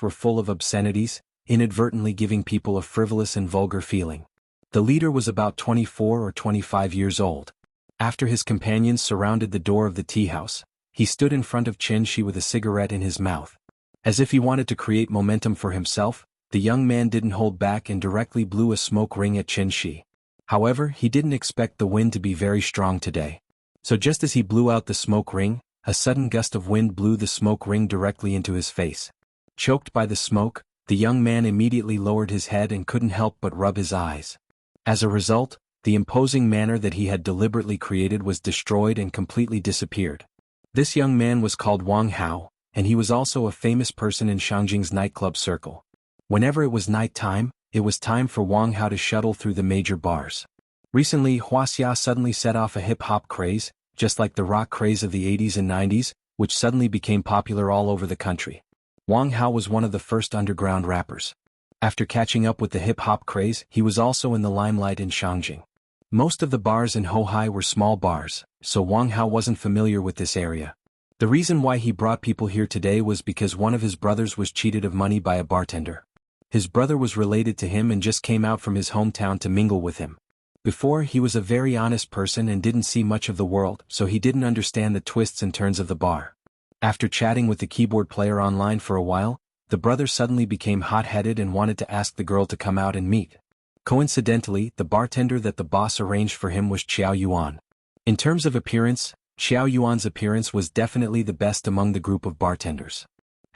were full of obscenities, inadvertently giving people a frivolous and vulgar feeling. The leader was about 24 or 25 years old. After his companions surrounded the door of the tea house, he stood in front of Qin Shi with a cigarette in his mouth. As if he wanted to create momentum for himself, the young man didn't hold back and directly blew a smoke ring at Qin Shi. However, he didn't expect the wind to be very strong today. So just as he blew out the smoke ring, a sudden gust of wind blew the smoke ring directly into his face. Choked by the smoke, the young man immediately lowered his head and couldn't help but rub his eyes. As a result, the imposing manner that he had deliberately created was destroyed and completely disappeared. This young man was called Wang Hao, and he was also a famous person in Shangjing's nightclub circle. Whenever it was night time, it was time for Wang Hao to shuttle through the major bars. Recently, Wuxia suddenly set off a hip-hop craze, just like the rock craze of the 80s and 90s, which suddenly became popular all over the country. Wang Hao was one of the first underground rappers. After catching up with the hip-hop craze, he was also in the limelight in Shangjing. Most of the bars in Ho-Hai were small bars, so Wang Hao wasn't familiar with this area. The reason why he brought people here today was because one of his brothers was cheated of money by a bartender. His brother was related to him and just came out from his hometown to mingle with him. Before, he was a very honest person and didn't see much of the world, so he didn't understand the twists and turns of the bar. After chatting with the keyboard player online for a while, the brother suddenly became hot-headed and wanted to ask the girl to come out and meet. Coincidentally, the bartender that the boss arranged for him was Qiao Yuan. In terms of appearance, Qiao Yuan's appearance was definitely the best among the group of bartenders.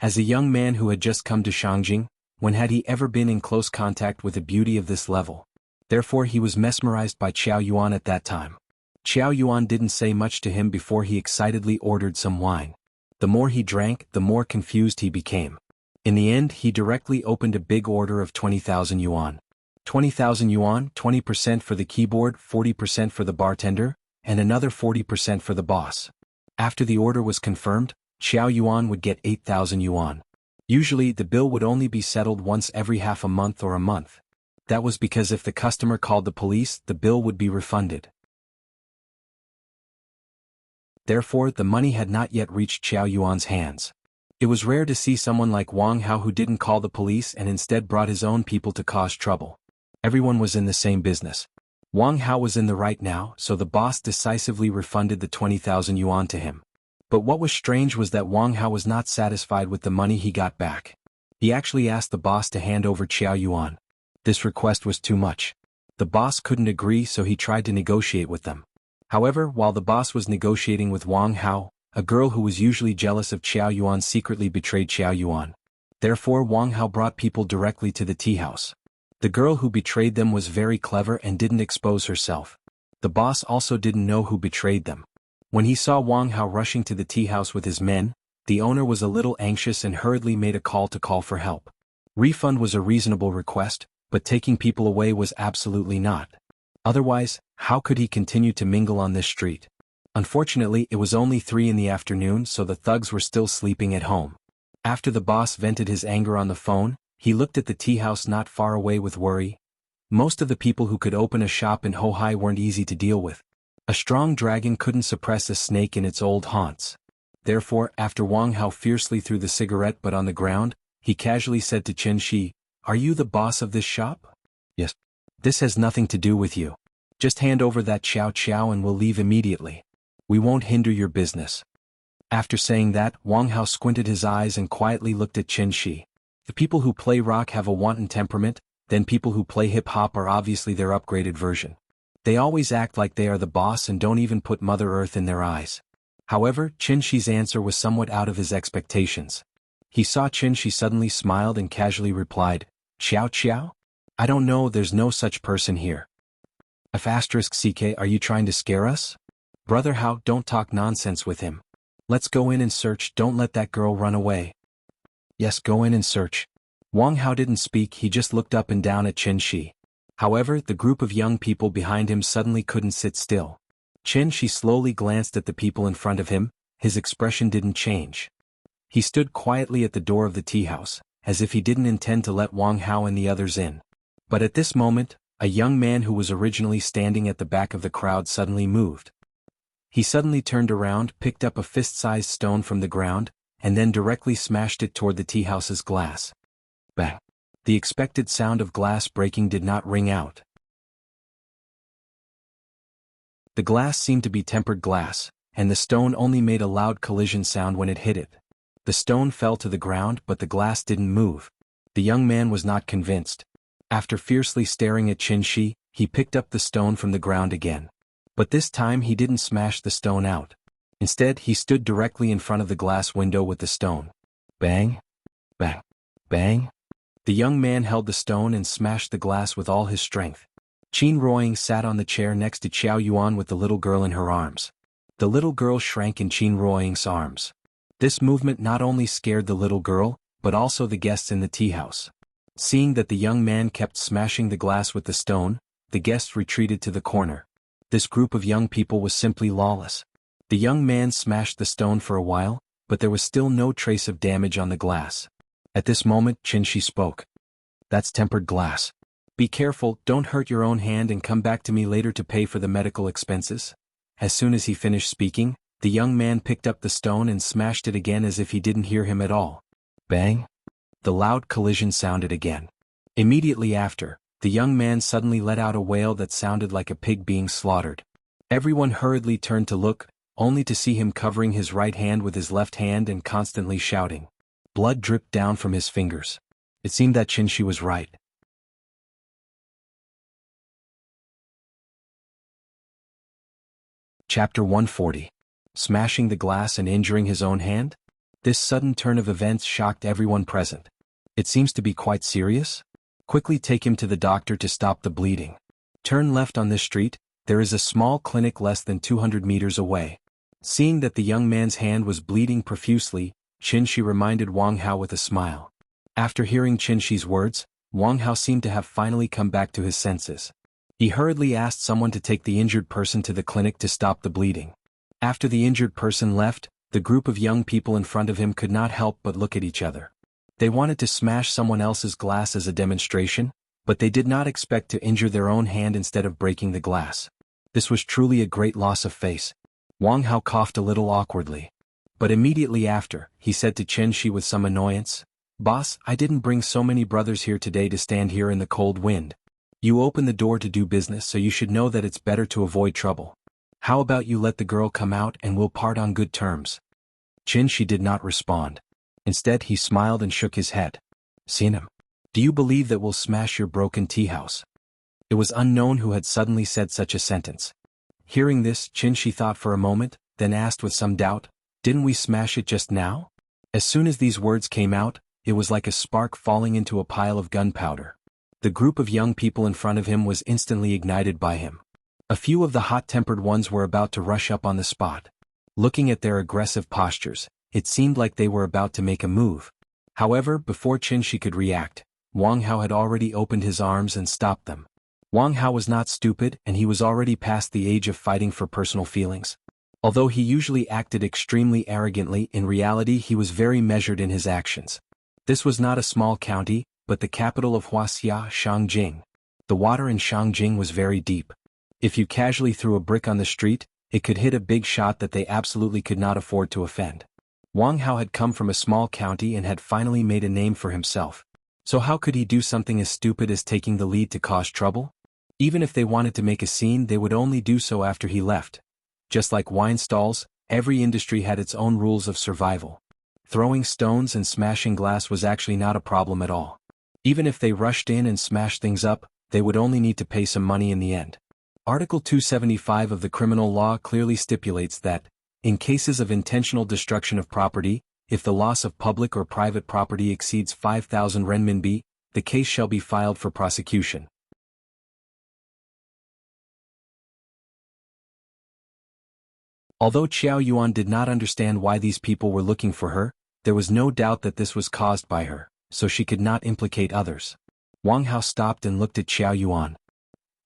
As a young man who had just come to Shangjing, when had he ever been in close contact with a beauty of this level? Therefore he was mesmerized by Qiao Yuan at that time. Qiao Yuan didn't say much to him before he excitedly ordered some wine. The more he drank, the more confused he became. In the end, he directly opened a big order of 20,000 yuan. 20,000 yuan, 20% for the keyboard, 40% for the bartender, and another 40% for the boss. After the order was confirmed, Qiao Yuan would get 8,000 yuan. Usually the bill would only be settled once every half a month or a month. That was because if the customer called the police, the bill would be refunded. Therefore, the money had not yet reached Xiao Yuan's hands. It was rare to see someone like Wang Hao who didn't call the police and instead brought his own people to cause trouble. Everyone was in the same business. Wang Hao was in the right now, so the boss decisively refunded the 20,000 yuan to him. But what was strange was that Wang Hao was not satisfied with the money he got back. He actually asked the boss to hand over Xiao Yuan. This request was too much. The boss couldn't agree, so he tried to negotiate with them. However, while the boss was negotiating with Wang Hao, a girl who was usually jealous of Xiao Yuan secretly betrayed Xiao Yuan. Therefore, Wang Hao brought people directly to the tea house. The girl who betrayed them was very clever and didn't expose herself. The boss also didn't know who betrayed them. When he saw Wang Hao rushing to the tea house with his men, the owner was a little anxious and hurriedly made a call for help. Refund was a reasonable request, but taking people away was absolutely not. Otherwise, how could he continue to mingle on this street? Unfortunately, it was only 3 in the afternoon, so the thugs were still sleeping at home. After the boss vented his anger on the phone, he looked at the tea house not far away with worry. Most of the people who could open a shop in Hohai weren't easy to deal with. A strong dragon couldn't suppress a snake in its old haunts. Therefore, after Wang Hao fiercely threw the cigarette butt on the ground, he casually said to Chen Shi, "Are you the boss of this shop?" "Yes." "This has nothing to do with you. Just hand over that Xiao and we'll leave immediately. We won't hinder your business." After saying that, Wang Hao squinted his eyes and quietly looked at Chen Shi. If people who play rock have a wanton temperament, then people who play hip-hop are obviously their upgraded version. They always act like they are the boss and don't even put Mother Earth in their eyes. However, Chen Shi's answer was somewhat out of his expectations. He saw Chen Shi suddenly smiled and casually replied, Xiao? I don't know, there's no such person here." *CK, are you trying to scare us? Brother Hao, don't talk nonsense with him. Let's go in and search, don't let that girl run away. Yes, go in and search. Wang Hao didn't speak, he just looked up and down at Chen Shi. However, the group of young people behind him suddenly couldn't sit still. Chen Shi slowly glanced at the people in front of him, his expression didn't change. He stood quietly at the door of the tea house, as if he didn't intend to let Wang Hao and the others in. But at this moment, a young man who was originally standing at the back of the crowd suddenly moved. He suddenly turned around, picked up a fist-sized stone from the ground, and then directly smashed it toward the tea house's glass. Bang! The expected sound of glass breaking did not ring out. The glass seemed to be tempered glass, and the stone only made a loud collision sound when it hit it. The stone fell to the ground, but the glass didn't move. The young man was not convinced. After fiercely staring at Chen Shi, he picked up the stone from the ground again. But this time he didn't smash the stone out. Instead, he stood directly in front of the glass window with the stone. Bang! Bang! Bang! The young man held the stone and smashed the glass with all his strength. Qin Ruoying sat on the chair next to Xiao Yuan with the little girl in her arms. The little girl shrank in Qin Ruoying's arms. This movement not only scared the little girl, but also the guests in the tea house. Seeing that the young man kept smashing the glass with the stone, the guests retreated to the corner. This group of young people was simply lawless. The young man smashed the stone for a while, but there was still no trace of damage on the glass. At this moment, Chen Shi spoke. That's tempered glass. Be careful, don't hurt your own hand and come back to me later to pay for the medical expenses. As soon as he finished speaking, the young man picked up the stone and smashed it again as if he didn't hear him at all. Bang! The loud collision sounded again. Immediately after, the young man suddenly let out a wail that sounded like a pig being slaughtered. Everyone hurriedly turned to look, only to see him covering his right hand with his left hand and constantly shouting. Blood dripped down from his fingers. It seemed that Chen Shi was right. Chapter 140. Smashing the glass and injuring his own hand? This sudden turn of events shocked everyone present. It seems to be quite serious? Quickly take him to the doctor to stop the bleeding. Turn left on this street, there is a small clinic less than 200 meters away. Seeing that the young man's hand was bleeding profusely, Chen Shi reminded Wang Hao with a smile. After hearing Chen Shi's words, Wang Hao seemed to have finally come back to his senses. He hurriedly asked someone to take the injured person to the clinic to stop the bleeding. After the injured person left, the group of young people in front of him could not help but look at each other. They wanted to smash someone else's glass as a demonstration, But they did not expect to injure their own hand instead of breaking the glass. This was truly a great loss of face. Wang Hao coughed a little awkwardly. But immediately after, he said to Chen Shi with some annoyance, "Boss, I didn't bring so many brothers here today to stand here in the cold wind. You open the door to do business, so you should know that it's better to avoid trouble. How about you let the girl come out and we'll part on good terms?" Chen Shi did not respond. Instead, he smiled and shook his head. "Seen him? Do you believe that we'll smash your broken tea house?" It was unknown who had suddenly said such a sentence. Hearing this, Chen Shi thought for a moment, then asked with some doubt, "Didn't we smash it just now?" As soon as these words came out, it was like a spark falling into a pile of gunpowder. The group of young people in front of him was instantly ignited by him. A few of the hot-tempered ones were about to rush up on the spot. Looking at their aggressive postures, it seemed like they were about to make a move. However, before Chen Shi could react, Wang Hao had already opened his arms and stopped them. Wang Hao was not stupid, and he was already past the age of fighting for personal feelings. Although he usually acted extremely arrogantly, in reality he was very measured in his actions. This was not a small county, but the capital of Wuxia, Shangjing. The water in Shangjing was very deep. If you casually threw a brick on the street, it could hit a big shot that they absolutely could not afford to offend. Wang Hao had come from a small county and had finally made a name for himself. So how could he do something as stupid as taking the lead to cause trouble? Even if they wanted to make a scene, they would only do so after he left. Just like wine stalls, every industry had its own rules of survival. Throwing stones and smashing glass was actually not a problem at all. Even if they rushed in and smashed things up, they would only need to pay some money in the end. Article 275 of the criminal law clearly stipulates that, in cases of intentional destruction of property, if the loss of public or private property exceeds 5,000 renminbi, the case shall be filed for prosecution. Although Qiao Yuan did not understand why these people were looking for her, there was no doubt that this was caused by her, so she could not implicate others. Wang Hao stopped and looked at Qiao Yuan.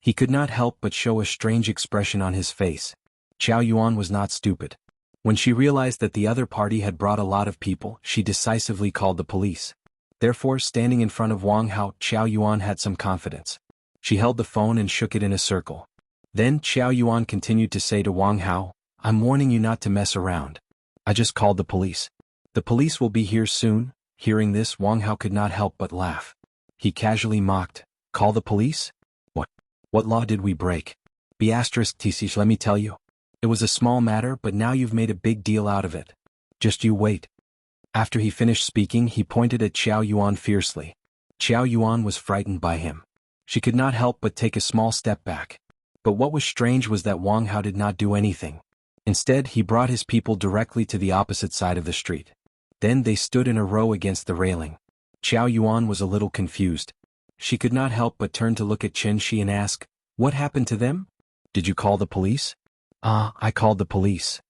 He could not help but show a strange expression on his face. Qiao Yuan was not stupid. When she realized that the other party had brought a lot of people, she decisively called the police. Therefore, standing in front of Wang Hao, Qiao Yuan had some confidence. She held the phone and shook it in a circle. Then Qiao Yuan continued to say to Wang Hao, "I'm warning you not to mess around. I just called the police. The police will be here soon." Hearing this, Wang Hao could not help but laugh. He casually mocked, "Call the police? What law did we break? *tch, let me tell you. It was a small matter, but now you've made a big deal out of it. Just you wait." After he finished speaking, he pointed at Qiao Yuan fiercely. Qiao Yuan was frightened by him. She could not help but take a small step back. But what was strange was that Wang Hao did not do anything. Instead, he brought his people directly to the opposite side of the street. Then they stood in a row against the railing. Qiao Yuan was a little confused. She could not help but turn to look at Chen Shi and ask, "What happened to them? Did you call the police?" I called the police."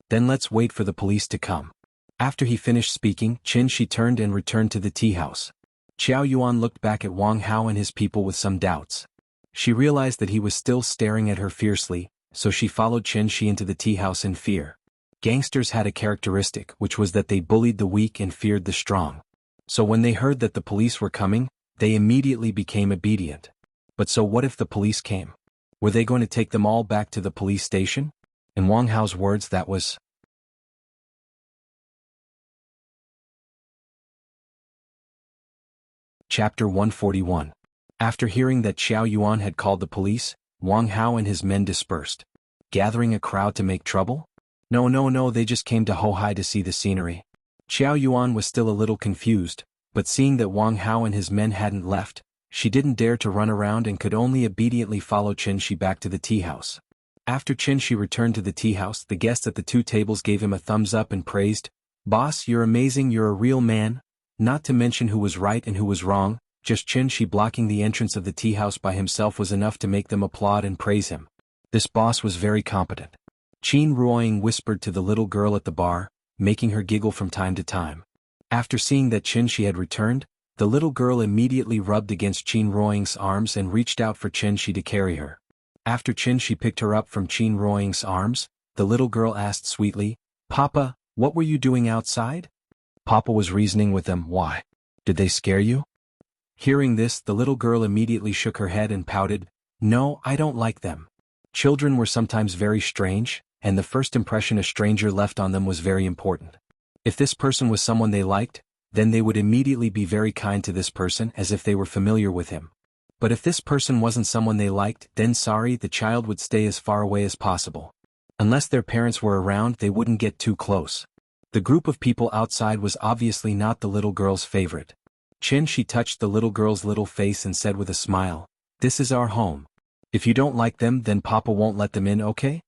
"Then let's wait for the police to come." After he finished speaking, Chen Shi turned and returned to the tea house. Qiao Yuan looked back at Wang Hao and his people with some doubts. She realized that he was still staring at her fiercely, so she followed Chen Shi into the tea house in fear. Gangsters had a characteristic, which was that they bullied the weak and feared the strong. So when they heard that the police were coming, they immediately became obedient. But so what if the police came? Were they going to take them all back to the police station? In Wang Hao's words, that was. Chapter 141. After hearing that Qiao Yuan had called the police, Wang Hao and his men dispersed. Gathering a crowd to make trouble? No, they just came to Hohai to see the scenery. Qiao Yuan was still a little confused, but seeing that Wang Hao and his men hadn't left, she didn't dare to run around and could only obediently follow Chen Shi back to the tea house. After Chen Shi returned to the tea house, the guests at the two tables gave him a thumbs up and praised, "Boss, you're amazing, you're a real man." Not to mention who was right and who was wrong, just Chen Shi blocking the entrance of the tea house by himself was enough to make them applaud and praise him. This boss was very competent. Qin Ruoying whispered to the little girl at the bar, making her giggle from time to time. After seeing that Chen Shi had returned, the little girl immediately rubbed against Qin Ruoying's arms and reached out for Chen Shi to carry her. After Chen Shi picked her up from Qin Ruoying's arms, the little girl asked sweetly, "Papa, what were you doing outside?" Papa was reasoning with them. "Why? Did they scare you?" Hearing this, the little girl immediately shook her head and pouted, "No, I don't like them." Children were sometimes very strange, and the first impression a stranger left on them was very important. If this person was someone they liked, then they would immediately be very kind to this person as if they were familiar with him. But if this person wasn't someone they liked, then sorry, the child would stay as far away as possible. Unless their parents were around, they wouldn't get too close. The group of people outside was obviously not the little girl's favorite. She touched the little girl's little face and said with a smile, "This is our home. If you don't like them, then Papa won't let them in, okay?"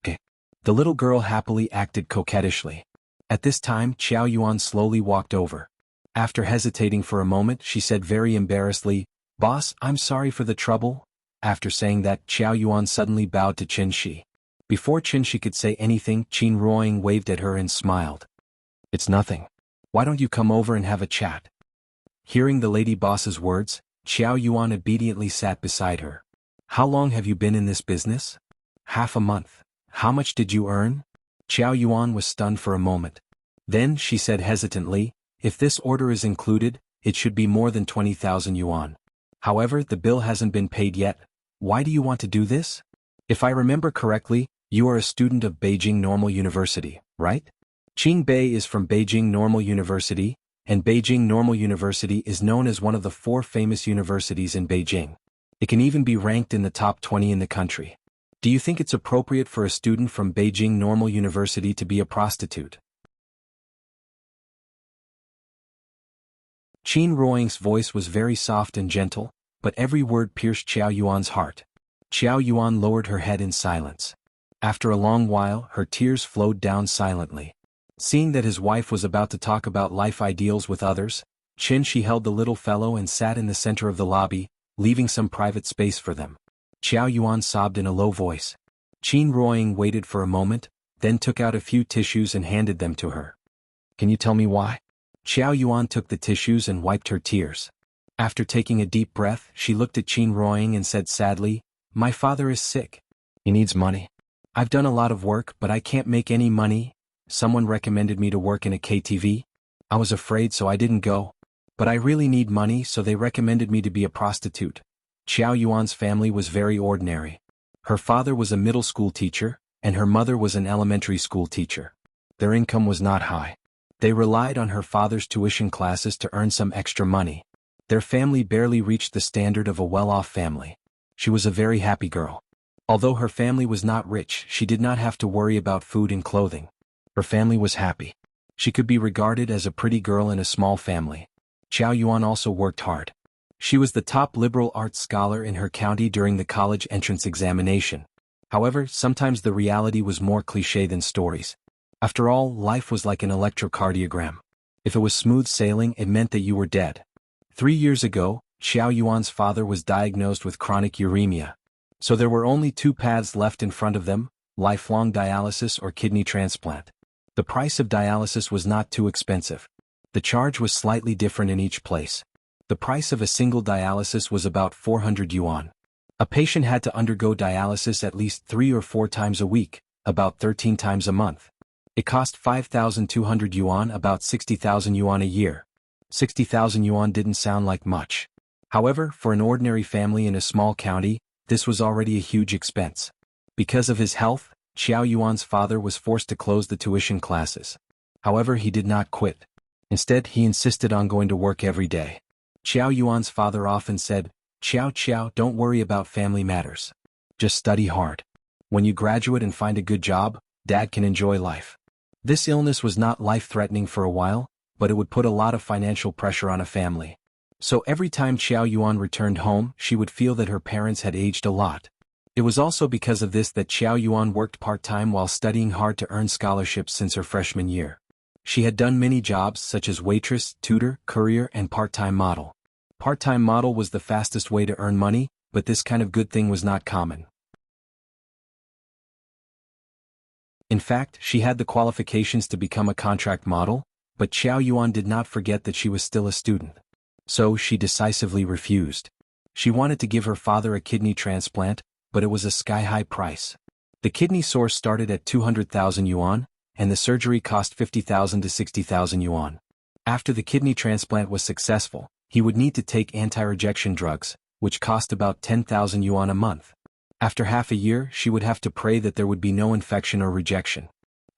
Okay. The little girl happily acted coquettishly. At this time, Qiao Yuan slowly walked over. After hesitating for a moment, she said very embarrassedly, "Boss, I'm sorry for the trouble." After saying that, Qiao Yuan suddenly bowed to Qin Shi. Before Qin Shi could say anything, Qin Ruoying waved at her and smiled. "It's nothing. Why don't you come over and have a chat?" Hearing the lady boss's words, Qiao Yuan obediently sat beside her. "How long have you been in this business?" "Half a month." "How much did you earn?" Qiao Yuan was stunned for a moment. Then she said hesitantly, "If this order is included, it should be more than 20,000 yuan. However, the bill hasn't been paid yet. Why do you want to do this? If I remember correctly, you are a student of Beijing Normal University, right?" Qing Bei is from Beijing Normal University, and Beijing Normal University is known as one of the 4 famous universities in Beijing. It can even be ranked in the top 20 in the country. Do you think it's appropriate for a student from Beijing Normal University to be a prostitute? Qin Ruoying's voice was very soft and gentle, but every word pierced Qiao Yuan's heart. Qiao Yuan lowered her head in silence. After a long while, her tears flowed down silently. Seeing that his wife was about to talk about life ideals with others, Qin Shi held the little fellow and sat in the center of the lobby, leaving some private space for them. Qiao Yuan sobbed in a low voice. Qin Ruoying waited for a moment, then took out a few tissues and handed them to her. "Can you tell me why?" Qiao Yuan took the tissues and wiped her tears. After taking a deep breath, she looked at Qin Ruoying and said sadly, "My father is sick. He needs money. I've done a lot of work, but I can't make any money. Someone recommended me to work in a KTV. I was afraid, so I didn't go. But I really need money, so they recommended me to be a prostitute." Qiao Yuan's family was very ordinary. Her father was a middle school teacher, and her mother was an elementary school teacher. Their income was not high. They relied on her father's tuition classes to earn some extra money. Their family barely reached the standard of a well-off family. She was a very happy girl. Although her family was not rich, she did not have to worry about food and clothing. Her family was happy. She could be regarded as a pretty girl in a small family. Qiao Yuan also worked hard. She was the top liberal arts scholar in her county during the college entrance examination. However, sometimes the reality was more cliché than stories. After all, life was like an electrocardiogram. If it was smooth sailing, it meant that you were dead. 3 years ago, Qiao Yuan's father was diagnosed with chronic uremia. So there were only 2 paths left in front of them: lifelong dialysis or kidney transplant. The price of dialysis was not too expensive. The charge was slightly different in each place. The price of a single dialysis was about 400 yuan. A patient had to undergo dialysis at least 3 or 4 times a week, about 13 times a month. It cost 5,200 yuan, about 60,000 yuan a year. 60,000 yuan didn't sound like much. However, for an ordinary family in a small county, this was already a huge expense. Because of his health, Qiao Yuan's father was forced to close the tuition classes. However, he did not quit. Instead, he insisted on going to work every day. Qiao Yuan's father often said, Qiao, don't worry about family matters. Just study hard. When you graduate and find a good job, Dad can enjoy life." This illness was not life-threatening for a while, but it would put a lot of financial pressure on a family. So every time Qiao Yuan returned home, she would feel that her parents had aged a lot. It was also because of this that Qiao Yuan worked part-time while studying hard to earn scholarships since her freshman year. She had done many jobs such as waitress, tutor, courier, and part-time model. Part-time model was the fastest way to earn money, but this kind of good thing was not common. In fact, she had the qualifications to become a contract model, but Qiao Yuan did not forget that she was still a student. So she decisively refused. She wanted to give her father a kidney transplant, but it was a sky-high price. The kidney source started at 200,000 yuan, and the surgery cost 50,000 to 60,000 yuan. After the kidney transplant was successful, he would need to take anti-rejection drugs, which cost about 10,000 yuan a month. After half a year, she would have to pray that there would be no infection or rejection.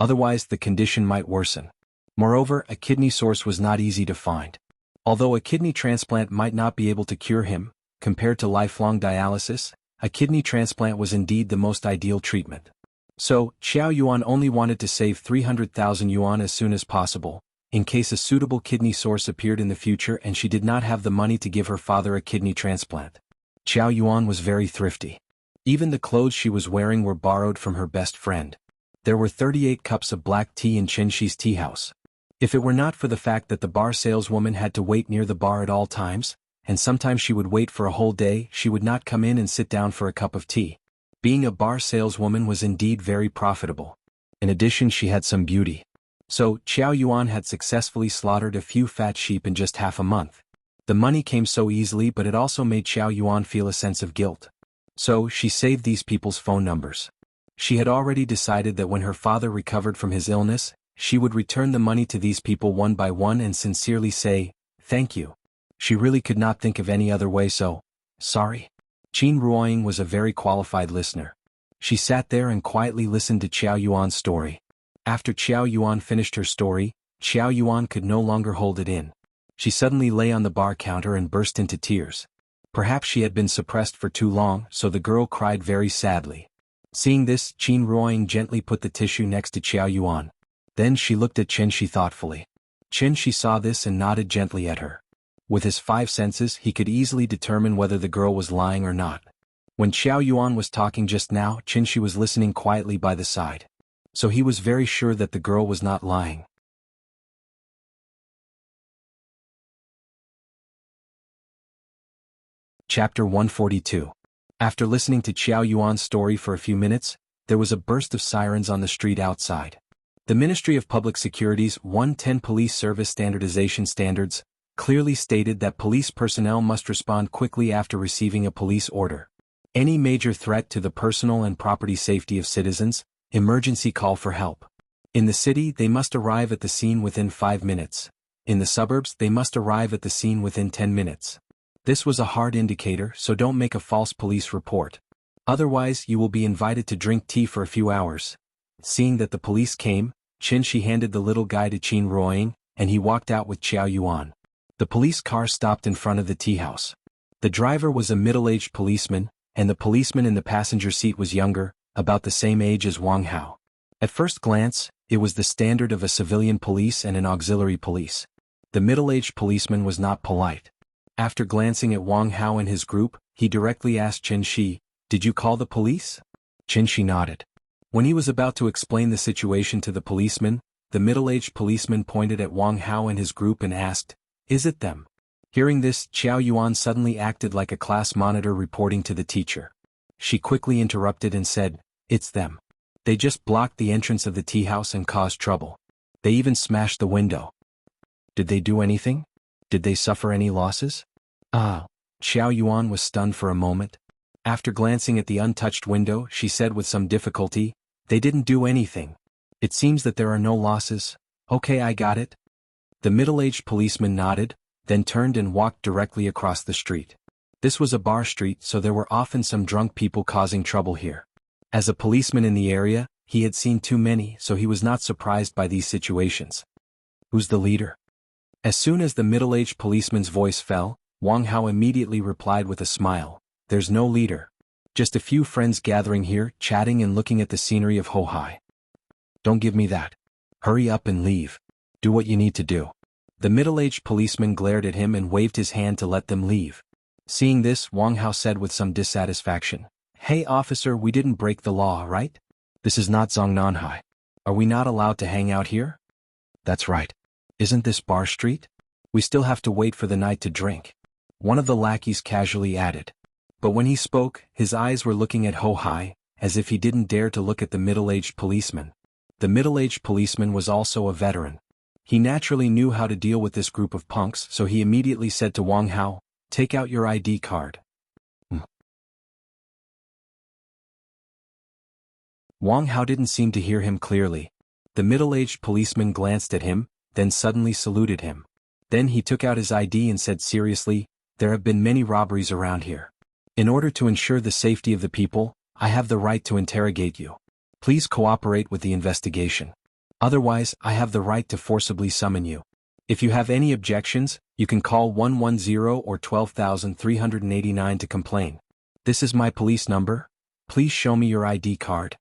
Otherwise, the condition might worsen. Moreover, a kidney source was not easy to find. Although a kidney transplant might not be able to cure him, compared to lifelong dialysis, a kidney transplant was indeed the most ideal treatment. So, Xiao Yuan only wanted to save 300,000 yuan as soon as possible, in case a suitable kidney source appeared in the future and she did not have the money to give her father a kidney transplant. Xiao Yuan was very thrifty. Even the clothes she was wearing were borrowed from her best friend. There were 38 cups of black tea in Chen Shi's tea house. If it were not for the fact that the bar saleswoman had to wait near the bar at all times, and sometimes she would wait for a whole day, she would not come in and sit down for a cup of tea. Being a bar saleswoman was indeed very profitable. In addition, she had some beauty. So, Xiao Yuan had successfully slaughtered a few fat sheep in just half a month. The money came so easily, but it also made Xiao Yuan feel a sense of guilt. So, she saved these people's phone numbers. She had already decided that when her father recovered from his illness, she would return the money to these people one by one and sincerely say, "Thank you." She really could not think of any other way, so, sorry. Qin Ruoying was a very qualified listener. She sat there and quietly listened to Xiao Yuan's story. After Xiao Yuan finished her story, Xiao Yuan could no longer hold it in. She suddenly lay on the bar counter and burst into tears. Perhaps she had been suppressed for too long, so the girl cried very sadly. Seeing this, Qin Ruoying gently put the tissue next to Xiao Yuan. Then she looked at Chen Shi thoughtfully. Chen Shi saw this and nodded gently at her. With his 5 senses, he could easily determine whether the girl was lying or not. When Xiao Yuan was talking just now, Chen Shi was listening quietly by the side. So he was very sure that the girl was not lying. Chapter 142. After listening to Xiao Yuan's story for a few minutes, there was a burst of sirens on the street outside. The Ministry of Public Security's 110 Police Service Standardization Standards clearly stated that police personnel must respond quickly after receiving a police order. Any major threat to the personal and property safety of citizens, emergency call for help. In the city, they must arrive at the scene within 5 minutes. In the suburbs, they must arrive at the scene within 10 minutes. This was a hard indicator, so don't make a false police report. Otherwise, you will be invited to drink tea for a few hours. Seeing that the police came, Chen Shi handed the little guy to Qin Ruoying, and he walked out with Xiao Yuan. The police car stopped in front of the tea house. The driver was a middle-aged policeman, and the policeman in the passenger seat was younger, about the same age as Wang Hao. At first glance, it was the standard of a civilian police and an auxiliary police. The middle-aged policeman was not polite. After glancing at Wang Hao and his group, he directly asked Chen Shi, "Did you call the police?" Chen Shi nodded. When he was about to explain the situation to the policeman, the middle-aged policeman pointed at Wang Hao and his group and asked, "Is it them?" Hearing this, Xiao Yuan suddenly acted like a class monitor reporting to the teacher. She quickly interrupted and said, "It's them. They just blocked the entrance of the tea house and caused trouble. They even smashed the window." "Did they do anything? Did they suffer any losses?" Xiao Yuan was stunned for a moment. After glancing at the untouched window, she said with some difficulty, "They didn't do anything. It seems that there are no losses. Okay, I got it." The middle-aged policeman nodded, then turned and walked directly across the street. This was a bar street, so there were often some drunk people causing trouble here. As a policeman in the area, he had seen too many, so he was not surprised by these situations. "Who's the leader?" As soon as the middle-aged policeman's voice fell, Wang Hao immediately replied with a smile, "There's no leader. Just a few friends gathering here, chatting and looking at the scenery of Hohai." "Don't give me that. Hurry up and leave. Do what you need to do." The middle-aged policeman glared at him and waved his hand to let them leave. Seeing this, Wang Hao said with some dissatisfaction, "Hey officer, we didn't break the law, right? This is not Zongnanhai. Are we not allowed to hang out here?" "That's right. Isn't this bar street? We still have to wait for the night to drink," one of the lackeys casually added. But when he spoke, his eyes were looking at Hohai, as if he didn't dare to look at the middle-aged policeman. The middle-aged policeman was also a veteran. He naturally knew how to deal with this group of punks, so he immediately said to Wang Hao, "Take out your ID card." Wang Hao didn't seem to hear him clearly. The middle-aged policeman glanced at him, then suddenly saluted him. Then he took out his ID and said seriously, "There have been many robberies around here. In order to ensure the safety of the people, I have the right to interrogate you. Please cooperate with the investigation. Otherwise, I have the right to forcibly summon you. If you have any objections, you can call 110 or 12,389 to complain. This is my police number. Please show me your ID card."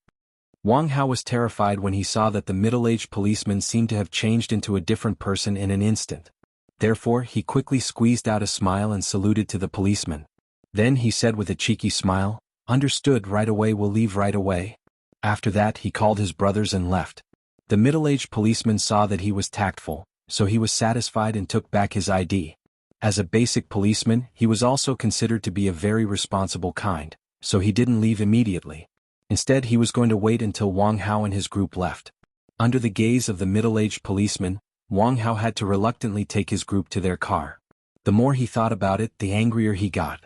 Wang Hao was terrified when he saw that the middle-aged policeman seemed to have changed into a different person in an instant. Therefore, he quickly squeezed out a smile and saluted to the policeman. Then he said with a cheeky smile, "Understood, right away, we'll leave right away." After that, he called his brothers and left. The middle-aged policeman saw that he was tactful, so he was satisfied and took back his ID. As a basic policeman, he was also considered to be a very responsible kind, so he didn't leave immediately. Instead, he was going to wait until Wang Hao and his group left. Under the gaze of the middle-aged policeman, Wang Hao had to reluctantly take his group to their car. The more he thought about it, the angrier he got.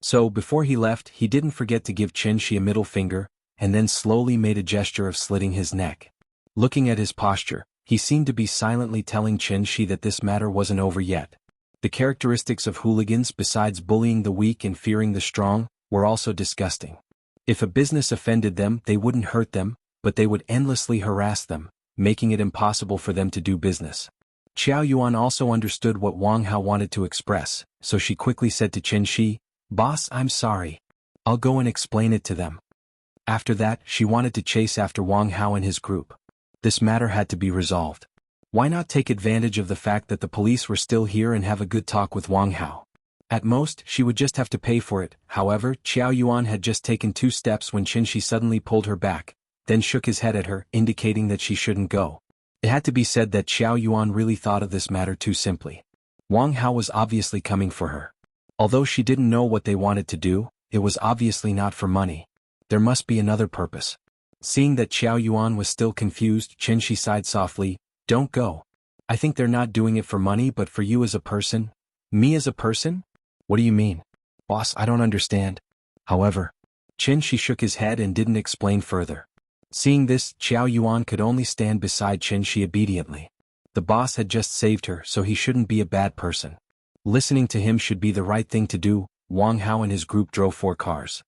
So, before he left, he didn't forget to give Chen Shi a middle finger, and then slowly made a gesture of slitting his neck. Looking at his posture, he seemed to be silently telling Chen Shi that this matter wasn't over yet. The characteristics of hooligans, besides bullying the weak and fearing the strong, were also disgusting. If a business offended them, they wouldn't hurt them, but they would endlessly harass them, making it impossible for them to do business. Qiao Yuan also understood what Wang Hao wanted to express, so she quickly said to Chen Shi, "Boss, I'm sorry. I'll go and explain it to them." After that, she wanted to chase after Wang Hao and his group. This matter had to be resolved. Why not take advantage of the fact that the police were still here and have a good talk with Wang Hao? At most, she would just have to pay for it. However, Qiao Yuan had just taken 2 steps when Chen Shi suddenly pulled her back, then shook his head at her, indicating that she shouldn't go. It had to be said that Qiao Yuan really thought of this matter too simply. Wang Hao was obviously coming for her. Although she didn't know what they wanted to do, it was obviously not for money. There must be another purpose. Seeing that Qiao Yuan was still confused, Chen Shi sighed softly, "Don't go. I think they're not doing it for money but for you as a person." "Me as a person? What do you mean?" "Boss, I don't understand." However, Chen Shi shook his head and didn't explain further. Seeing this, Qiao Yuan could only stand beside Chen Shi obediently. The boss had just saved her, so he shouldn't be a bad person. Listening to him should be the right thing to do. Wang Hao and his group drove 4 cars.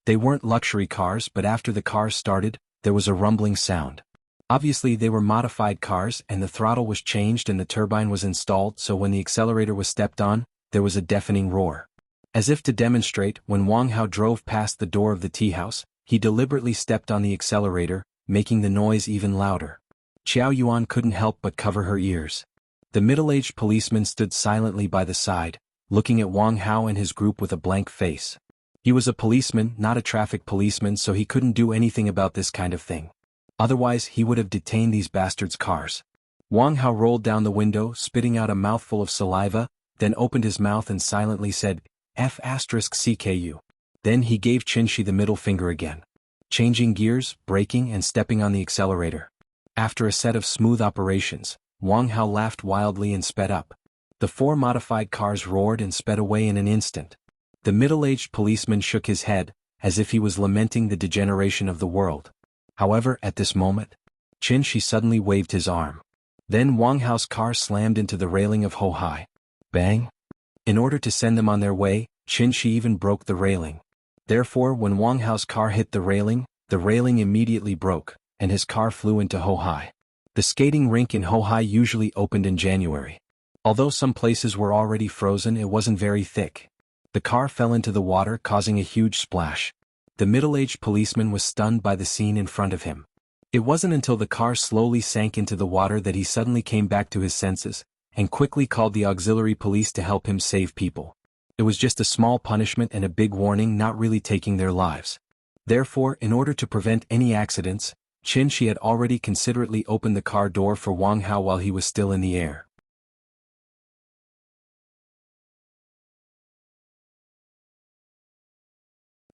They weren't luxury cars, but after the cars started, there was a rumbling sound. Obviously they were modified cars and the throttle was changed and the turbine was installed, so when the accelerator was stepped on, there was a deafening roar. As if to demonstrate, when Wang Hao drove past the door of the tea house, he deliberately stepped on the accelerator, making the noise even louder. Qiao Yuan couldn't help but cover her ears. The middle-aged policeman stood silently by the side, looking at Wang Hao and his group with a blank face. He was a policeman, not a traffic policeman, so he couldn't do anything about this kind of thing. Otherwise, he would have detained these bastards' cars. Wang Hao rolled down the window, spitting out a mouthful of saliva, then opened his mouth and silently said, "F***CKU. Then he gave Chen Shi the middle finger again. Changing gears, braking and stepping on the accelerator. After a set of smooth operations, Wang Hao laughed wildly and sped up. The 4 modified cars roared and sped away in an instant. The middle-aged policeman shook his head, as if he was lamenting the degeneration of the world. However, at this moment, Chen Shi suddenly waved his arm. Then Wang Hao's car slammed into the railing of Hohai. Bang! In order to send them on their way, Chen Shi even broke the railing. Therefore, when Wang Hao's car hit the railing immediately broke, and his car flew into Hohai. The skating rink in Hohai usually opened in January. Although some places were already frozen, it wasn't very thick. The car fell into the water, causing a huge splash. The middle-aged policeman was stunned by the scene in front of him. It wasn't until the car slowly sank into the water that he suddenly came back to his senses, and quickly called the auxiliary police to help him save people. It was just a small punishment and a big warning, not really taking their lives. Therefore, in order to prevent any accidents, Chen Shi had already considerately opened the car door for Wang Hao while he was still in the air.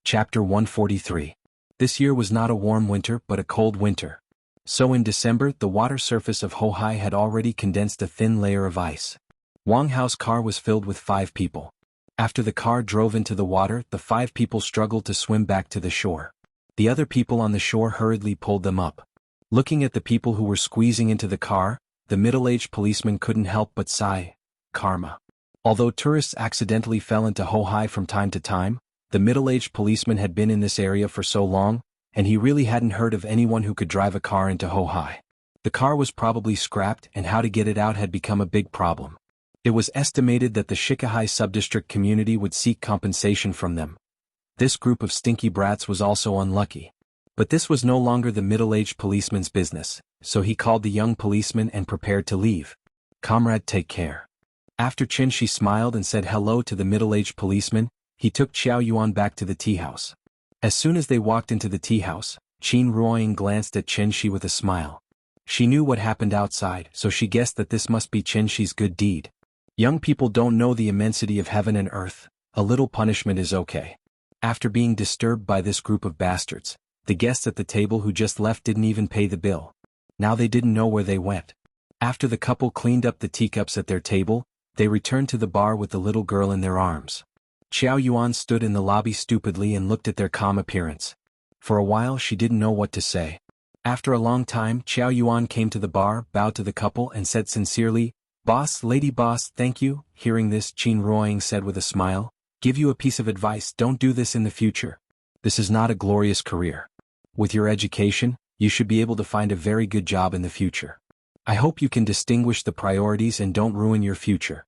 Chapter 143. This year was not a warm winter but a cold winter. So in December, the water surface of Hohai had already condensed a thin layer of ice. Wang Hao's car was filled with 5 people. After the car drove into the water, the 5 people struggled to swim back to the shore. The other people on the shore hurriedly pulled them up. Looking at the people who were squeezing into the car, the middle-aged policeman couldn't help but sigh. Karma. Although tourists accidentally fell into Hohai from time to time, the middle-aged policeman had been in this area for so long, and he really hadn't heard of anyone who could drive a car into Hohai. The car was probably scrapped, and how to get it out had become a big problem. It was estimated that the Shikahai subdistrict community would seek compensation from them. This group of stinky brats was also unlucky. But this was no longer the middle-aged policeman's business, so he called the young policeman and prepared to leave. Comrade, take care. After Qin smiled and said hello to the middle-aged policeman, he took Xiao Yuan back to the tea house. As soon as they walked into the tea house, Qin Ruoying glanced at Qin with a smile. She knew what happened outside, so she guessed that this must be Qin good deed. Young people don't know the immensity of heaven and earth. A little punishment is okay. After being disturbed by this group of bastards, the guests at the table who just left didn't even pay the bill. Now they didn't know where they went. After the couple cleaned up the teacups at their table, they returned to the bar with the little girl in their arms. Xiao Yuan stood in the lobby stupidly and looked at their calm appearance. For a while she didn't know what to say. After a long time, Xiao Yuan came to the bar, bowed to the couple and said sincerely, "Boss, lady boss, thank you." Hearing this, Qin Ruoying said with a smile, "Give you a piece of advice, don't do this in the future. This is not a glorious career. With your education, you should be able to find a very good job in the future. I hope you can distinguish the priorities and don't ruin your future."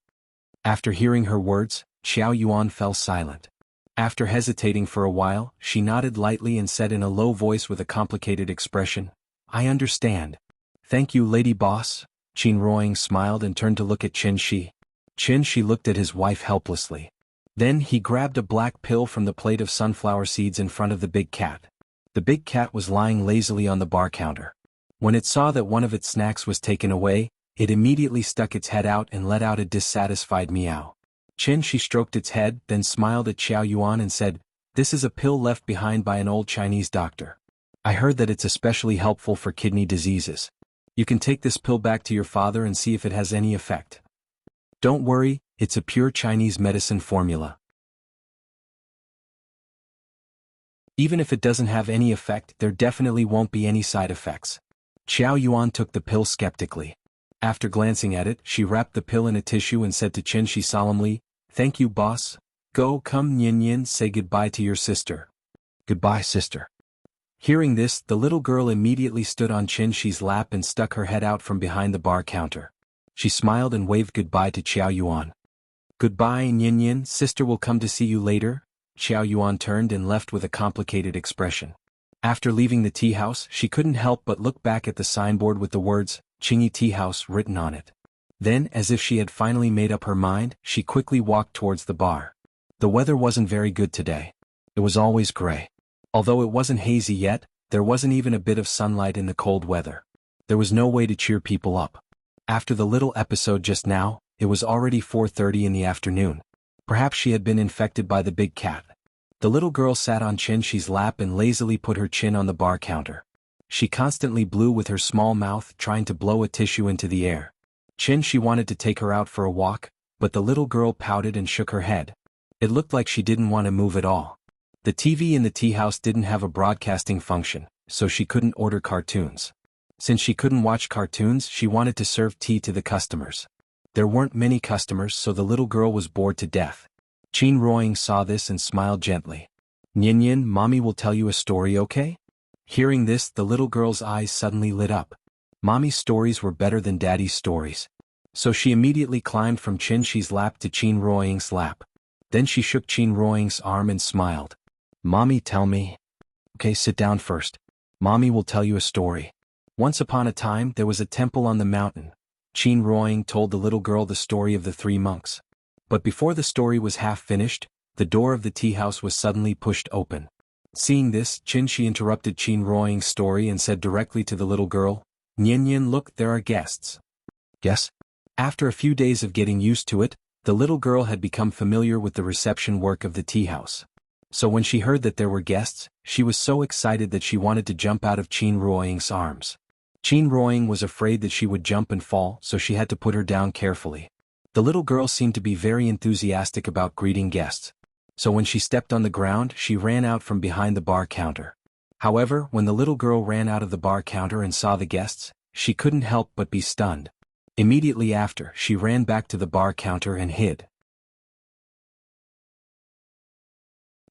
After hearing her words, Xiao Yuan fell silent. After hesitating for a while, she nodded lightly and said in a low voice with a complicated expression, "I understand. Thank you, lady boss." Qin Ruoying smiled and turned to look at Qin Shi. Qin Shi looked at his wife helplessly. Then he grabbed a black pill from the plate of sunflower seeds in front of the big cat. The big cat was lying lazily on the bar counter. When it saw that one of its snacks was taken away, it immediately stuck its head out and let out a dissatisfied meow. Qin Shi stroked its head, then smiled at Xiao Yuan and said, "This is a pill left behind by an old Chinese doctor. I heard that it's especially helpful for kidney diseases. You can take this pill back to your father and see if it has any effect. Don't worry, it's a pure Chinese medicine formula. Even if it doesn't have any effect, there definitely won't be any side effects." Xiao Yuan took the pill skeptically. After glancing at it, she wrapped the pill in a tissue and said to Qin Shi solemnly, "Thank you, boss. Go, come, Yin, say goodbye to your sister." "Goodbye, sister." Hearing this, the little girl immediately stood on Qin Shi's lap and stuck her head out from behind the bar counter. She smiled and waved goodbye to Xiao Yuan. "Goodbye, Yin, sister will come to see you later." Xiao Yuan turned and left with a complicated expression. After leaving the tea house, she couldn't help but look back at the signboard with the words, "Qingyi Tea House" written on it. Then, as if she had finally made up her mind, she quickly walked towards the bar. The weather wasn't very good today. It was always gray. Although it wasn't hazy yet, there wasn't even a bit of sunlight in the cold weather. There was no way to cheer people up. After the little episode just now, it was already 4:30 in the afternoon. Perhaps she had been infected by the big cat. The little girl sat on Qin Shi's lap and lazily put her chin on the bar counter. She constantly blew with her small mouth, trying to blow a tissue into the air. Qin Shi wanted to take her out for a walk, but the little girl pouted and shook her head. It looked like she didn't want to move at all. The TV in the tea house didn't have a broadcasting function, so she couldn't order cartoons. Since she couldn't watch cartoons, she wanted to serve tea to the customers. There weren't many customers, so the little girl was bored to death. Qin Ruoying saw this and smiled gently. "Yin, mommy will tell you a story, okay?" Hearing this, the little girl's eyes suddenly lit up. Mommy's stories were better than daddy's stories. So she immediately climbed from Qin Shi's lap to Qin Ruoying's lap. Then she shook Qin Ruoying's arm and smiled. "Mommy, tell me." "Okay, sit down first. Mommy will tell you a story. Once upon a time, there was a temple on the mountain." Qin Ruoying told the little girl the story of the 3 monks. But before the story was half finished, the door of the tea house was suddenly pushed open. Seeing this, Qin Shi interrupted Qin Ruoying's story and said directly to the little girl, "Yin, look, there are guests." "Yes?" After a few days of getting used to it, the little girl had become familiar with the reception work of the tea house. So when she heard that there were guests, she was so excited that she wanted to jump out of Qin Ruoying's arms. Qin Ruoying was afraid that she would jump and fall, so she had to put her down carefully. The little girl seemed to be very enthusiastic about greeting guests. So when she stepped on the ground, she ran out from behind the bar counter. However, when the little girl ran out of the bar counter and saw the guests, she couldn't help but be stunned. Immediately after, she ran back to the bar counter and hid.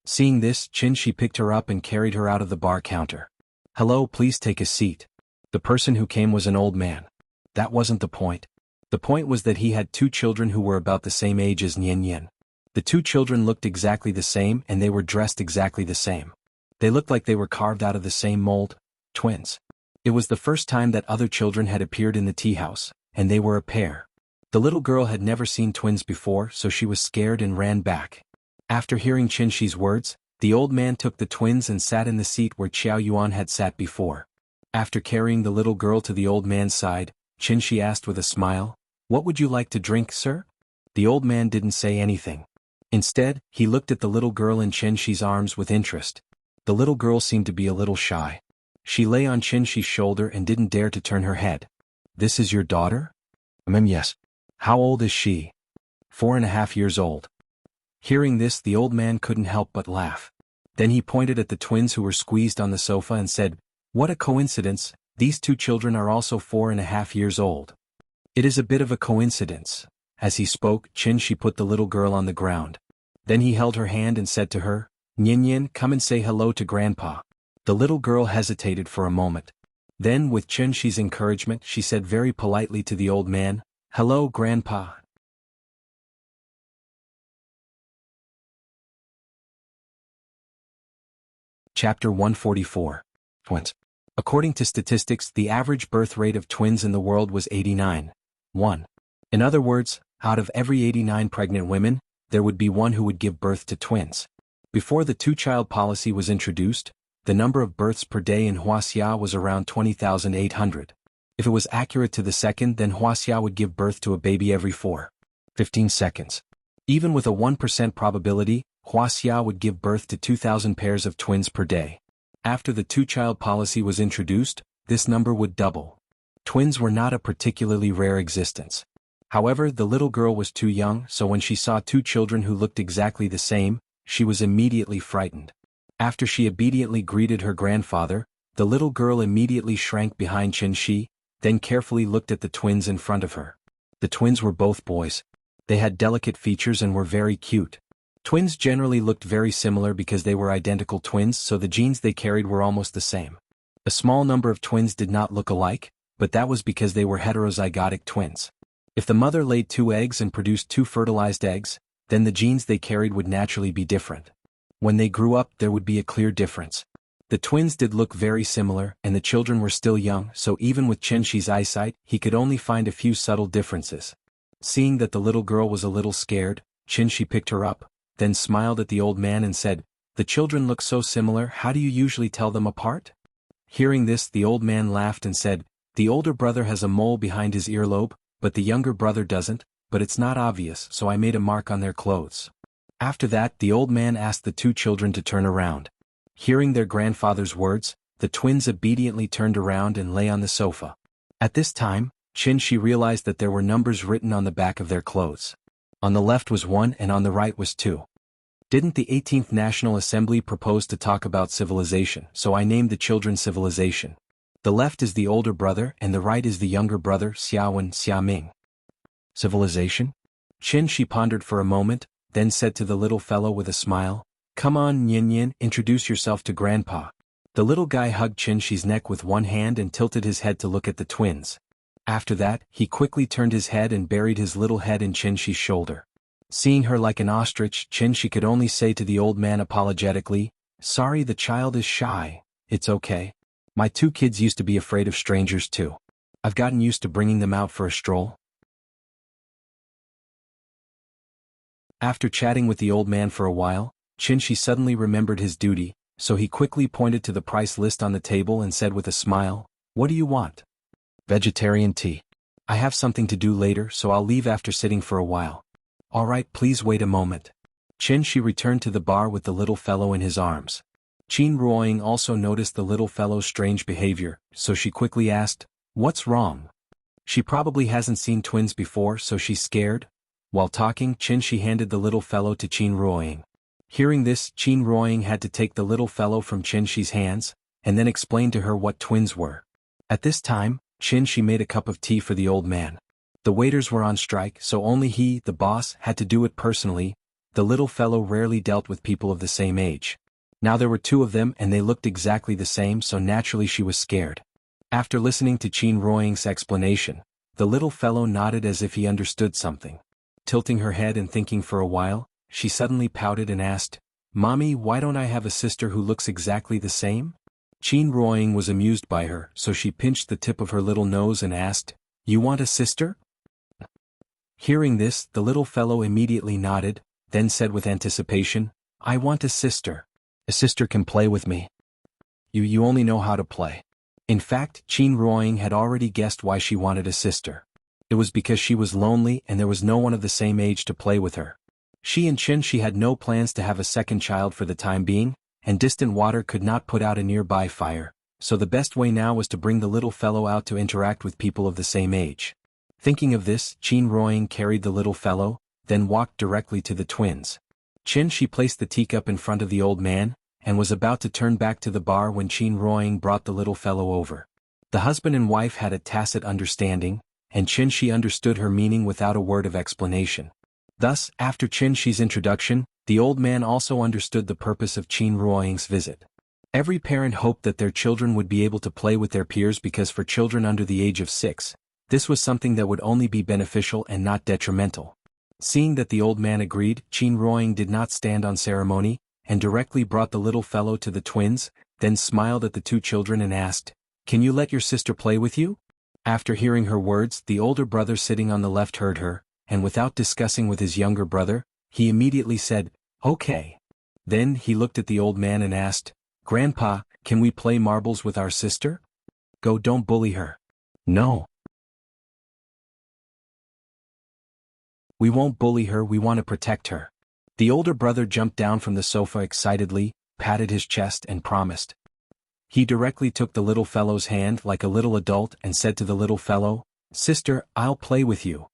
Seeing this, Qin picked her up and carried her out of the bar counter. "Hello, please take a seat." The person who came was an old man. That wasn't the point. The point was that he had two children who were about the same age as Nian. The two children looked exactly the same and they were dressed exactly the same. They looked like they were carved out of the same mold, twins. It was the first time that other children had appeared in the tea house, and they were a pair. The little girl had never seen twins before, so she was scared and ran back. After hearing Qin's words, the old man took the twins and sat in the seat where Qiao Yuan had sat before. After carrying the little girl to the old man's side, Qin asked with a smile, "What would you like to drink, sir?" The old man didn't say anything. Instead, he looked at the little girl in Qin's arms with interest. The little girl seemed to be a little shy. She lay on Qin's shoulder and didn't dare to turn her head. "This is your daughter?" Yes." "How old is she?" 4.5 years old. Hearing this, the old man couldn't help but laugh. Then he pointed at the twins who were squeezed on the sofa and said, "What a coincidence, these two children are also 4.5 years old." "It is a bit of a coincidence." As he spoke, Qin put the little girl on the ground. Then he held her hand and said to her, "Nian, come and say hello to Grandpa." The little girl hesitated for a moment. Then, with Qin's encouragement, she said very politely to the old man, "Hello, Grandpa." Chapter 144. Twins. According to statistics, the average birth rate of twins in the world was 89.1. In other words, out of every 89 pregnant women, there would be one who would give birth to twins. Before the two-child policy was introduced, the number of births per day in Wuxia was around 20,800. If it was accurate to the second, then Wuxia would give birth to a baby every 4.15 seconds. Even with a 1% probability, Wuxia would give birth to 2,000 pairs of twins per day. After the two-child policy was introduced, this number would double. Twins were not a particularly rare existence. However, the little girl was too young, so when she saw two children who looked exactly the same, she was immediately frightened. After she obediently greeted her grandfather, the little girl immediately shrank behind Qin, then carefully looked at the twins in front of her. The twins were both boys. They had delicate features and were very cute. Twins generally looked very similar because they were identical twins, so the genes they carried were almost the same. A small number of twins did not look alike, but that was because they were heterozygotic twins. If the mother laid 2 eggs and produced 2 fertilized eggs, then the genes they carried would naturally be different. When they grew up, there would be a clear difference. The twins did look very similar, and the children were still young, so even with Qin's eyesight, he could only find a few subtle differences. Seeing that the little girl was a little scared, Qin picked her up, then smiled at the old man and said, "The children look so similar, how do you usually tell them apart?" Hearing this, the old man laughed and said, "The older brother has a mole behind his earlobe, but the younger brother doesn't, but it's not obvious, so I made a mark on their clothes." After that, the old man asked the two children to turn around. Hearing their grandfather's words, the twins obediently turned around and lay on the sofa. At this time, Qin realized that there were numbers written on the back of their clothes. On the left was 1 and on the right was 2. Didn't the 18th National Assembly propose to talk about civilization, so I named the children Civilization. The left is the older brother and the right is the younger brother, Xiaowen Xiaming. Civilization? Qin pondered for a moment, then said to the little fellow with a smile, "Come on, Nian, introduce yourself to Grandpa." The little guy hugged Qin's neck with one hand and tilted his head to look at the twins. After that, he quickly turned his head and buried his little head in Qin's shoulder. Seeing her like an ostrich, Qin could only say to the old man apologetically, "Sorry, the child is shy. It's okay. My 2 kids used to be afraid of strangers too. I've gotten used to bringing them out for a stroll." After chatting with the old man for a while, Qin suddenly remembered his duty, so he quickly pointed to the price list on the table and said with a smile, "What do you want?" "Vegetarian tea. I have something to do later, so I'll leave after sitting for a while." "All right, please wait a moment." Qin returned to the bar with the little fellow in his arms. Qin Ruoying also noticed the little fellow's strange behavior, so she quickly asked, "What's wrong?" She probably hasn't seen twins before, so she's scared. While talking, Qin handed the little fellow to Qin Ruoying. Hearing this, Qin Ruoying had to take the little fellow from Qin's hands, and then explain to her what twins were. At this time, Qin made a cup of tea for the old man. The waiters were on strike, so only he, the boss, had to do it personally. The little fellow rarely dealt with people of the same age. Now there were two of them and they looked exactly the same, so naturally she was scared. After listening to Qin Ruoying's explanation, the little fellow nodded as if he understood something. Tilting her head and thinking for a while, she suddenly pouted and asked, "Mommy, why don't I have a sister who looks exactly the same?" Qin Ruoying was amused by her, so she pinched the tip of her little nose and asked, "You want a sister?" Hearing this, the little fellow immediately nodded, then said with anticipation, "I want a sister. A sister can play with me. You only know how to play." In fact, Qin Ruoying had already guessed why she wanted a sister. It was because she was lonely and there was no one of the same age to play with her. She had no plans to have a second child for the time being, and distant water could not put out a nearby fire, so the best way now was to bring the little fellow out to interact with people of the same age. Thinking of this, Qin Ruoying carried the little fellow, then walked directly to the twins. She placed the teacup in front of the old man, and was about to turn back to the bar when Qin Ruoying brought the little fellow over. The husband and wife had a tacit understanding, and Shi understood her meaning without a word of explanation. Thus, after Shi's introduction, the old man also understood the purpose of Qin Ruoying's visit. Every parent hoped that their children would be able to play with their peers because for children under the age of 6, this was something that would only be beneficial and not detrimental. Seeing that the old man agreed, Qin Ruoying did not stand on ceremony, and directly brought the little fellow to the twins, then smiled at the two children and asked, "Can you let your sister play with you?" After hearing her words, the older brother sitting on the left heard her, and without discussing with his younger brother, he immediately said, "Okay." Then he looked at the old man and asked, "Grandpa, can we play marbles with our sister?" "Go, don't bully her." "No. We won't bully her, we want to protect her." The older brother jumped down from the sofa excitedly, patted his chest and promised. He directly took the little fellow's hand like a little adult and said to the little fellow, "Sister, I'll play with you."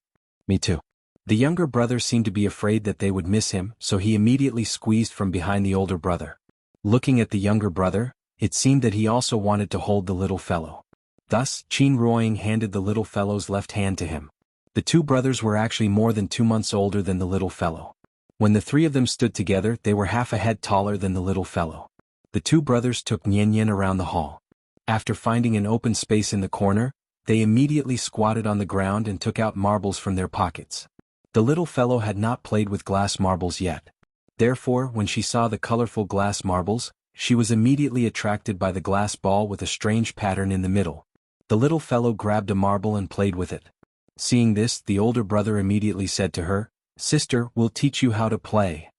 "Me too." The younger brother seemed to be afraid that they would miss him, so he immediately squeezed from behind the older brother. Looking at the younger brother, it seemed that he also wanted to hold the little fellow. Thus, Qin Ruoying handed the little fellow's left hand to him. The two brothers were actually more than 2 months older than the little fellow. When the three of them stood together, they were half a head taller than the little fellow. The two brothers took Nian around the hall. After finding an open space in the corner, they immediately squatted on the ground and took out marbles from their pockets. The little fellow had not played with glass marbles yet. Therefore, when she saw the colorful glass marbles, she was immediately attracted by the glass ball with a strange pattern in the middle. The little fellow grabbed a marble and played with it. Seeing this, the older brother immediately said to her, "Sister, we'll teach you how to play."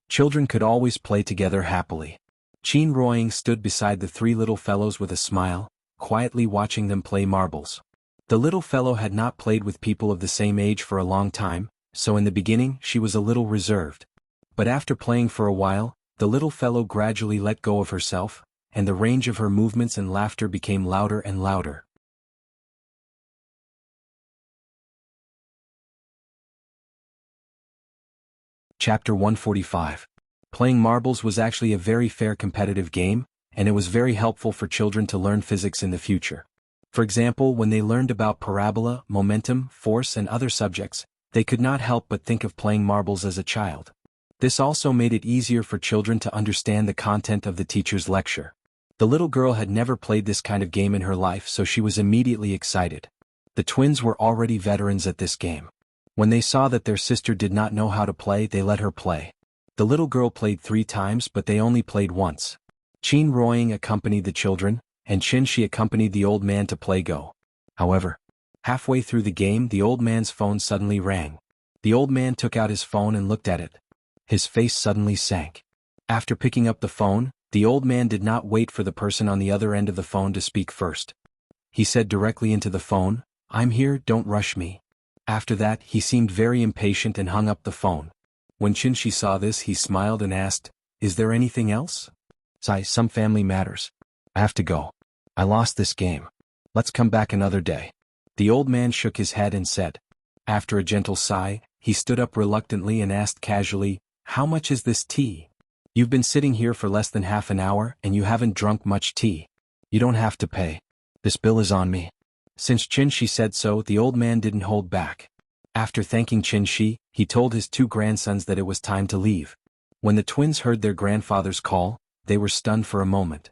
Children could always play together happily. Qin Ruoying stood beside the three little fellows with a smile, quietly watching them play marbles. The little fellow had not played with people of the same age for a long time, so in the beginning she was a little reserved. But after playing for a while, the little fellow gradually let go of herself, and the range of her movements and laughter became louder and louder. Chapter 145. Playing marbles was actually a very fair competitive game, and it was very helpful for children to learn physics in the future. For example, when they learned about parabola, momentum, force and other subjects, they could not help but think of playing marbles as a child. This also made it easier for children to understand the content of the teacher's lecture. The little girl had never played this kind of game in her life, so she was immediately excited. The twins were already veterans at this game. When they saw that their sister did not know how to play, they let her play. The little girl played 3 times, but they only played once. Qin Ruoying accompanied the children, and Shi accompanied the old man to play Go. However, halfway through the game, the old man's phone suddenly rang. The old man took out his phone and looked at it. His face suddenly sank. After picking up the phone, the old man did not wait for the person on the other end of the phone to speak first. He said directly into the phone, "I'm here, don't rush me." After that, he seemed very impatient and hung up the phone. When Shi saw this, he smiled and asked, "Is there anything else?" "Some family matters. I have to go. I lost this game. Let's come back another day." The old man shook his head and said. After a gentle sigh, he stood up reluctantly and asked casually, "How much is this tea? You've been sitting here for less than half an hour and you haven't drunk much tea. You don't have to pay. This bill is on me." Since Qin Shi said so, the old man didn't hold back. After thanking Qin Shi, he told his two grandsons that it was time to leave. When the twins heard their grandfather's call, they were stunned for a moment.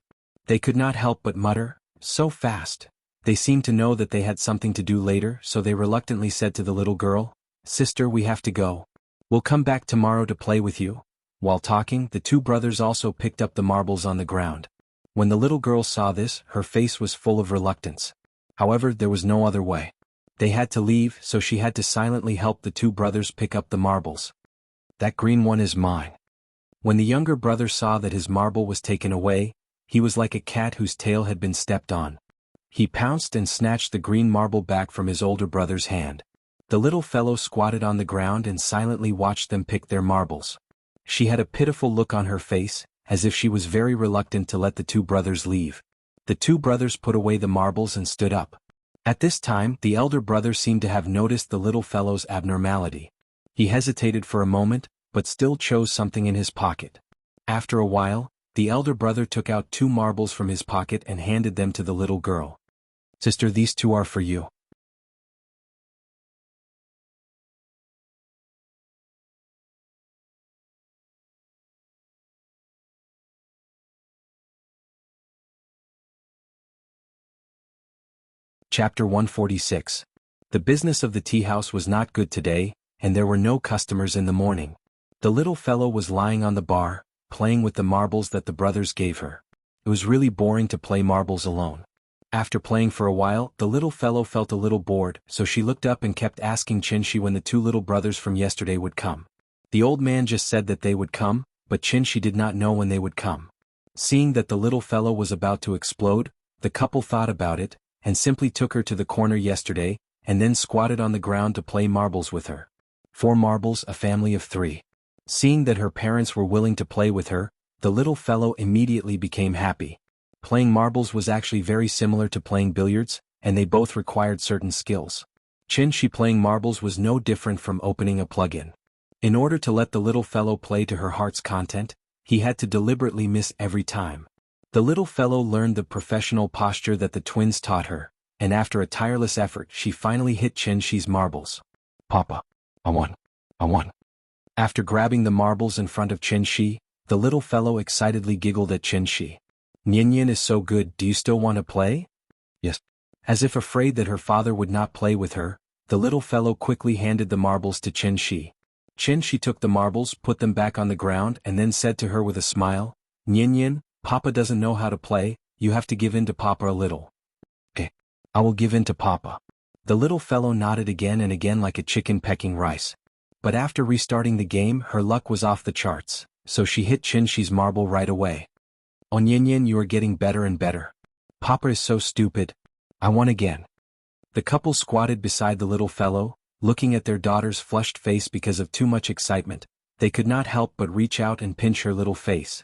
They could not help but mutter, "So fast." They seemed to know that they had something to do later, so they reluctantly said to the little girl, "Sister, we have to go. We'll come back tomorrow to play with you." While talking, the two brothers also picked up the marbles on the ground. When the little girl saw this, her face was full of reluctance. However, there was no other way. They had to leave, so she had to silently help the two brothers pick up the marbles. "That green one is mine." When the younger brother saw that his marble was taken away, he was like a cat whose tail had been stepped on. He pounced and snatched the green marble back from his older brother's hand. The little fellow squatted on the ground and silently watched them pick their marbles. She had a pitiful look on her face, as if she was very reluctant to let the two brothers leave. The two brothers put away the marbles and stood up. At this time, the elder brother seemed to have noticed the little fellow's abnormality. He hesitated for a moment, but still chose something in his pocket. After a while, the elder brother took out two marbles from his pocket and handed them to the little girl. "Sister, these two are for you." Chapter 146. The business of the tea house was not good today, and there were no customers in the morning. The little fellow was lying on the bar, playing with the marbles that the brothers gave her. It was really boring to play marbles alone. After playing for a while, the little fellow felt a little bored, so she looked up and kept asking Qin Shi when the two little brothers from yesterday would come. The old man just said that they would come, but Qin Shi did not know when they would come. Seeing that the little fellow was about to explode, the couple thought about it, and simply took her to the corner yesterday, and then squatted on the ground to play marbles with her. 4 marbles, a family of 3. Seeing that her parents were willing to play with her, the little fellow immediately became happy. Playing marbles was actually very similar to playing billiards, and they both required certain skills. Qin Shi playing marbles was no different from opening a plug-in. In order to let the little fellow play to her heart's content, he had to deliberately miss every time. The little fellow learned the professional posture that the twins taught her, and after a tireless effort she finally hit Qin Shi's marbles. "Papa, I won. I won." After grabbing the marbles in front of Qin Shi, the little fellow excitedly giggled at Qin Shi. "Nian is so good, do you still want to play?" "Yes." As if afraid that her father would not play with her, the little fellow quickly handed the marbles to Qin Shi. Qin Shi took the marbles, put them back on the ground and then said to her with a smile, "Nian, Papa doesn't know how to play, you have to give in to Papa a little." "Okay, I will give in to Papa." The little fellow nodded again and again like a chicken pecking rice. But after restarting the game, her luck was off the charts, so she hit Qin Shi's marble right away. "Oh Nian, you are getting better and better. Papa is so stupid. I won again." The couple squatted beside the little fellow, looking at their daughter's flushed face because of too much excitement. They could not help but reach out and pinch her little face.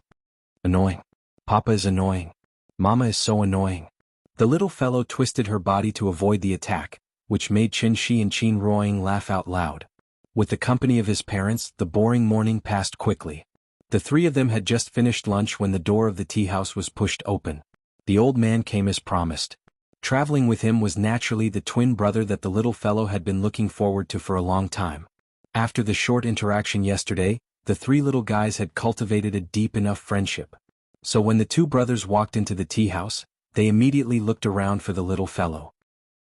"Annoying. Papa is annoying. Mama is so annoying." The little fellow twisted her body to avoid the attack, which made Qin Shi and Qin Ruoying laugh out loud. With the company of his parents, the boring morning passed quickly. The 3 of them had just finished lunch when the door of the tea house was pushed open. The old man came as promised. Traveling with him was naturally the twin brother that the little fellow had been looking forward to for a long time. After the short interaction yesterday, the 3 little guys had cultivated a deep enough friendship. So when the 2 brothers walked into the tea house, they immediately looked around for the little fellow.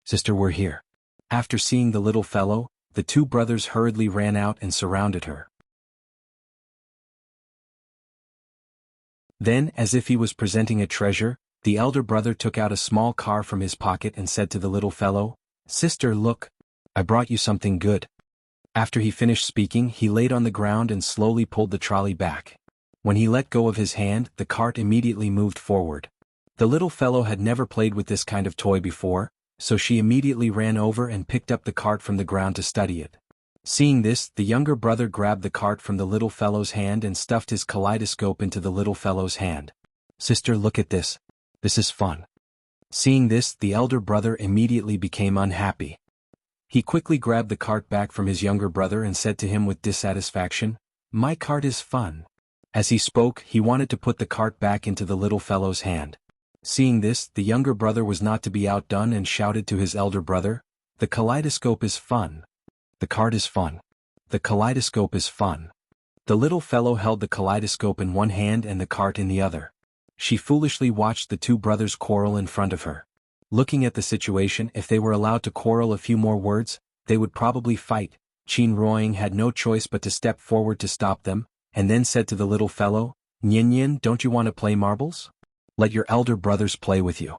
"Sister, we're here." After seeing the little fellow, the 2 brothers hurriedly ran out and surrounded her. Then, as if he was presenting a treasure, the elder brother took out a small car from his pocket and said to the little fellow, "Sister, look. I brought you something good." After he finished speaking, he laid on the ground and slowly pulled the trolley back. When he let go of his hand, the cart immediately moved forward. The little fellow had never played with this kind of toy before, so she immediately ran over and picked up the cart from the ground to study it. Seeing this, the younger brother grabbed the cart from the little fellow's hand and stuffed his kaleidoscope into the little fellow's hand. "Sister, look at this. This is fun." Seeing this, the elder brother immediately became unhappy. He quickly grabbed the cart back from his younger brother and said to him with dissatisfaction, "My cart is fun." As he spoke, he wanted to put the cart back into the little fellow's hand. Seeing this, the younger brother was not to be outdone and shouted to his elder brother, "The kaleidoscope is fun. The card is fun. The kaleidoscope is fun." The little fellow held the kaleidoscope in one hand and the cart in the other. She foolishly watched the two brothers quarrel in front of her. Looking at the situation, if they were allowed to quarrel a few more words, they would probably fight. Qin Ruoying had no choice but to step forward to stop them, and then said to the little fellow, "Nyin Yin, don't you want to play marbles? Let your elder brothers play with you."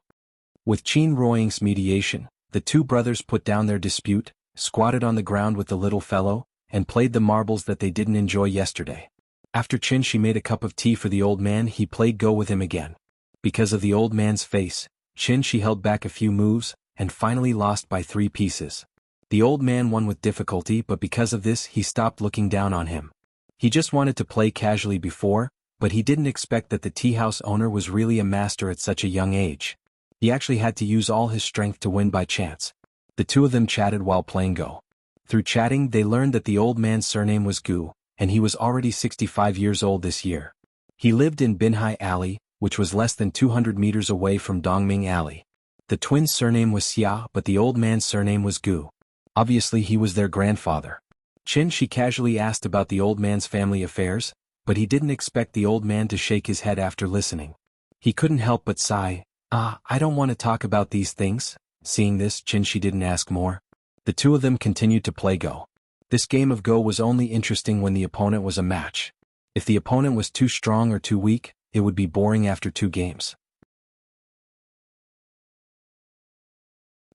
With Qin Ruoying's mediation, the two brothers put down their dispute, squatted on the ground with the little fellow, and played the marbles that they didn't enjoy yesterday. After Qin Shi made a cup of tea for the old man, he played Go with him again. Because of the old man's face, Qin Shi held back a few moves, and finally lost by 3 pieces. The old man won with difficulty, but because of this he stopped looking down on him. He just wanted to play casually before, but he didn't expect that the tea house owner was really a master at such a young age. He actually had to use all his strength to win by chance. The two of them chatted while playing Go. Through chatting they learned that the old man's surname was Gu, and he was already 65 years old this year. He lived in Binhai Alley, which was less than 200 meters away from Dongming Alley. The twins' surname was Xia, but the old man's surname was Gu. Obviously he was their grandfather. Qin Shi casually asked about the old man's family affairs, but he didn't expect the old man to shake his head after listening. He couldn't help but sigh, I don't want to talk about these things." Seeing this, Qin Shi didn't ask more. The two of them continued to play Go. This game of Go was only interesting when the opponent was a match. If the opponent was too strong or too weak, it would be boring after 2 games.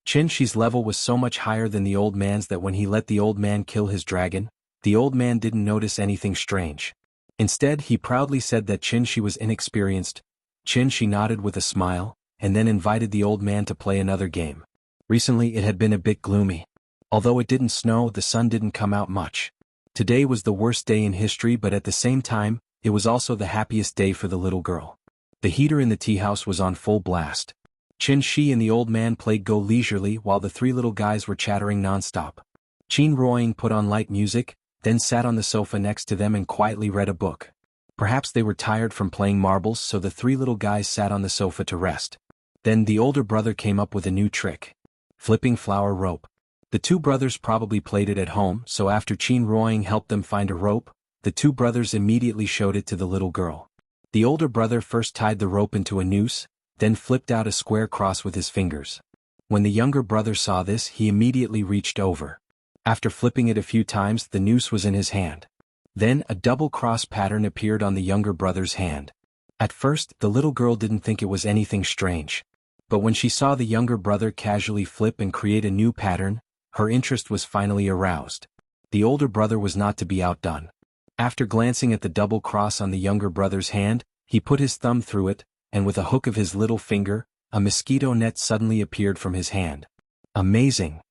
Qin Shi's level was so much higher than the old man's that when he let the old man kill his dragon, the old man didn't notice anything strange. Instead, he proudly said that Qin Shi was inexperienced. Qin Shi nodded with a smile, and then invited the old man to play another game. Recently it had been a bit gloomy. Although it didn't snow, the sun didn't come out much. Today was the worst day in history, but at the same time, it was also the happiest day for the little girl. The heater in the tea house was on full blast. Qin Shi and the old man played Go leisurely while the 3 little guys were chattering nonstop. Qin Ruoying put on light music, then sat on the sofa next to them and quietly read a book. Perhaps they were tired from playing marbles, so the 3 little guys sat on the sofa to rest. Then the older brother came up with a new trick. Flipping flower rope. The 2 brothers probably played it at home, so after Qin Ruoying helped them find a rope, the 2 brothers immediately showed it to the little girl. The older brother first tied the rope into a noose, then flipped out a square cross with his fingers. When the younger brother saw this, he immediately reached over. After flipping it a few times, the noose was in his hand. Then a double cross pattern appeared on the younger brother's hand. At first, the little girl didn't think it was anything strange. But when she saw the younger brother casually flip and create a new pattern, her interest was finally aroused. The older brother was not to be outdone. After glancing at the double cross on the younger brother's hand, he put his thumb through it, and with a hook of his little finger, a mosquito net suddenly appeared from his hand. Amazing!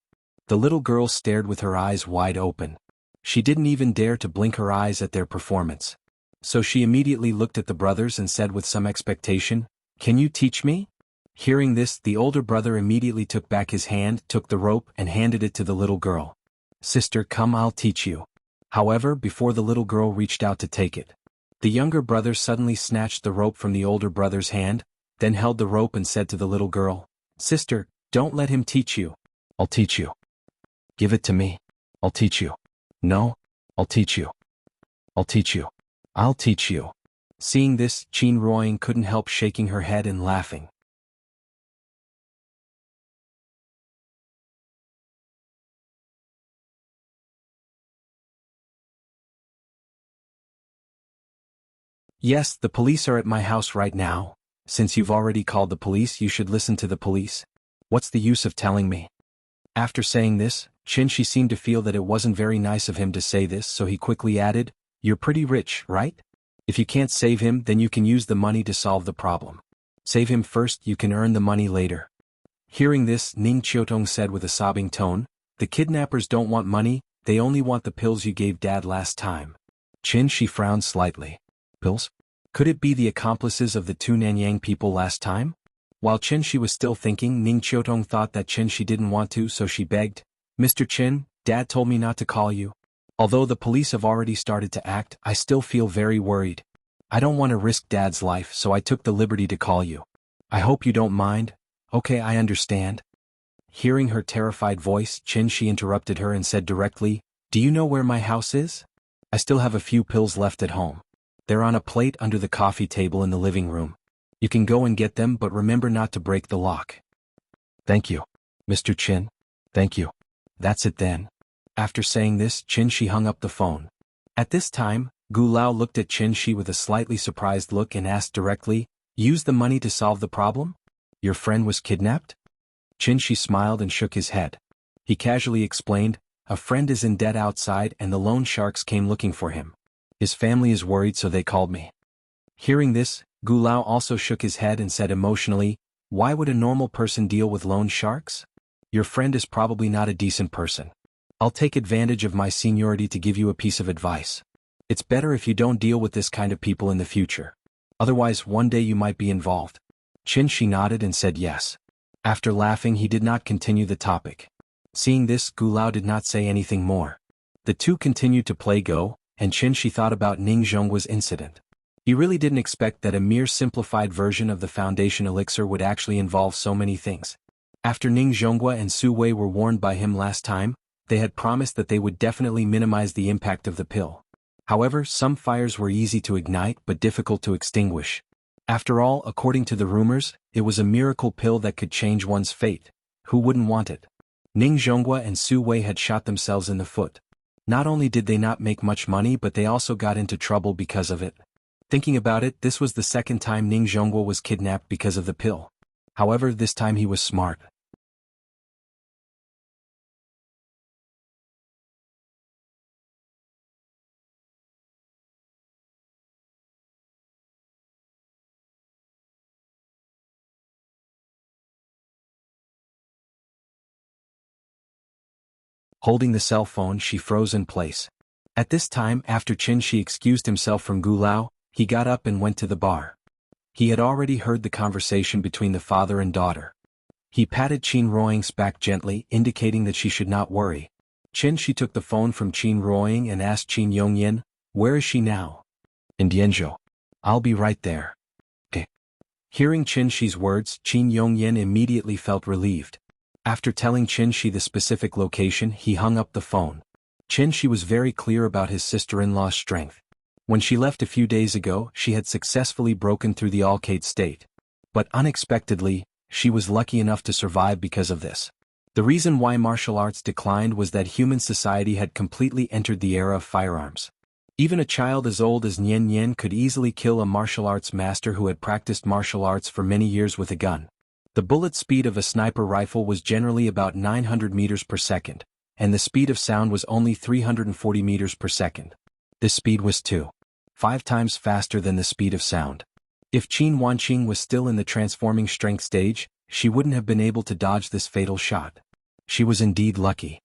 The little girl stared with her eyes wide open. She didn't even dare to blink her eyes at their performance. So she immediately looked at the brothers and said with some expectation, "Can you teach me?" Hearing this, the older brother immediately took back his hand, took the rope, and handed it to the little girl. "Sister, come, I'll teach you." However, before the little girl reached out to take it, the younger brother suddenly snatched the rope from the older brother's hand, then held the rope and said to the little girl, "Sister, don't let him teach you." "I'll teach you." "Give it to me." "I'll teach you." "No, I'll teach you." "I'll teach you." "I'll teach you." Seeing this, Qin Ruoying couldn't help shaking her head and laughing. "Yes, the police are at my house right now. Since you've already called the police, you should listen to the police. What's the use of telling me?" After saying this, Qin Shi seemed to feel that it wasn't very nice of him to say this, so he quickly added, "You're pretty rich, right? If you can't save him, then you can use the money to solve the problem. Save him first, you can earn the money later." Hearing this, Ning Qiutong said with a sobbing tone, "The kidnappers don't want money, they only want the pills you gave Dad last time." Qin Shi frowned slightly. "Pills? Could it be the accomplices of the 2 Nanyang people last time?" While Qin Shi was still thinking, Ning Qiutong thought that Qin Shi didn't want to, so she begged, "Mr. Qin, Dad told me not to call you. Although the police have already started to act, I still feel very worried. I don't want to risk Dad's life, so I took the liberty to call you. I hope you don't mind. Okay, I understand. Hearing her terrified voice, Shi interrupted her and said directly, Do you know where my house is? I still have a few pills left at home. They're on a plate under the coffee table in the living room. You can go and get them, but remember not to break the lock. Thank you, Mr. Qin. Thank you. That's it then. After saying this, Shi hung up the phone. At this time, Gu Lao looked at Shi with a slightly surprised look and asked directly, Use the money to solve the problem? Your friend was kidnapped? Shi smiled and shook his head. He casually explained, A friend is in debt outside and the loan sharks came looking for him. His family is worried, so they called me. Hearing this, Gu Lao also shook his head and said emotionally, Why would a normal person deal with loan sharks? Your friend is probably not a decent person. I'll take advantage of my seniority to give you a piece of advice. It's better if you don't deal with this kind of people in the future. Otherwise, one day you might be involved. Shi nodded and said yes. After laughing, he did not continue the topic. Seeing this, Gu Lao did not say anything more. The two continued to play Go, and Shi thought about Ning Zhonggua's incident. He really didn't expect that a mere simplified version of the Foundation elixir would actually involve so many things. After Ning Zhonggua and Su Wei were warned by him last time, they had promised that they would definitely minimize the impact of the pill. However, some fires were easy to ignite but difficult to extinguish. After all, according to the rumors, it was a miracle pill that could change one's fate. Who wouldn't want it? Ning Zhonggua and Su Wei had shot themselves in the foot. Not only did they not make much money, but they also got into trouble because of it. Thinking about it, this was the second time Ning Zhonggua was kidnapped because of the pill. However, this time he was smart. Holding the cell phone, she froze in place. At this time, after Shi excused himself from Gu Lao, he got up and went to the bar. He had already heard the conversation between the father and daughter. He patted Qin Ruoying's back gently, indicating that she should not worry. Shi took the phone from Qin Ruoying and asked Qin Yongyan, Where is she now? In Dianzhou. I'll be right there. Eh. Hearing Shi's words, Qin Yongyan immediately felt relieved. After telling Shi the specific location, he hung up the phone. Shi was very clear about his sister-in-law's strength. When she left a few days ago, she had successfully broken through the Alcade state. But unexpectedly, she was lucky enough to survive because of this. The reason why martial arts declined was that human society had completely entered the era of firearms. Even a child as old as Nian Nian could easily kill a martial arts master who had practiced martial arts for many years with a gun. The bullet speed of a sniper rifle was generally about 900 meters per second, and the speed of sound was only 340 meters per second. This speed was 5 times faster than the speed of sound. If Qin Wanqing was still in the transforming strength stage, she wouldn't have been able to dodge this fatal shot. She was indeed lucky.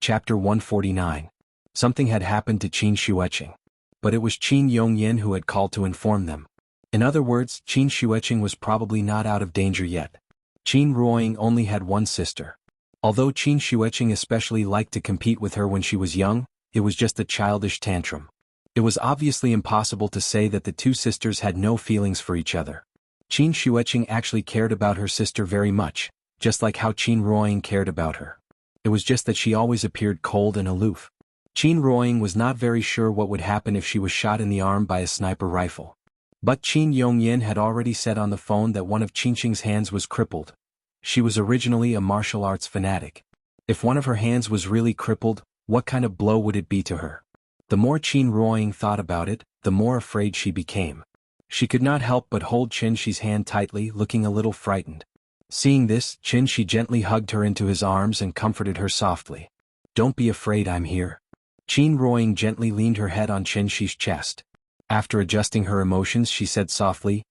Chapter 149. Something had happened to Qin Xueqing. But it was Qin Yongyan who had called to inform them. In other words, Qin Xueqing was probably not out of danger yet. Qin Ruoying only had one sister. Although Qin Xueqing especially liked to compete with her when she was young, it was just a childish tantrum. It was obviously impossible to say that the two sisters had no feelings for each other. Qin Xueqing actually cared about her sister very much, just like how Qin Ruoying cared about her. It was just that she always appeared cold and aloof. Qin Ruoying was not very sure what would happen if she was shot in the arm by a sniper rifle. But Qin Yongyan had already said on the phone that one of Qinqing's hands was crippled. She was originally a martial arts fanatic. If one of her hands was really crippled, what kind of blow would it be to her? The more Qin Ruoying thought about it, the more afraid she became. She could not help but hold Qinqi's hand tightly, looking a little frightened. Seeing this, Qinqi gently hugged her into his arms and comforted her softly. Don't be afraid, I'm here. Qin Ruoying gently leaned her head on Qinqi's chest. After adjusting her emotions, she said softly,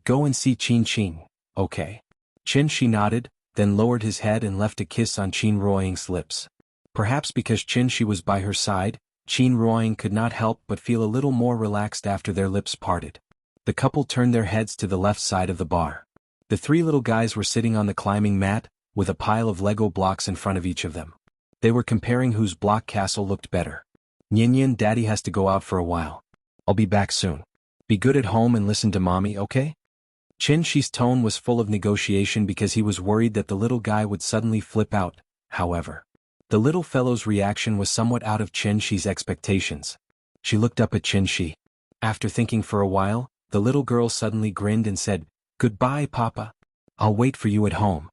Go and see Qin. Okay. Qinqi nodded, then lowered his head and left a kiss on Qin Ruoying's lips. Perhaps because Qinqi was by her side, Qin Ruoying could not help but feel a little more relaxed after their lips parted. The couple turned their heads to the left side of the bar. The three little guys were sitting on the climbing mat, with a pile of Lego blocks in front of each of them. They were comparing whose block castle looked better. Yin, Daddy has to go out for a while. I'll be back soon. Be good at home and listen to Mommy, okay? Chen Shi's tone was full of negotiation because he was worried that the little guy would suddenly flip out. However, the little fellow's reaction was somewhat out of Chen Shi's expectations. She looked up at Chen Shi. After thinking for a while, the little girl suddenly grinned and said, "Goodbye, Papa. I'll wait for you at home."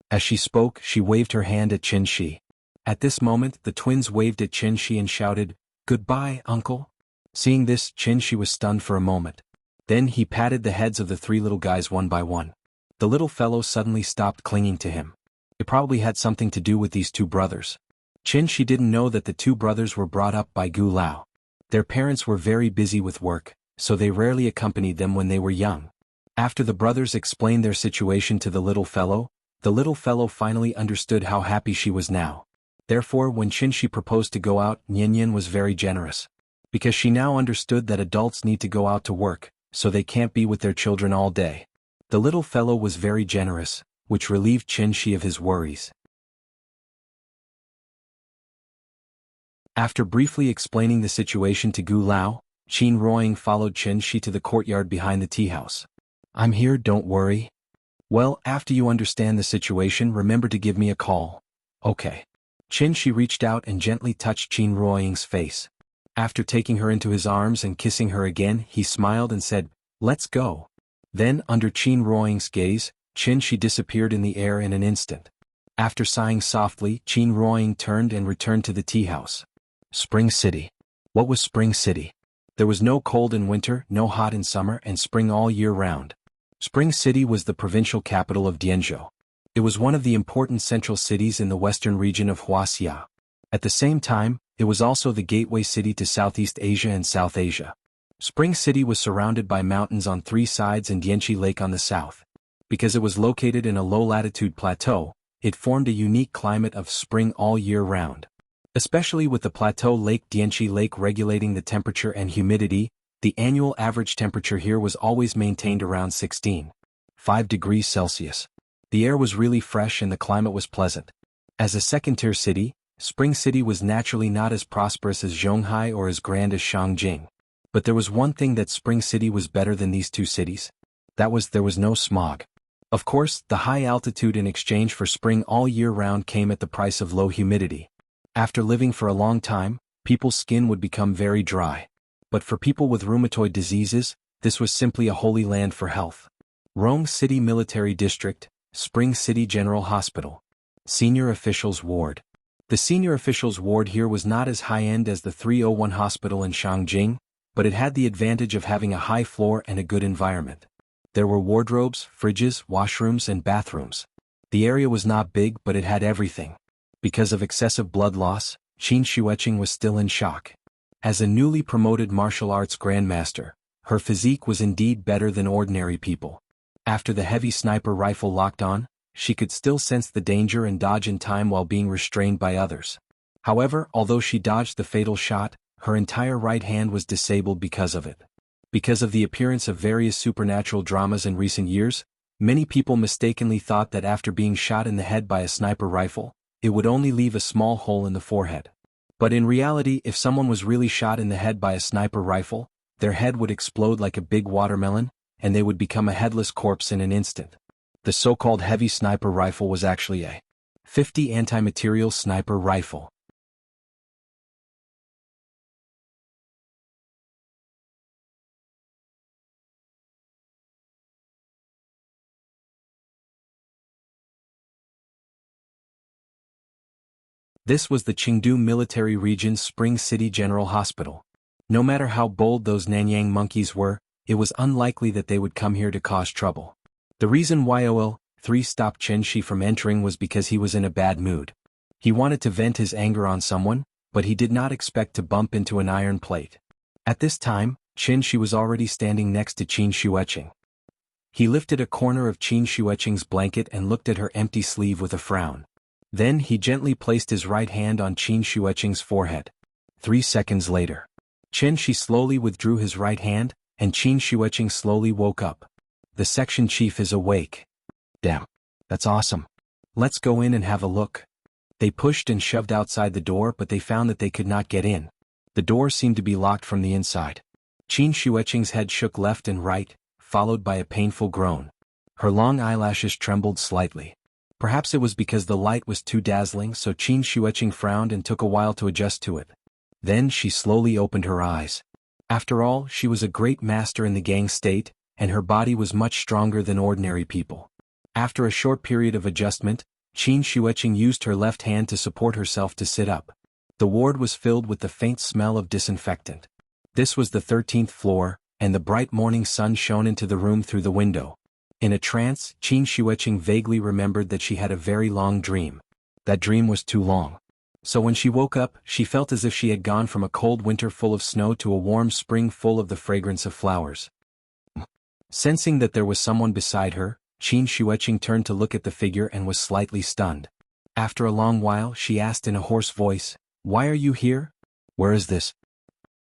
As she spoke, she waved her hand at Chen Shi. At this moment, the twins waved at Chen Shi and shouted, "Goodbye, Uncle." Seeing this, Chen Shi was stunned for a moment. Then he patted the heads of the three little guys one by one. The little fellow suddenly stopped clinging to him. It probably had something to do with these two brothers. Chen Shi didn't know that the two brothers were brought up by Gu Lao. Their parents were very busy with work, so they rarely accompanied them when they were young. After the brothers explained their situation to the little fellow finally understood how happy she was now. Therefore, when Chen Shi proposed to go out, Yin was very generous. Because she now understood that adults need to go out to work, so they can't be with their children all day. The little fellow was very generous, which relieved Chen Shi of his worries. After briefly explaining the situation to Gu Lao, Qin Ruoying followed Chen Shi to the courtyard behind the tea house. "I'm here, don't worry." "Well, after you understand the situation, remember to give me a call." "Okay." Chen Shi reached out and gently touched Qin Ruoying's face. After taking her into his arms and kissing her again, he smiled and said, "Let's go." Then, under Qin Ruoying's gaze, Chen Shi disappeared in the air in an instant. After sighing softly, Qin Ruoying turned and returned to the tea house. Spring City. What was Spring City? There was no cold in winter, no hot in summer, and spring all year round. Spring City was the provincial capital of Dianzhou. It was one of the important central cities in the western region of Wuxia. At the same time, it was also the gateway city to Southeast Asia and South Asia. Spring City was surrounded by mountains on three sides and Dianchi Lake on the south. Because it was located in a low-latitude plateau, it formed a unique climate of spring all year round. Especially with the plateau lake Dianchi Lake regulating the temperature and humidity, the annual average temperature here was always maintained around 16.5 degrees Celsius. The air was really fresh and the climate was pleasant. As a second-tier city, Spring City was naturally not as prosperous as Zhonghai or as grand as Shangjing. But there was one thing that Spring City was better than these two cities. That was there was no smog. Of course, the high altitude in exchange for spring all year round came at the price of low humidity. After living for a long time, people's skin would become very dry. But for people with rheumatoid diseases, this was simply a holy land for health. Rong City Military District, Spring City General Hospital. Senior Officials Ward. The senior officials ward here was not as high-end as the 301 hospital in Shangjing, but it had the advantage of having a high floor and a good environment. There were wardrobes, fridges, washrooms, and bathrooms. The area was not big, but it had everything. Because of excessive blood loss, Qin Xueqing was still in shock. As a newly promoted martial arts grandmaster, her physique was indeed better than ordinary people. After the heavy sniper rifle locked on, she could still sense the danger and dodge in time while being restrained by others. However, although she dodged the fatal shot, her entire right hand was disabled because of it. Because of the appearance of various supernatural dramas in recent years, many people mistakenly thought that after being shot in the head by a sniper rifle, it would only leave a small hole in the forehead. But in reality, if someone was really shot in the head by a sniper rifle, their head would explode like a big watermelon, and they would become a headless corpse in an instant. The so-called heavy sniper rifle was actually a 50 anti-material sniper rifle. This was the Qingdu Military Region's Spring City General Hospital. No matter how bold those Nanyang monkeys were, it was unlikely that they would come here to cause trouble. The reason YOL-3 stopped Chen Shi from entering was because he was in a bad mood. He wanted to vent his anger on someone, but he did not expect to bump into an iron plate. At this time, Chen Shi was already standing next to Qin Xueqing. He lifted a corner of Qin Xueqing's blanket and looked at her empty sleeve with a frown. Then he gently placed his right hand on Qin Xueqing's forehead. 3 seconds later, Chen Shi slowly withdrew his right hand, and Qin Xueqing slowly woke up. The section chief is awake. Damn, that's awesome. Let's go in and have a look. They pushed and shoved outside the door, but they found that they could not get in. The door seemed to be locked from the inside. Qin Shuiqing's head shook left and right, followed by a painful groan. Her long eyelashes trembled slightly. Perhaps it was because the light was too dazzling, so Qin Shuiqing frowned and took a while to adjust to it. Then she slowly opened her eyes. After all, she was a great master in the gang state, and her body was much stronger than ordinary people. After a short period of adjustment, Qin Shuiqing used her left hand to support herself to sit up. The ward was filled with the faint smell of disinfectant. This was the 13th floor, and the bright morning sun shone into the room through the window. In a trance, Qin Shuiqing vaguely remembered that she had a very long dream. That dream was too long. So when she woke up, she felt as if she had gone from a cold winter full of snow to a warm spring full of the fragrance of flowers. Sensing that there was someone beside her, Qin Shuiqing turned to look at the figure and was slightly stunned. After a long while, she asked in a hoarse voice, "Why are you here? Where is this?"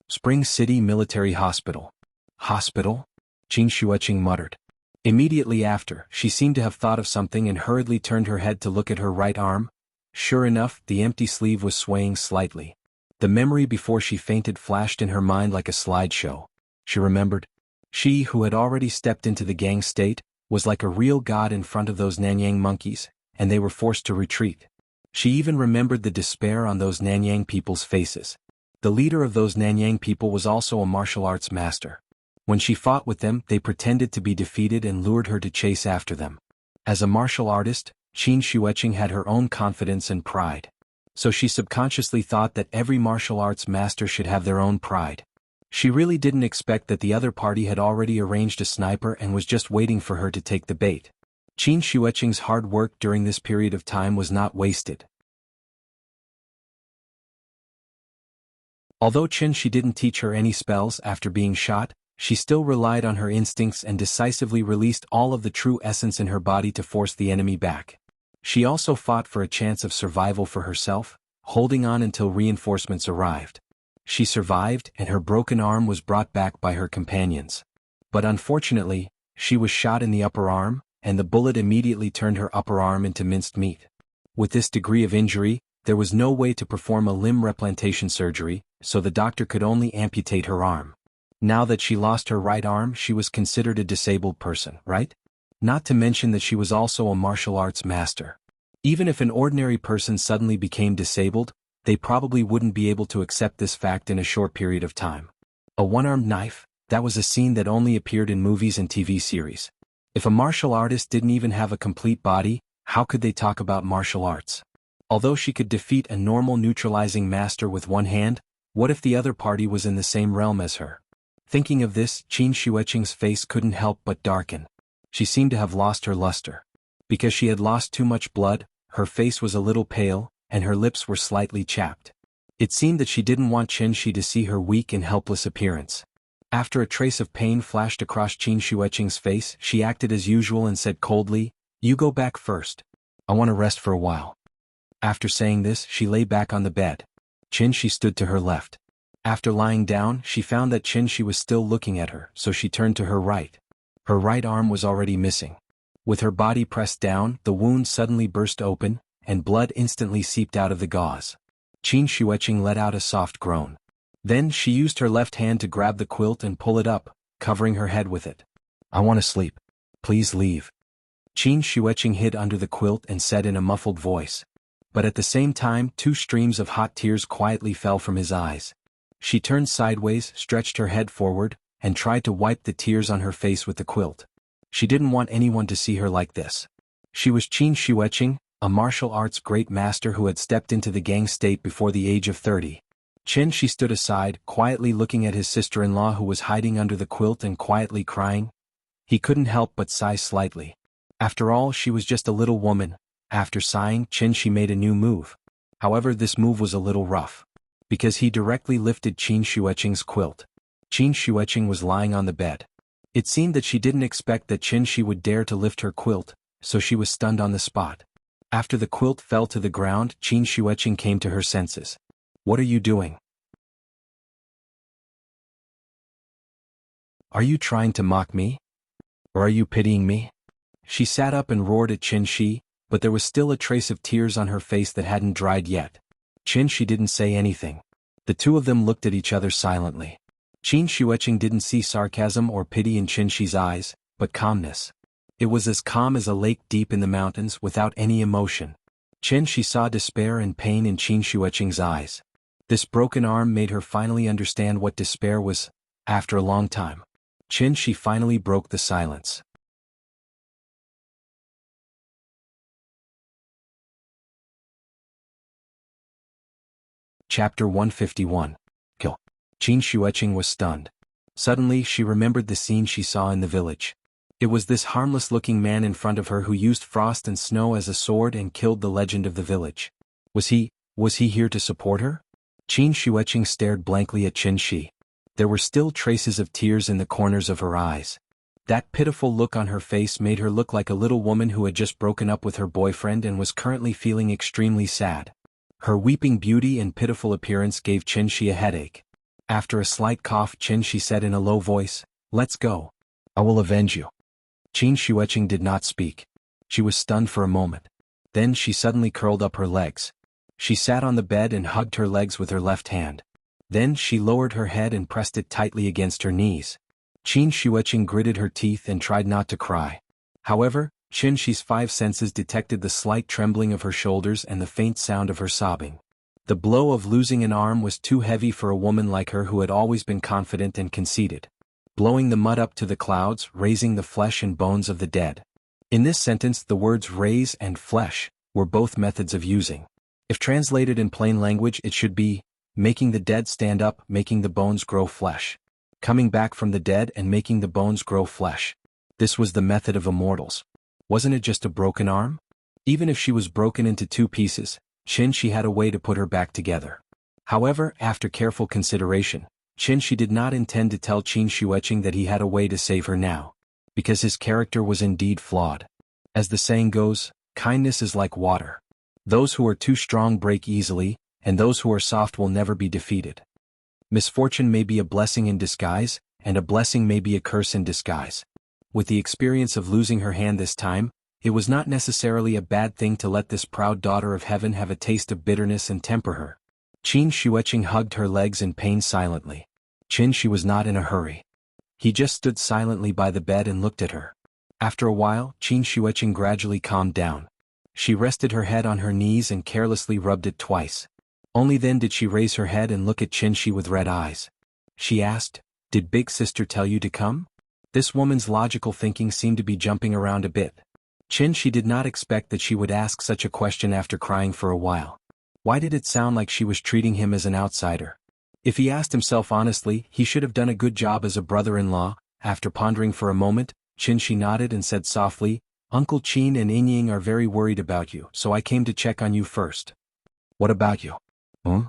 "Spring City Military Hospital." "Hospital?" Qin Shuiqing muttered. Immediately after, she seemed to have thought of something and hurriedly turned her head to look at her right arm. Sure enough, the empty sleeve was swaying slightly. The memory before she fainted flashed in her mind like a slideshow. She remembered. She, who had already stepped into the gang state, was like a real god in front of those Nanyang monkeys, and they were forced to retreat. She even remembered the despair on those Nanyang people's faces. The leader of those Nanyang people was also a martial arts master. When she fought with them, they pretended to be defeated and lured her to chase after them. As a martial artist, Qin Shuiqing had her own confidence and pride. So she subconsciously thought that every martial arts master should have their own pride. She really didn't expect that the other party had already arranged a sniper and was just waiting for her to take the bait. Qin Shuiqing's hard work during this period of time was not wasted. Although she didn't teach her any spells after being shot, she still relied on her instincts and decisively released all of the true essence in her body to force the enemy back. She also fought for a chance of survival for herself, holding on until reinforcements arrived. She survived, and her broken arm was brought back by her companions. But unfortunately, she was shot in the upper arm, and the bullet immediately turned her upper arm into minced meat. With this degree of injury, there was no way to perform a limb replantation surgery, so the doctor could only amputate her arm. Now that she lost her right arm, she was considered a disabled person, right? Not to mention that she was also a martial arts master. Even if an ordinary person suddenly became disabled, they probably wouldn't be able to accept this fact in a short period of time. A one-armed knife, that was a scene that only appeared in movies and TV series. If a martial artist didn't even have a complete body, how could they talk about martial arts? Although she could defeat a normal neutralizing master with one hand, what if the other party was in the same realm as her? Thinking of this, Qin Shuiqing's face couldn't help but darken. She seemed to have lost her luster. Because she had lost too much blood, her face was a little pale, and her lips were slightly chapped. It seemed that she didn't want Qin Shi to see her weak and helpless appearance. After a trace of pain flashed across Qin Shuiqing's face, she acted as usual and said coldly, "You go back first. I want to rest for a while." After saying this, she lay back on the bed. Qin Shi stood to her left. After lying down, she found that Qin Shi was still looking at her, so she turned to her right. Her right arm was already missing. With her body pressed down, the wound suddenly burst open, and blood instantly seeped out of the gauze. Qin Shuiqing let out a soft groan. Then she used her left hand to grab the quilt and pull it up, covering her head with it. "I want to sleep. Please leave." Qin Shuiqing hid under the quilt and said in a muffled voice. But at the same time, 2 streams of hot tears quietly fell from his eyes. She turned sideways, stretched her head forward, and tried to wipe the tears on her face with the quilt. She didn't want anyone to see her like this. She was Qin Shuiqing, a martial arts great master who had stepped into the gang state before the age of 30. Qin Shi stood aside, quietly looking at his sister-in-law who was hiding under the quilt and quietly crying. He couldn't help but sigh slightly. After all, she was just a little woman. After sighing, Qin Shi made a new move. However, this move was a little rough. Because he directly lifted Qin Shuiqing's quilt. Qin Shuiqing was lying on the bed. It seemed that she didn't expect that Qin Shi would dare to lift her quilt, so she was stunned on the spot. After the quilt fell to the ground, Qin Shuiqing came to her senses. "What are you doing? Are you trying to mock me? Or are you pitying me?" She sat up and roared at Qin Shi, but there was still a trace of tears on her face that hadn't dried yet. Qin Shi didn't say anything. The two of them looked at each other silently. Qin Shueqing didn't see sarcasm or pity in Qin Shi's eyes, but calmness. It was as calm as a lake deep in the mountains without any emotion. Qin Shi saw despair and pain in Qin Shueqing's eyes. This broken arm made her finally understand what despair was. After a long time, Qin Shi finally broke the silence. Chapter 151. Kill. Qin Shueqing was stunned. Suddenly she remembered the scene she saw in the village. It was this harmless-looking man in front of her who used frost and snow as a sword and killed the legend of the village. Was he here to support her? Qin Shueqing stared blankly at Qin Shi. There were still traces of tears in the corners of her eyes. That pitiful look on her face made her look like a little woman who had just broken up with her boyfriend and was currently feeling extremely sad. Her weeping beauty and pitiful appearance gave Qin Shi a headache. After a slight cough, Qin Shi said in a low voice, "Let's go. I will avenge you." Qin Shueqing did not speak. She was stunned for a moment. Then she suddenly curled up her legs. She sat on the bed and hugged her legs with her left hand. Then she lowered her head and pressed it tightly against her knees. Qin Shueqing gritted her teeth and tried not to cry. However, Qin Shi's five senses detected the slight trembling of her shoulders and the faint sound of her sobbing. The blow of losing an arm was too heavy for a woman like her who had always been confident and conceited. Blowing the mud up to the clouds, raising the flesh and bones of the dead. In this sentence the words raise and flesh were both methods of using. If translated in plain language it should be, making the dead stand up, making the bones grow flesh. Coming back from the dead and making the bones grow flesh. This was the method of immortals. Wasn't it just a broken arm? Even if she was broken into two pieces, Qin Shi had a way to put her back together. However, after careful consideration, Qin Shi did not intend to tell Qin Shueqing that he had a way to save her now, because his character was indeed flawed. As the saying goes, kindness is like water. Those who are too strong break easily, and those who are soft will never be defeated. Misfortune may be a blessing in disguise, and a blessing may be a curse in disguise. With the experience of losing her hand this time, it was not necessarily a bad thing to let this proud daughter of heaven have a taste of bitterness and temper her. Qin Shueqing hugged her legs in pain silently. Qin Shi was not in a hurry. He just stood silently by the bed and looked at her. After a while, Qin Shueqing gradually calmed down. She rested her head on her knees and carelessly rubbed it twice. Only then did she raise her head and look at Qin Shi with red eyes. She asked, "Did Big Sister tell you to come?" This woman's logical thinking seemed to be jumping around a bit. Qin Shi did not expect that she would ask such a question after crying for a while. Why did it sound like she was treating him as an outsider? If he asked himself honestly, he should have done a good job as a brother-in-law. After pondering for a moment, Qin Shi nodded and said softly, "Uncle Qin and Ying are very worried about you, so I came to check on you first." "What about you?" "Huh?"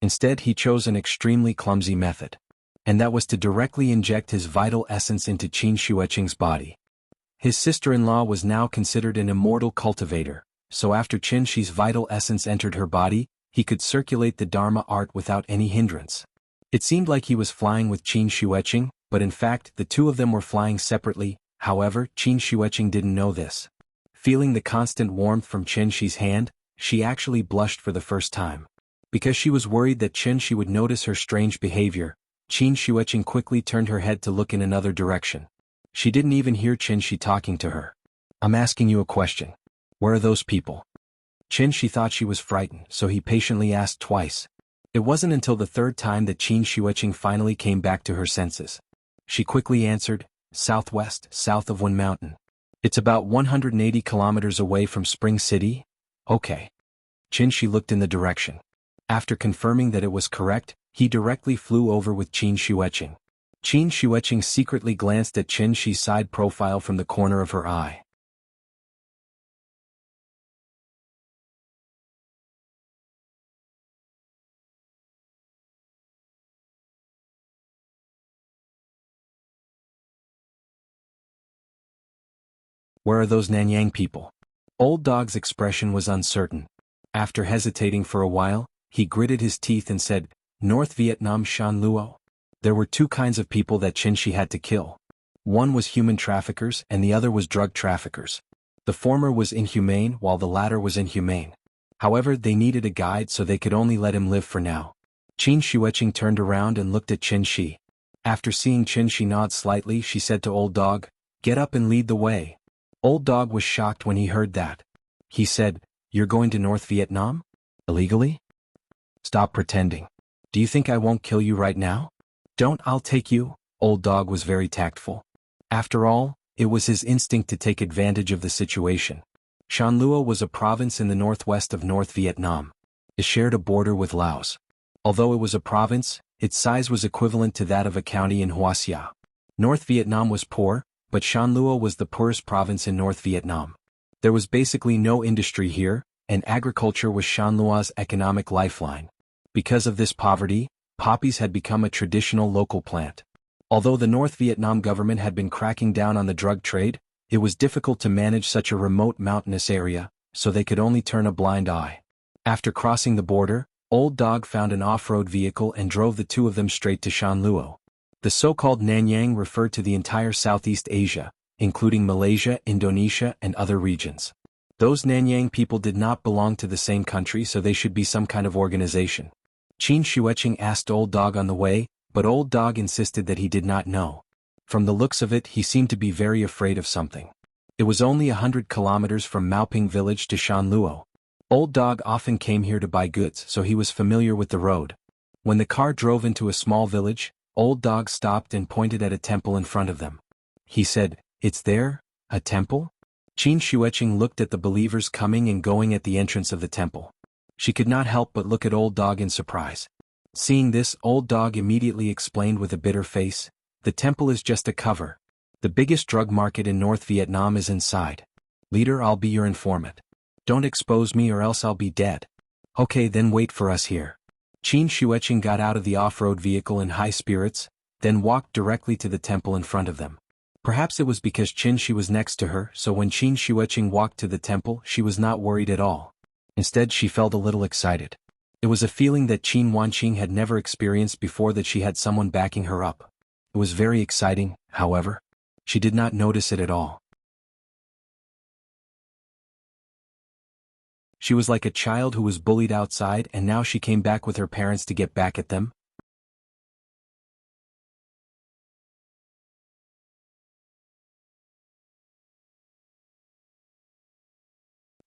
Instead he chose an extremely clumsy method. And that was to directly inject his vital essence into Qin Shueqing's body. His sister-in-law was now considered an immortal cultivator, so after Qin Shi's vital essence entered her body, he could circulate the Dharma art without any hindrance. It seemed like he was flying with Qin Shueqing, but in fact the two of them were flying separately. However, Qin Shueqing didn't know this. Feeling the constant warmth from Qin Shi's hand, she actually blushed for the first time. Because she was worried that Qin Shi would notice her strange behavior, Qin Shueqing quickly turned her head to look in another direction. She didn't even hear Qin Shi talking to her. "I'm asking you a question. Where are those people?" Qin Shi thought she was frightened, so he patiently asked twice. It wasn't until the third time that Qin Shueqing finally came back to her senses. She quickly answered, "Southwest, south of Wen Mountain. It's about 180 kilometers away from Spring City." "Okay." Qin Shi looked in the direction. After confirming that it was correct, he directly flew over with Qin Shueqing. Qin Shueqing secretly glanced at Qin Shi's side profile from the corner of her eye. Where are those Nanyang people? Old Dog's expression was uncertain. After hesitating for a while, he gritted his teeth and said, North Vietnam Shan Luo. There were two kinds of people that Chin Shi had to kill. One was human traffickers and the other was drug traffickers. The former was inhumane while the latter was inhumane. However, they needed a guide so they could only let him live for now. Qin Shueching turned around and looked at Qin Shi. After seeing Qin Shi nod slightly, she said to Old Dog, Get up and lead the way. Old Dog was shocked when he heard that. He said, You're going to North Vietnam? Illegally? Stop pretending. Do you think I won't kill you right now? Don't, I'll take you. Old Dog was very tactful. After all, it was his instinct to take advantage of the situation. Shan Luo was a province in the northwest of North Vietnam. It shared a border with Laos. Although it was a province, its size was equivalent to that of a county in Wuxia. North Vietnam was poor, but Shan Luo was the poorest province in North Vietnam. There was basically no industry here, and agriculture was Shan Luo's economic lifeline. Because of this poverty, poppies had become a traditional local plant. Although the North Vietnam government had been cracking down on the drug trade, it was difficult to manage such a remote mountainous area, so they could only turn a blind eye. After crossing the border, Old Dog found an off-road vehicle and drove the two of them straight to Shan Luo. The so-called Nanyang referred to the entire Southeast Asia, including Malaysia, Indonesia, and other regions. Those Nanyang people did not belong to the same country, so they should be some kind of organization. Qin Shueching asked Old Dog on the way, but Old Dog insisted that he did not know. From the looks of it, he seemed to be very afraid of something. It was only 100 kilometers from Maoping village to Shan Luo. Old Dog often came here to buy goods, so he was familiar with the road. When the car drove into a small village, Old Dog stopped and pointed at a temple in front of them. He said, It's there? A temple? Qin Shueching looked at the believers coming and going at the entrance of the temple. She could not help but look at Old Dog in surprise. Seeing this, Old Dog immediately explained with a bitter face, The temple is just a cover. The biggest drug market in North Vietnam is inside. Leader, I'll be your informant. Don't expose me or else I'll be dead. Okay, then wait for us here. Qin Shueching got out of the off-road vehicle in high spirits, then walked directly to the temple in front of them. Perhaps it was because Qin Shi was next to her, so when Qin Shueching walked to the temple, she was not worried at all. Instead, she felt a little excited. It was a feeling that Qin Wanqing had never experienced before, that she had someone backing her up. It was very exciting, however. She did not notice it at all. She was like a child who was bullied outside and now she came back with her parents to get back at them.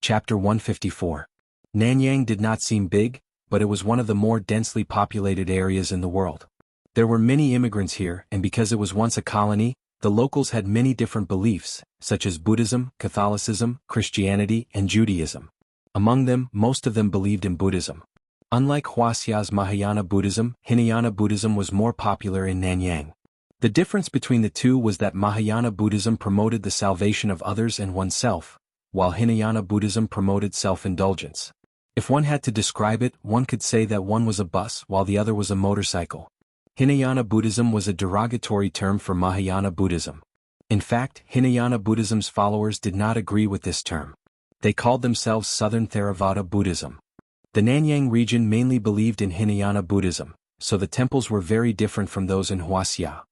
Chapter 154. Nanyang did not seem big, but it was one of the more densely populated areas in the world. There were many immigrants here, and because it was once a colony, the locals had many different beliefs, such as Buddhism, Catholicism, Christianity, and Judaism. Among them, most of them believed in Buddhism. Unlike Huaxia's Mahayana Buddhism, Hinayana Buddhism was more popular in Nanyang. The difference between the two was that Mahayana Buddhism promoted the salvation of others and oneself, while Hinayana Buddhism promoted self-indulgence. If one had to describe it, one could say that one was a bus while the other was a motorcycle. Hinayana Buddhism was a derogatory term for Mahayana Buddhism. In fact, Hinayana Buddhism's followers did not agree with this term. They called themselves Southern Theravada Buddhism. The Nanyang region mainly believed in Hinayana Buddhism, so the temples were very different from those in Huaxia.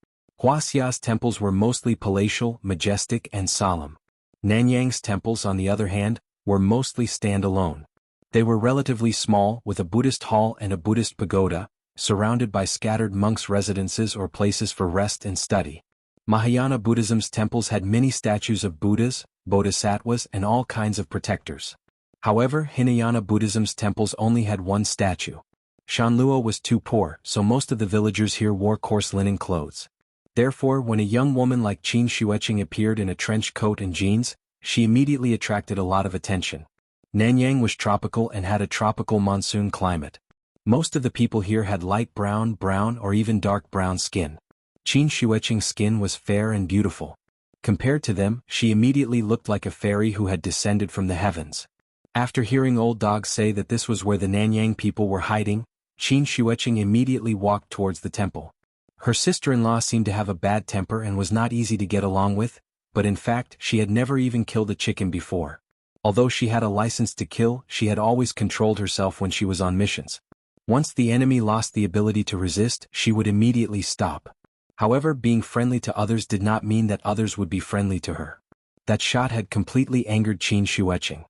Huaxia's temples were mostly palatial, majestic, and solemn. Nanyang's temples, on the other hand, were mostly stand-alone. They were relatively small, with a Buddhist hall and a Buddhist pagoda, surrounded by scattered monks' residences or places for rest and study. Mahayana Buddhism's temples had many statues of Buddhas, Bodhisattvas, and all kinds of protectors. However, Hinayana Buddhism's temples only had one statue. Shan Luo was too poor, so most of the villagers here wore coarse linen clothes. Therefore, when a young woman like Qin Shueching appeared in a trench coat and jeans, she immediately attracted a lot of attention. Nanyang was tropical and had a tropical monsoon climate. Most of the people here had light brown, or even dark brown skin. Qin Shueching's skin was fair and beautiful. Compared to them, she immediately looked like a fairy who had descended from the heavens. After hearing Old Dog say that this was where the Nanyang people were hiding, Qin Shueching immediately walked towards the temple. Her sister-in-law seemed to have a bad temper and was not easy to get along with, but in fact she had never even killed a chicken before. Although she had a license to kill, she had always controlled herself when she was on missions. Once the enemy lost the ability to resist, she would immediately stop. However, being friendly to others did not mean that others would be friendly to her. That shot had completely angered Qin Shueqing.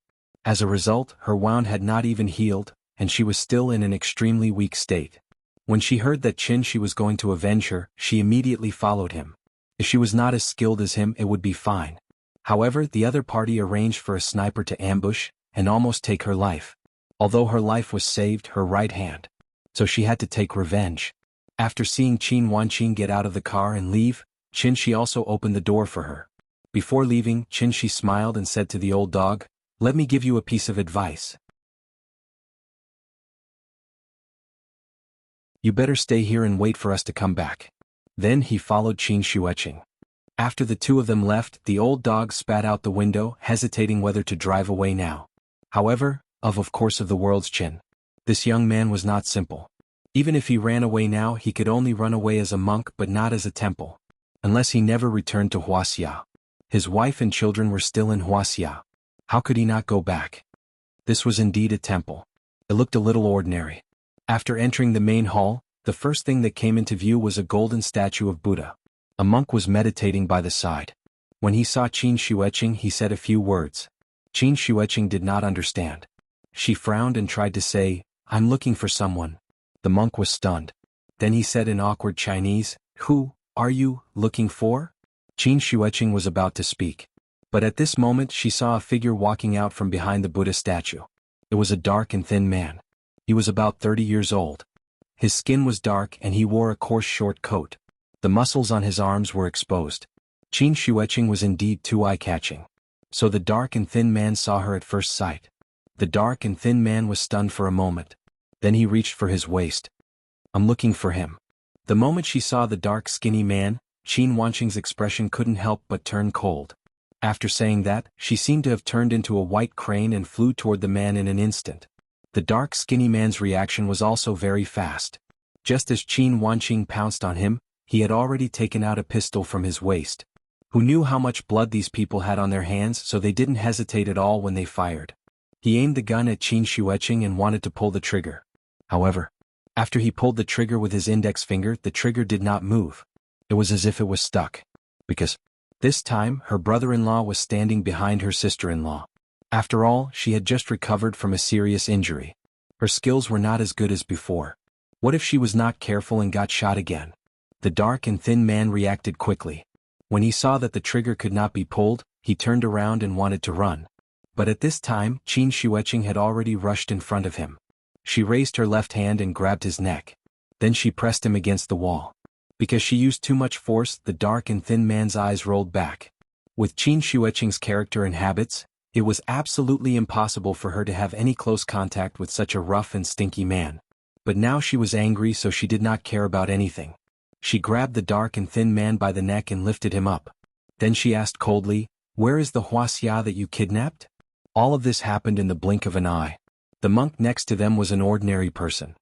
As a result, her wound had not even healed, and she was still in an extremely weak state. When she heard that Qin Shi was going to avenge her, she immediately followed him. If she was not as skilled as him, it would be fine. However, the other party arranged for a sniper to ambush and almost take her life. Although her life was saved, her right hand. So she had to take revenge. After seeing Qin Wanqing get out of the car and leave, Qin Shi also opened the door for her. Before leaving, Qin Shi smiled and said to the old dog, "Let me give you a piece of advice. You better stay here and wait for us to come back." Then he followed Qin Shueqing. After the two of them left, the old dog spat out the window, hesitating whether to drive away now. However, of course of the world's Qin. This young man was not simple. Even if he ran away now, he could only run away as a monk but not as a temple. Unless he never returned to Wuxia. His wife and children were still in Wuxia. How could he not go back? This was indeed a temple. It looked a little ordinary. After entering the main hall, the first thing that came into view was a golden statue of Buddha. A monk was meditating by the side. When he saw Qin Shueqing, he said a few words. Qin Shueqing did not understand. She frowned and tried to say, "I'm looking for someone." The monk was stunned. Then he said in awkward Chinese, "Who are you looking for?" Qin Shueqing was about to speak. But at this moment she saw a figure walking out from behind the Buddha statue. It was a dark and thin man. He was about 30 years old. His skin was dark and he wore a coarse short coat. The muscles on his arms were exposed. Qin Shueqing was indeed too eye-catching. So the dark and thin man saw her at first sight. The dark and thin man was stunned for a moment. Then he reached for his waist. "I'm looking for him." The moment she saw the dark skinny man, Qin Wanqing's expression couldn't help but turn cold. After saying that, she seemed to have turned into a white crane and flew toward the man in an instant. The dark skinny man's reaction was also very fast. Just as Qin Wanqing pounced on him, he had already taken out a pistol from his waist. Who knew how much blood these people had on their hands, so they didn't hesitate at all when they fired. He aimed the gun at Qin Shueqing and wanted to pull the trigger. However, after he pulled the trigger with his index finger, the trigger did not move. It was as if it was stuck. Because this time, her brother-in-law was standing behind her sister-in-law. After all, she had just recovered from a serious injury. Her skills were not as good as before. What if she was not careful and got shot again? The dark and thin man reacted quickly. When he saw that the trigger could not be pulled, he turned around and wanted to run. But at this time, Qin Shueqing had already rushed in front of him. She raised her left hand and grabbed his neck. Then she pressed him against the wall. Because she used too much force, the dark and thin man's eyes rolled back. With Qin Shueqing's character and habits, it was absolutely impossible for her to have any close contact with such a rough and stinky man. But now she was angry, so she did not care about anything. She grabbed the dark and thin man by the neck and lifted him up. Then she asked coldly, "Where is the Wuxia that you kidnapped?" All of this happened in the blink of an eye. The monk next to them was an ordinary person.